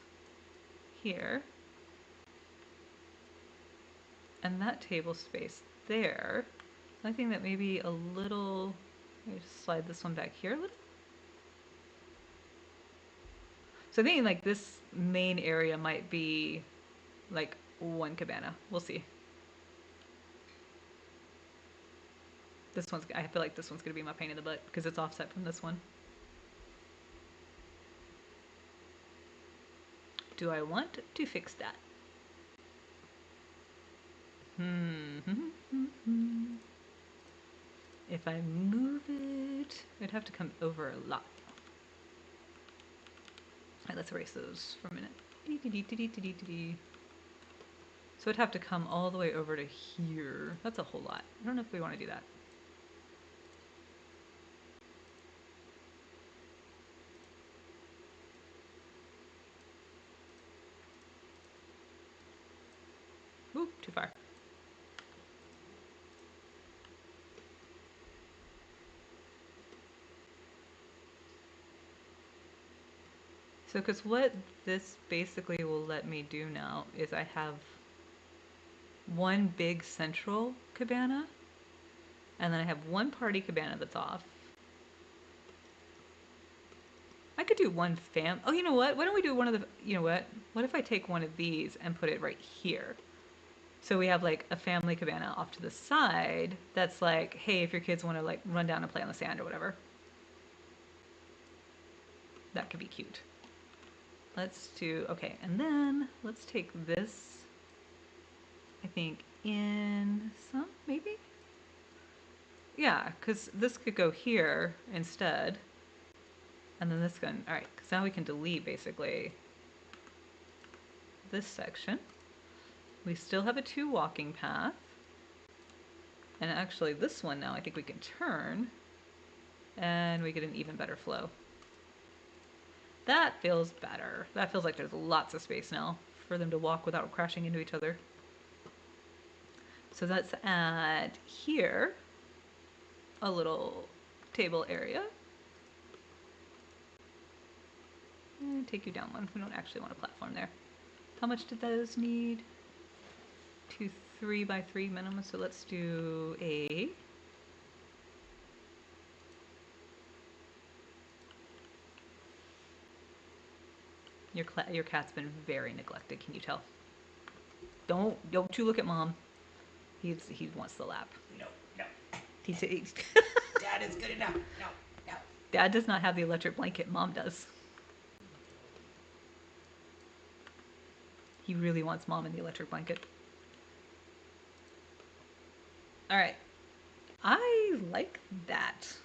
here, and that table space there. I think that maybe a little, maybe just slide this one back here a little. So I think like this main area might be like one cabana. We'll see. I feel like this one's gonna be my pain in the butt because it's offset from this one. Do I want to fix that? If I move it, it'd have to come over a lot. All right, let's erase those for a minute. So it'd have to come all the way over to here. That's a whole lot. I don't know if we want to do that. Oop, too far. So, because what this basically will let me do now is I have one big central cabana, and then I have one party cabana that's off. I could do one oh, you know what? Why don't we do one of the, you know what? What if I take one of these and put it right here? So we have like a family cabana off to the side that's like, hey, if your kids want to like run down and play on the sand or whatever. That could be cute. Let's do, okay, and then let's take this, I think, in some, maybe? Yeah, because this could go here instead. And then this can, all right, because now we can delete basically this section. We still have a 2 walking path. And actually this one now I think we can turn and we get an even better flow. That feels better. That feels like there's lots of space now for them to walk without crashing into each other. So let's add here a little table area. And take you down one. We don't actually want a platform there. How much did those need? 2 3x3 minimum. So let's do a Your cat's been very neglected. Can you tell? Don't you look at mom. He wants the lap. No, no. He's Dad is good enough. No, no. Dad does not have the electric blanket. Mom does. He really wants mom in the electric blanket. All right. I like that. It's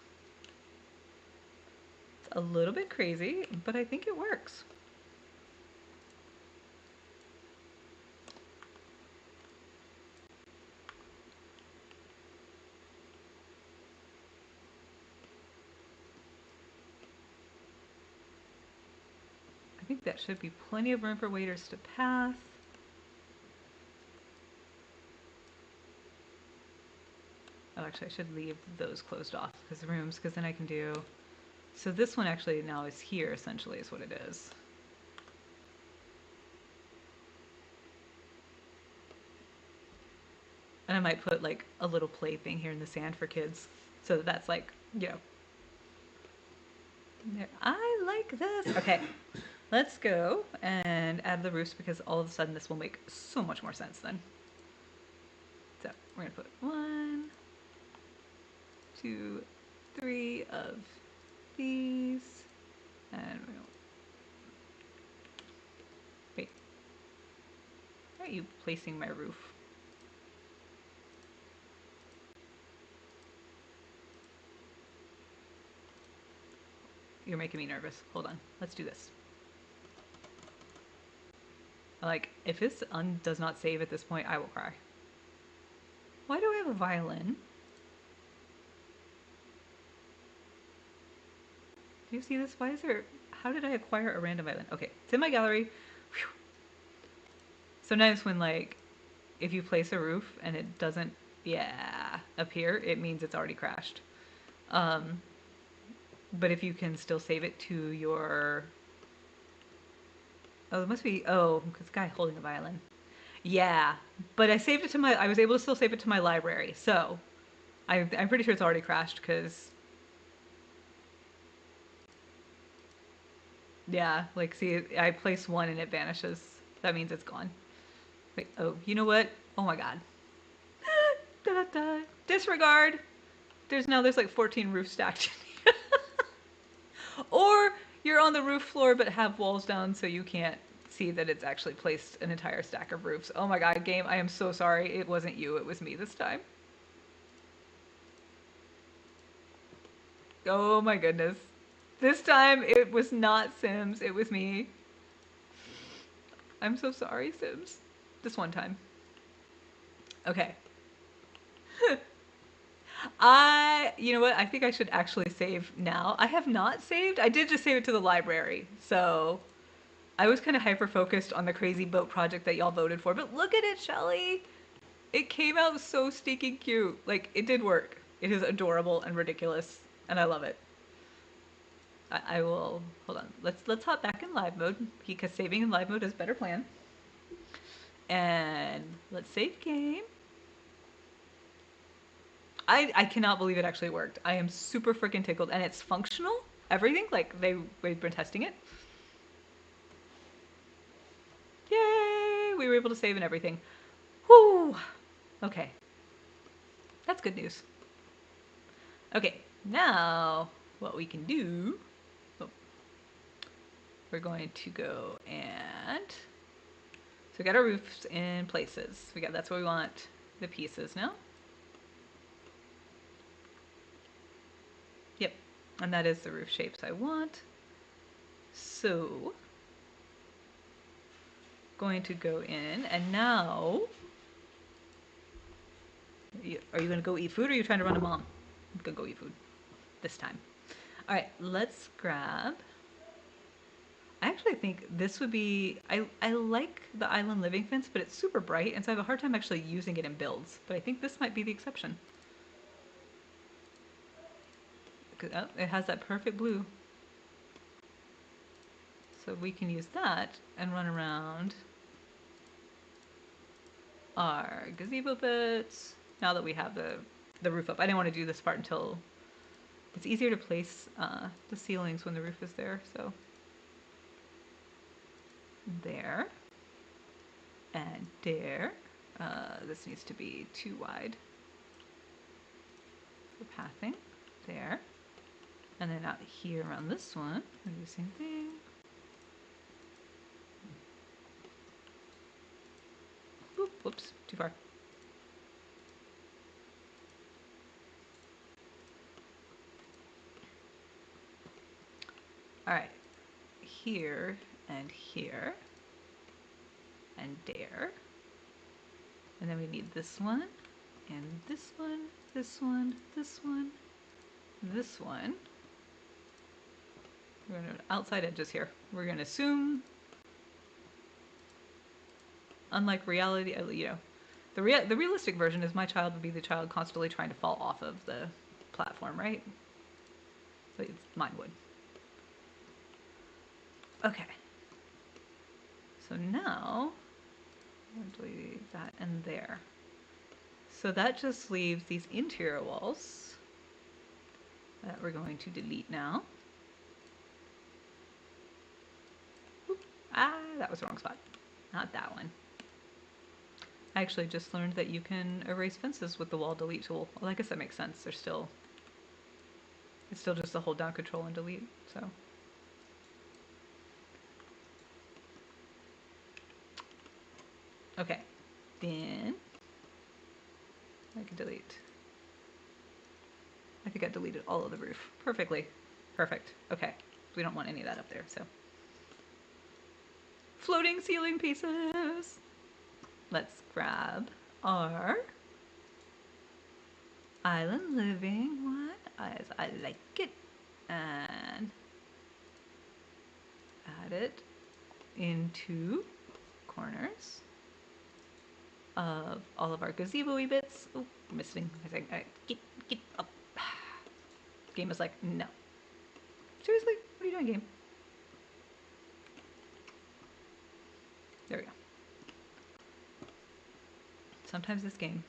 a little bit crazy, but I think it works. I think that should be plenty of room for waiters to pass. Oh, actually, I should leave those closed off as rooms, because then I can do... So this one actually now is here, essentially, is what it is. And I might put, like, a little play thing here in the sand for kids. So that's, like, you know. There. I like this. Okay, let's go and add the roofs, because all of a sudden this will make so much more sense then. So we're going to put 1, 2, 3 of these. And we'll... Wait. Why are you placing my roof? You're making me nervous. Hold on. Let's do this. Like, if this does not save at this point, I will cry. Why do I have a violin? Do you see this? Why is there... How did I acquire a random violin? Okay, it's in my gallery. Whew. Sometimes when, like, if you place a roof and it doesn't, appear, it means it's already crashed. But if you can still save it to your... Oh, it must be... Oh, because guy holding a violin. Yeah, but I saved it to my... I was able to still save it to my library, so... I'm pretty sure it's already crashed, because... Yeah, like, see, I place one and it vanishes. That means it's gone. Wait, oh, you know what? Oh my god. Da, da, da. Disregard! There's like 14 roofs stacked. Or you're on the roof floor but have walls down so you can't see that it's actually placed an entire stack of roofs. Oh my god, game, I am so sorry. It wasn't you, it was me this time. Oh my goodness. This time it was not Sims, it was me. I'm so sorry, Sims. This one time. Okay. You know what? I think I should actually save now. I have not saved. I did just save it to the library. So I was kind of hyper-focused on the crazy boat project that y'all voted for. But look at it, Shelly. It came out so stinking cute. Like, it did work. It is adorable and ridiculous. And I love it. I will... Hold on. Let's hop back in live mode. Because saving in live mode is a better plan. And let's save game. I cannot believe it actually worked. I am super freaking tickled. And it's functional. Everything. Like, we've been testing it. Yay! We were able to save and everything. Whoo! Okay. That's good news. Okay, now what we can do... Oh, we're going to go and... So we got our roofs in places. That's where we want the pieces now. Yep, and that is the roof shapes I want. So... going to go in, and now... Are you going to go eat food, or are you trying to run a mom? I'm going to go eat food this time. All right, let's grab... I actually think this would be... I like the island living fence, but it's super bright, and so I have a hard time actually using it in builds. But I think this might be the exception. Oh, it has that perfect blue. So we can use that and run around our gazebo bits. Now that we have the roof up. I didn't want to do this part until... It's easier to place the ceilings when the roof is there, so... there, and there. This needs to be too wide for pathing. There. And then out here around this one, we'll do the same thing. Oop, whoops, too far. All right, here and here and there. And then we need this one and this one, this one, this one, this one. We're going to outside edges here. We're going to assume, unlike reality, you know, the realistic version is my child would be the child constantly trying to fall off of the platform, right? So mine would. Okay. So now, I'm going to delete that and there. So that just leaves these interior walls that we're going to delete now. Oop. Ah, that was the wrong spot. Not that one. I actually just learned that you can erase fences with the wall delete tool. Well, I guess that makes sense. It's still just a hold down control and delete, so. Okay, then I can delete. I think I deleted all of the roof perfectly. Perfect. Okay, we don't want any of that up there, so. Floating ceiling pieces. Let's grab our island living one as I like it, and add it into corners of all of our gazebo-y bits. Oh, missing. I think, all right, get up. Game is like, no. Seriously? What are you doing, game? There we go. Sometimes this game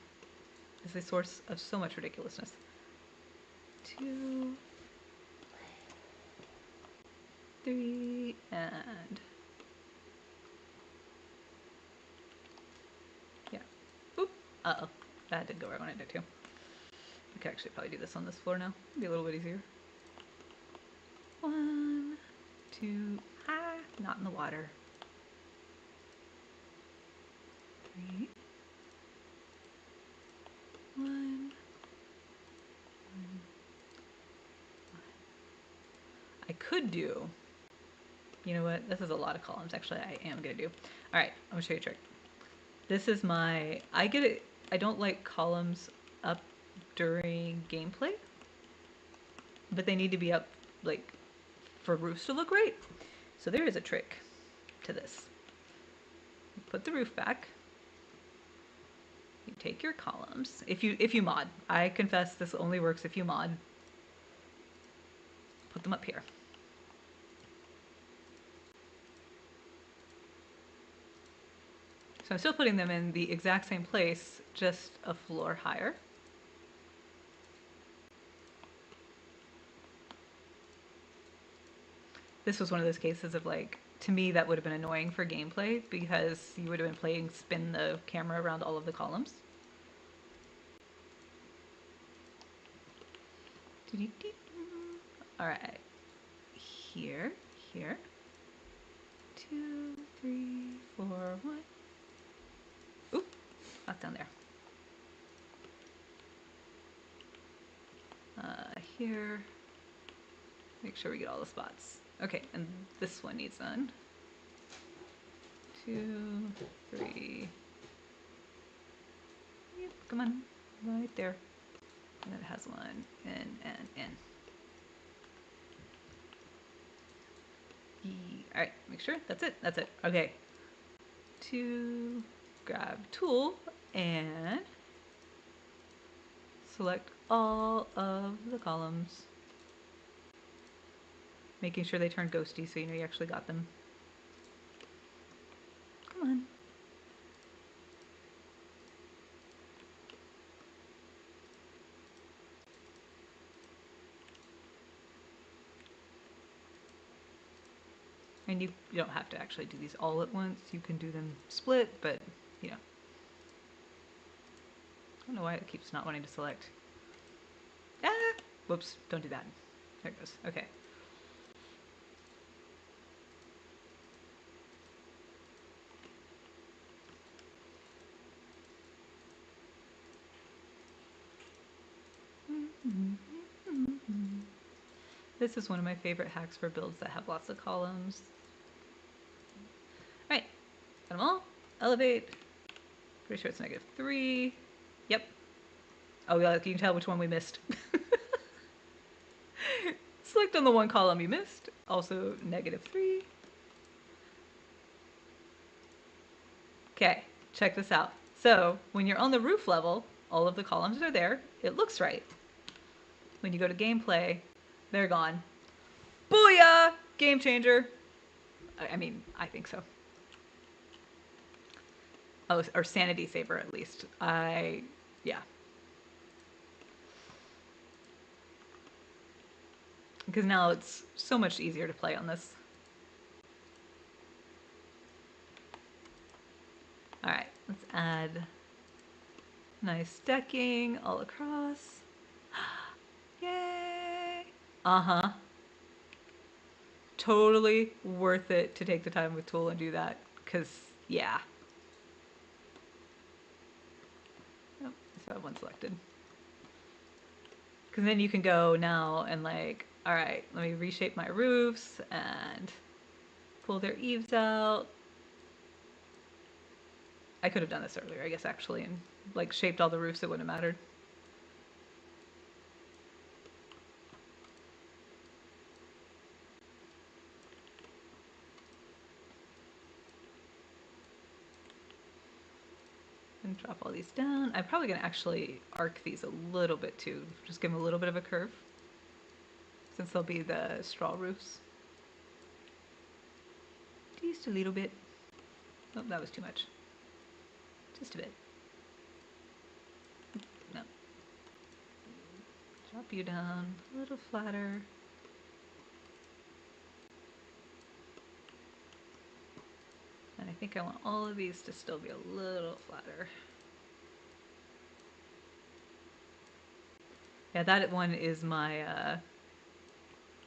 is a source of so much ridiculousness. 2, 3, and yeah. Oop. Uh-oh. That didn't go where I wanted it to. I could actually probably do this on this floor now. It'd be a little bit easier. 1, 2, not in the water. 3, 1. I could do, you know what, this is a lot of columns, actually I am gonna do. All right, I'm gonna show you a trick. This is my, I don't like columns up during gameplay, but they need to be up like for roofs to look great. So there is a trick to this. You put the roof back. You take your columns. If you mod, I confess this only works if you mod. Put them up here. So I'm still putting them in the exact same place, just a floor higher. This was one of those cases of like, to me that would have been annoying for gameplay because you would have been playing spin the camera around all of the columns. All right, here, 2, 3, 4, 1. Oop, that's down there. Here, make sure we get all the spots. Okay, and this one needs done. 2, 3. Yep, come on, right there. And then it has one in and in. All right, make sure that's it. That's it. Okay. To grab tool and select all of the columns, making sure they turn ghosty so you know you actually got them. Come on. And you don't have to actually do these all at once. You can do them split, but, you know. I don't know why it keeps not wanting to select. Ah! Whoops, don't do that. There it goes. Okay. This is one of my favorite hacks for builds that have lots of columns. All right, got them all. Elevate. Pretty sure it's -3. Yep. Oh, yeah, you can tell which one we missed. Select on the one column you missed. Also -3. Okay, check this out. So when you're on the roof level, all of the columns are there. It looks right. When you go to gameplay, they're gone. Booyah! Game changer. I mean, I think so. Oh, or sanity saver at least. Yeah. Because now it's so much easier to play on this. All right, let's add nice decking all across. Yay! Uh-huh. Totally worth it to take the time with Tool and do that, because, yeah. Oh, so I have one selected. Because then you can go now and like, all right, let me reshape my roofs and pull their eaves out. I could have done this earlier, I guess, actually, and like shaped all the roofs, it wouldn't have mattered. And drop all these down. I'm probably going to actually arc these a little bit too, just give them a little bit of a curve, since they'll be the straw roofs. Just a little bit. Oh, that was too much. Just a bit. No. Drop you down a little flatter. And I think I want all of these to still be a little flatter. Yeah, that one is my,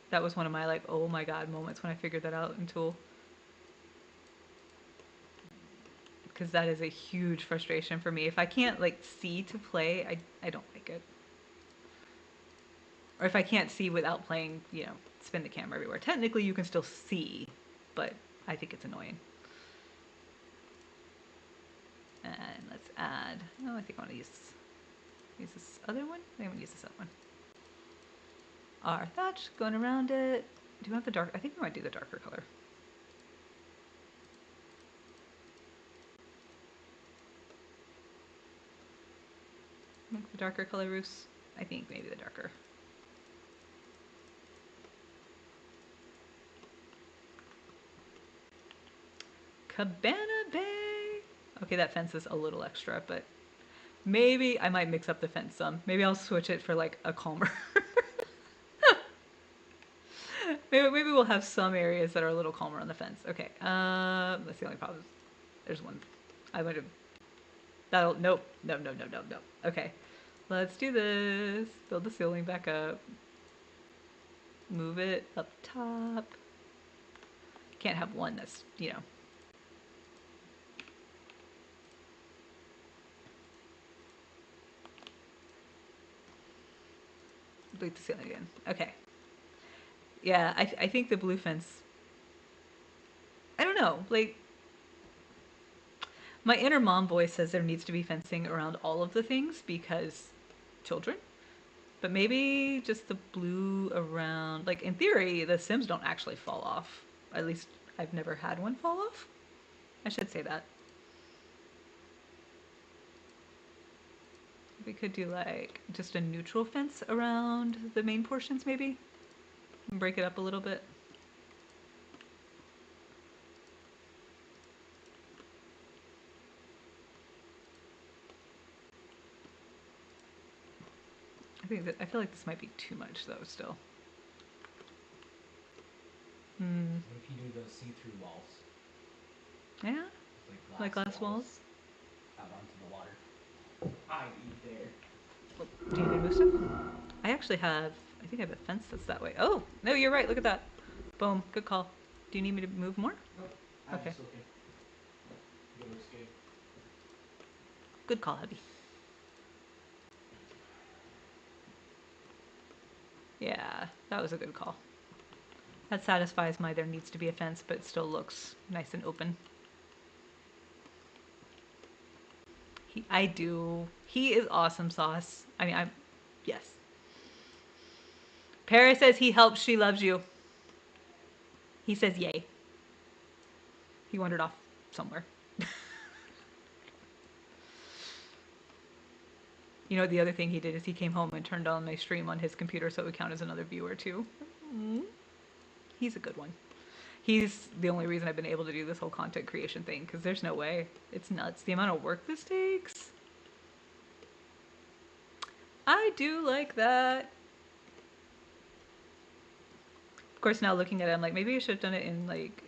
that was one of my like, oh my god moments when I figured that out in Tool. Because that is a huge frustration for me. If I can't like see to play, I don't like it. Or if I can't see without playing, you know, spin the camera everywhere. Technically you can still see, but I think it's annoying. And let's add, oh, I think I want to use this other one. I want to use this other one. Our thatch going around it. Do you want the dark? I think we might do the darker color. Make the darker color roofs. I think maybe the darker. Cabana Bay. Okay, that fence is a little extra, but maybe I might mix up the fence some. Maybe I'll switch it for like a calmer. maybe we'll have some areas that are a little calmer on the fence. Okay, that's the only problem. There's one. I would have. That'll nope. No. Okay, let's do this. Build the ceiling back up. Move it up top. Can't have one that's, you know. Delete the ceiling again. Okay. Yeah, I think the blue fence. I don't know. Like, my inner mom voice says there needs to be fencing around all of the things because children. But maybe just the blue around. Like, in theory, the Sims don't actually fall off. At least I've never had one fall off. I should say that. We could do like just a neutral fence around the main portions, maybe. And break it up a little bit. I feel like this might be too much though. Still. What if you do the the see-through walls. Yeah, It's like glass walls. out onto the water. I'd eat there. Oh, do you need to move stuff? I actually have, I think I have a fence that's that way. Oh, no, you're right. Look at that. Boom. Good call. Do you need me to move more? Nope. Okay. Just okay. It looks good. Good call, hubby. Yeah, that was a good call. That satisfies my there needs to be a fence, but it still looks nice and open. I do. He is awesome sauce. I mean, yes. Paris says he helps, she loves you. He says yay. He wandered off somewhere. You know, the other thing he did is he came home and turned on my stream on his computer so it would count as another viewer too. He's a good one. He's the only reason I've been able to do this whole content creation thing because there's no way. It's nuts. The amount of work this takes. I do like that. Of course, now looking at it, I'm like, maybe I should have done it in like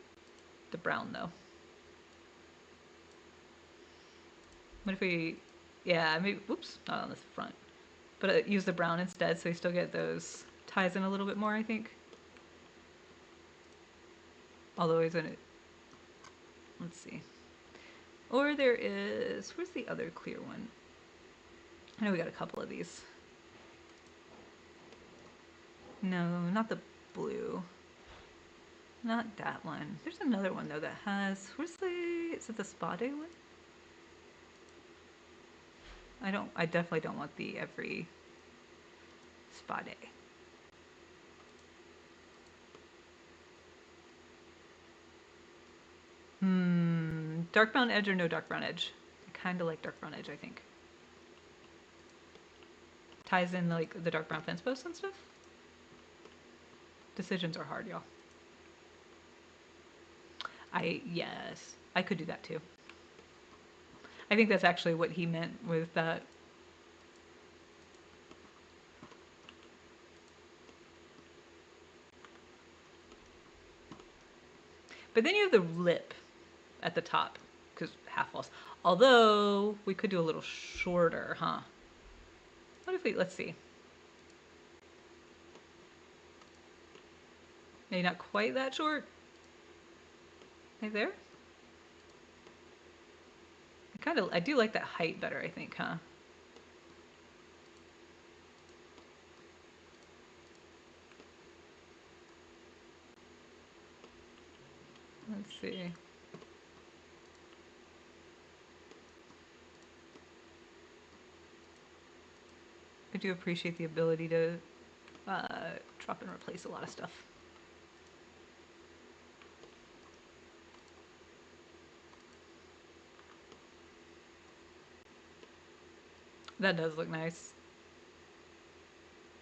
the brown though. What if we, yeah, maybe, whoops, not on the front. But use the brown instead so you still get those ties in a little bit more, I think. Although isn't it, let's see. Or there is, where's the other clear one? I know we got a couple of these. No, not the blue. Not that one. There's another one though that has, where's the, is it the spa day one? I definitely don't want the every spa day. Dark brown edge or no dark brown edge? I kind of like dark brown edge, I think. Ties in like the dark brown fence posts and stuff. Decisions are hard, y'all. Yes, I could do that too. I think that's actually what he meant with that. But then you have the lip at the top, because half walls. Although, we could do a little shorter, huh? What if we, let's see. Maybe not quite that short. Right there? I do like that height better, I think, huh? Let's see. I do appreciate the ability to drop and replace a lot of stuff. That does look nice.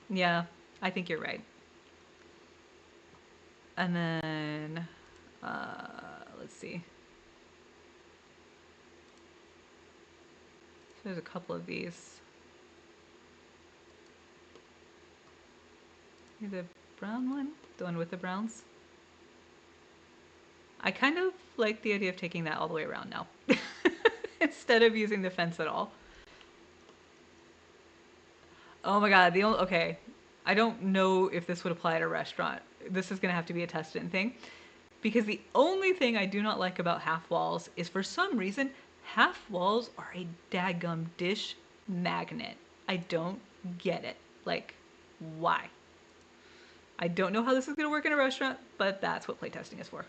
Yeah, I think you're right. And then, let's see. So there's a couple of these. The brown one? The one with the browns? I kind of like the idea of taking that all the way around now. Instead of using the fence at all. Oh my god, okay. I don't know if this would apply at a restaurant. This is going to have to be a tested thing. Because the only thing I do not like about half walls is for some reason, half walls are a daggum dish magnet. I don't get it. Like, why? I don't know how this is going to work in a restaurant, but that's what playtesting is for.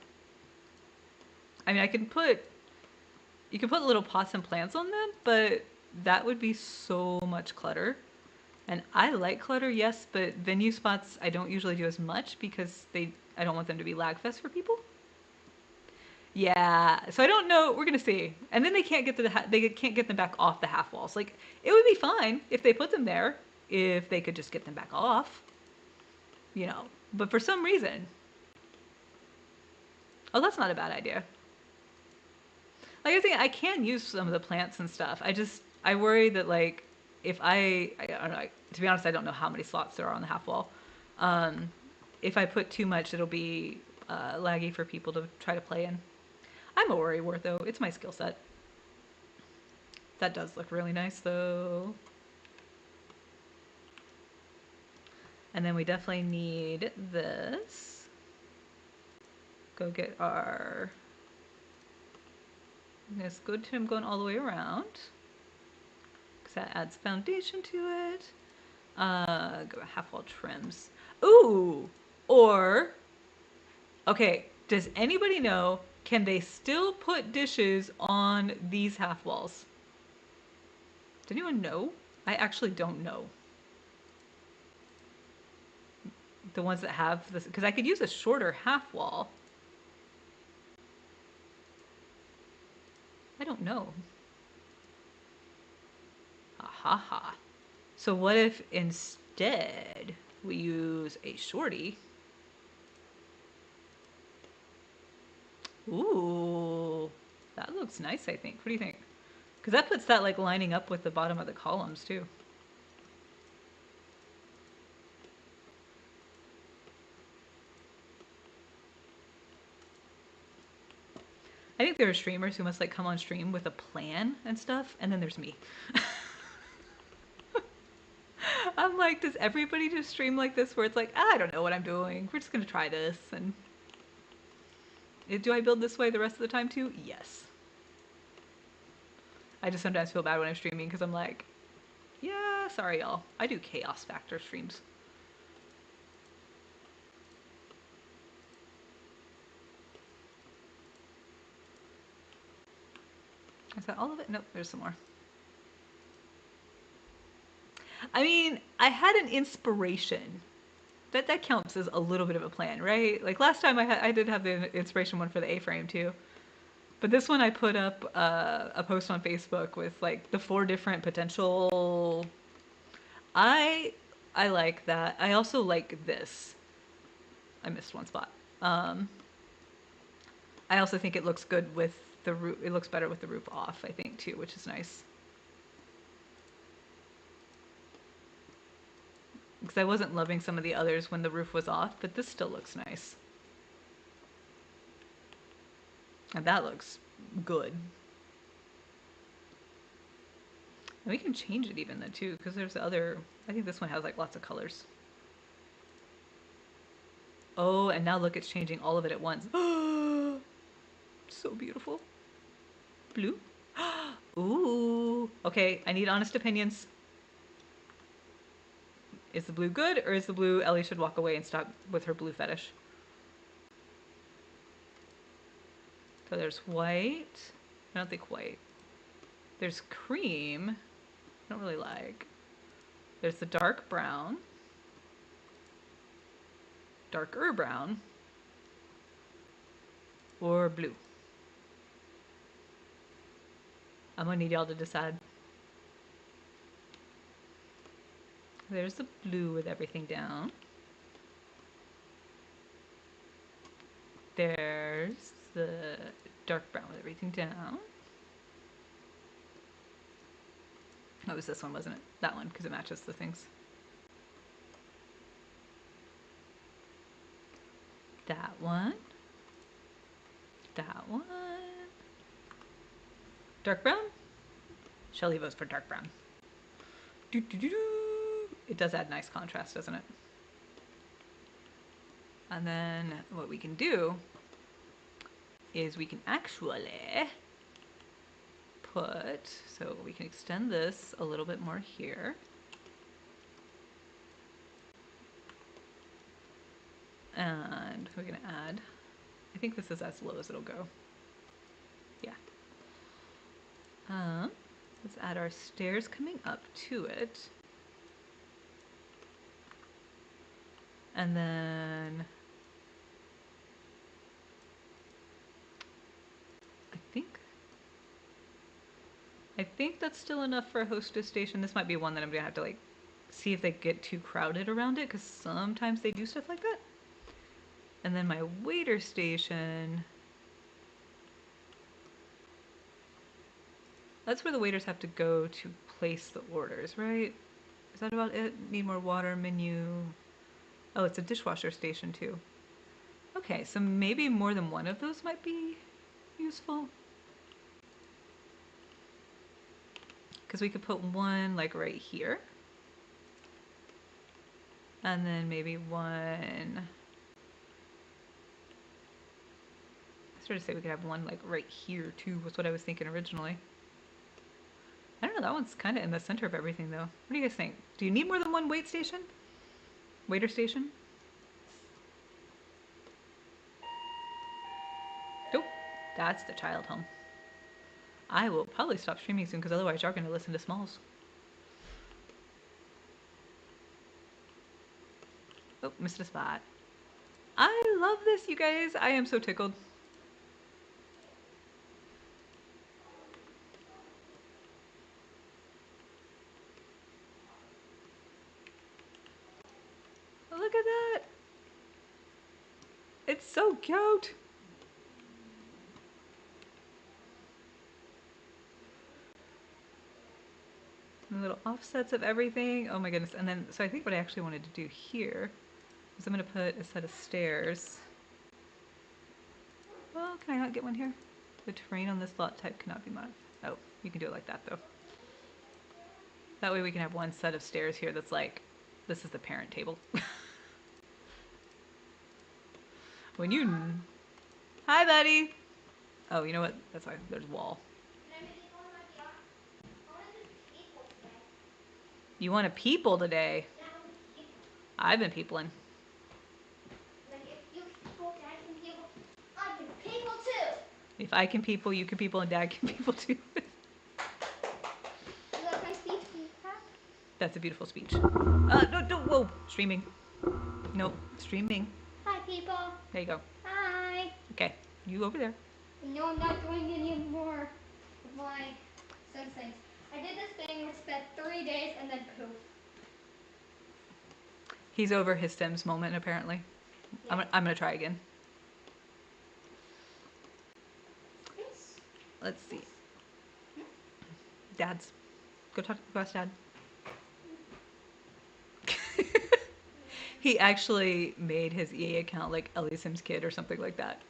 I mean, you can put little pots and plants on them, but that would be so much clutter. And I like clutter, yes, but venue spots I don't usually do as much because I don't want them to be lag fest for people. Yeah, so I don't know. We're gonna see, and then they can't get them back off the half walls. Like it would be fine if they put them there, if they could just get them back off, you know. But for some reason, oh, that's not a bad idea. Like I think I can use some of the plants and stuff. I worry that like if I don't know. To be honest, I don't know how many slots there are on the half wall. If I put too much, it'll be laggy for people to try to play in. I'm a worrywart though. It's my skill set. That does look really nice though. And then we definitely need this. Go get our... It's good to him going all the way around, because that adds foundation to it. Go half wall trims. Ooh! Or, okay, does anybody know, can they still put dishes on these half walls? Does anyone know? I actually don't know. The ones that have this, because I could use a shorter half wall. I don't know. Ha ha ha. So what if instead we use a shorty? Ooh, that looks nice, I think. What do you think? Because that puts that like lining up with the bottom of the columns too. I think there are streamers who must like come on stream with a plan and stuff, and then there's me. I'm like, does everybody just stream like this where it's like, I don't know what I'm doing. We're just gonna try this, and do I build this way the rest of the time too? Yes. I just sometimes feel bad when I'm streaming because I'm like, yeah, sorry y'all. I do chaos factor streams. Is that all of it? Nope, there's some more. I mean, I had an inspiration. That counts as a little bit of a plan, right? Like last time I did have the inspiration one for the A-frame too. But this one I put up a post on Facebook with like the 4 different potential. I I like that. I also like this. I missed one spot. Um, I also think it looks good with the roof. It looks better with the roof off, I think too, which is nice. Because I wasn't loving some of the others when the roof was off, but this still looks nice. And that looks good. And we can change it even then too, because there's other, I think this one has like lots of colors. Oh, and now look, it's changing all of it at once. So beautiful. Blue. Ooh. Okay, I need honest opinions. Is the blue good, or is the blue Ellie should walk away and stop with her blue fetish? So there's white. I don't think white. There's cream. I don't really like. There's the dark brown. Darker brown. Or blue. I'm gonna need y'all to decide. There's the blue with everything down. There's the dark brown with everything down. Oh, it was this one, wasn't it? That one, because it matches the things. That one. That one. Dark brown? Shelly votes for dark brown. Doo -doo -doo -doo. It does add nice contrast, doesn't it? And then what we can do is we can actually put, so we can extend this a little bit more here. And we're gonna add, I think this is as low as it'll go. Yeah. Let's add our stairs coming up to it. And then I think that's still enough for a hostess station. This might be one that I'm gonna have to like see if they get too crowded around it, because sometimes they do stuff like that. And then my waiter station, that's where the waiters have to go to place the orders, right? Is that about it? Need more water, menu. Oh, it's a dishwasher station too. Okay, so maybe more than one of those might be useful. Because we could put one like right here. And then maybe one. I started to say we could have one like right here too, was what I was thinking originally. I don't know, that one's kind of in the center of everything though. What do you guys think? Do you need more than one wait station? Waiter station? Nope. That's the child home. I will probably stop streaming soon because otherwise you're going to listen to Smalls. Oh, missed a spot. I love this, you guys. I am so tickled. Look at that. It's so cute. And little offsets of everything. Oh my goodness. And then, so I think what I actually wanted to do here is I'm going to put a set of stairs. Well, can I not get one here? The terrain on this lot type cannot be modified. Oh, you can do it like that though. That way we can have one set of stairs here that's like, this is the parent table. When you... Hi, buddy. Oh, you know what? That's why there's a wall. You want to people today? I've been peopling. Like if you people, Dad can people, I can people too. If I can people, you can people, and Dad can people too. Is that my speech? Can you clap? That's a beautiful speech. No, whoa, streaming. Nope, streaming. Hi, people. There you go. Hi. Okay, you over there. No, I'm not doing any more of my Sims things. I did this thing which spent 3 days and then poof. He's over his Sims moment, apparently. Yeah. I'm gonna try again. Yes. Let's see. Dad's. Go ask Dad. He actually made his EA account like Ellie Sims Kid or something like that.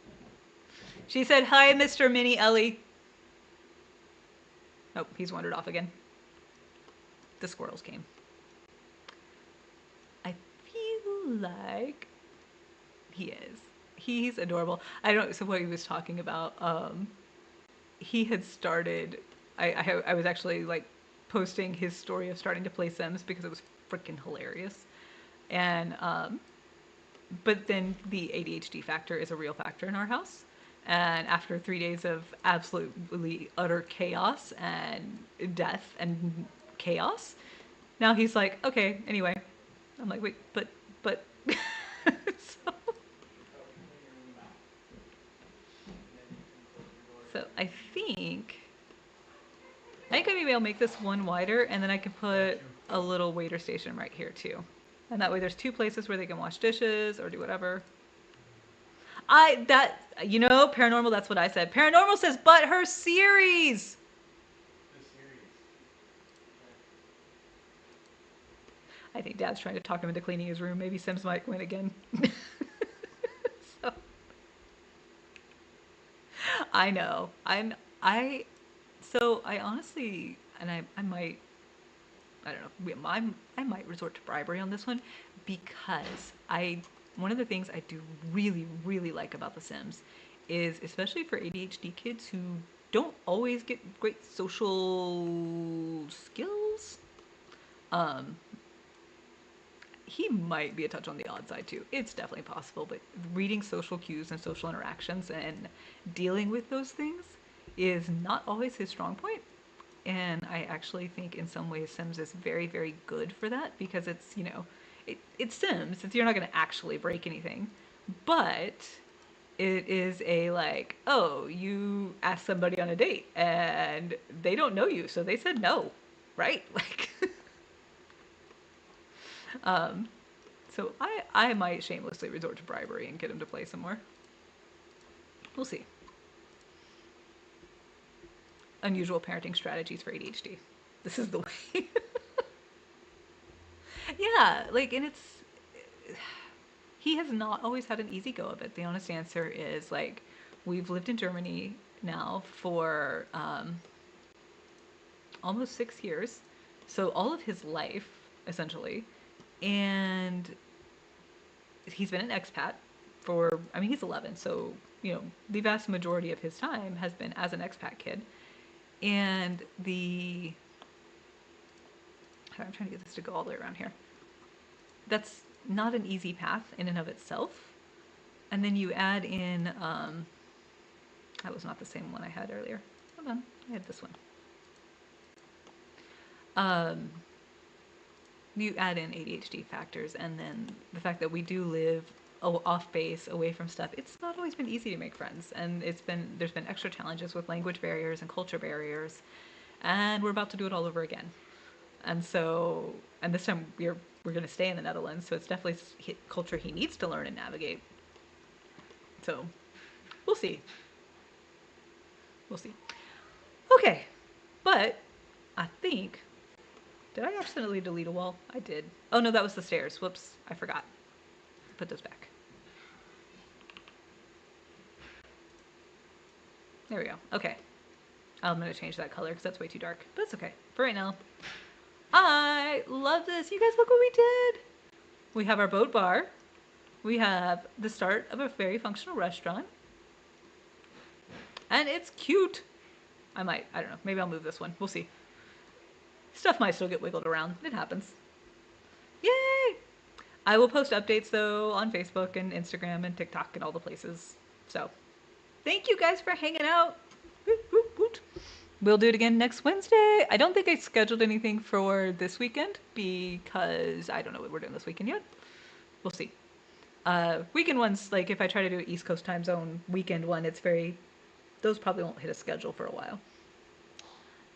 She said, "Hi, Mr. Mini Ellie." Oh, he's wandered off again. The squirrels came. I feel like he is. He's adorable. I don't. So what he was talking about, he had started. I was actually like posting his story of starting to play Sims because it was freaking hilarious, and but then the ADHD factor is a real factor in our house. And after 3 days of absolutely utter chaos and death and chaos, now he's like, okay, anyway. I'm like, wait, but. so, so I think maybe I'll make this one wider, and then I can put a little waiter station right here too. And that way there's 2 places where they can wash dishes or do whatever. Paranormal, that's what I said. Paranormal says, but her series. The series. I think Dad's trying to talk him into cleaning his room. Maybe Sims might win again. so, I know. So I honestly, and I might, I don't know, I might resort to bribery on this one because one of the things I do really, really like about The Sims is, especially for ADHD kids who don't always get great social skills, he might be a touch on the odd side too. It's definitely possible, but reading social cues and social interactions and dealing with those things is not always his strong point. And I actually think in some ways Sims is very, very good for that because it's, it's Sims. You're not going to actually break anything. But it is a like, oh, you asked somebody on a date and they don't know you, so they said no, right? Like, so I might shamelessly resort to bribery and get him to play some more. We'll see. Unusual parenting strategies for ADHD. This is the way. Yeah, like, and it's he has not always had an easy go of it. The honest answer is like, we've lived in Germany now for almost 6 years, so all of his life essentially, and he's been an expat for, I mean, he's 11, so the vast majority of his time has been as an expat kid. And I'm trying to get this to go all the way around here. That's not an easy path in and of itself. And then you add in, that was not the same one I had earlier. Hold on, I had this one. You add in ADHD factors, and then the fact that we do live off base, away from stuff. It's not always been easy to make friends, and there's been extra challenges with language barriers and culture barriers, and we're about to do it all over again. And so, and this time we're going to stay in the Netherlands, so it's definitely culture he needs to learn and navigate. So, we'll see. We'll see. Okay, but I think, did I accidentally delete a wall? I did. Oh no, that was the stairs. Whoops, I forgot. Put those back. There we go. Okay. I'm going to change that color because that's way too dark. But it's okay. For right now, I love this. You guys, look what we did. We have our boat bar. We have the start of a very functional restaurant. And it's cute. I don't know. Maybe I'll move this one. We'll see. Stuff might still get wiggled around. It happens. Yay! I will post updates, though, on Facebook and Instagram and TikTok and all the places. So, thank you guys for hanging out. We'll do it again next Wednesday. I don't think I scheduled anything for this weekend because I don't know what we're doing this weekend yet. We'll see. Weekend ones, like if I try to do an East Coast time zone weekend one, those probably won't hit a schedule for a while.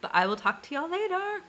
But I will talk to y'all later.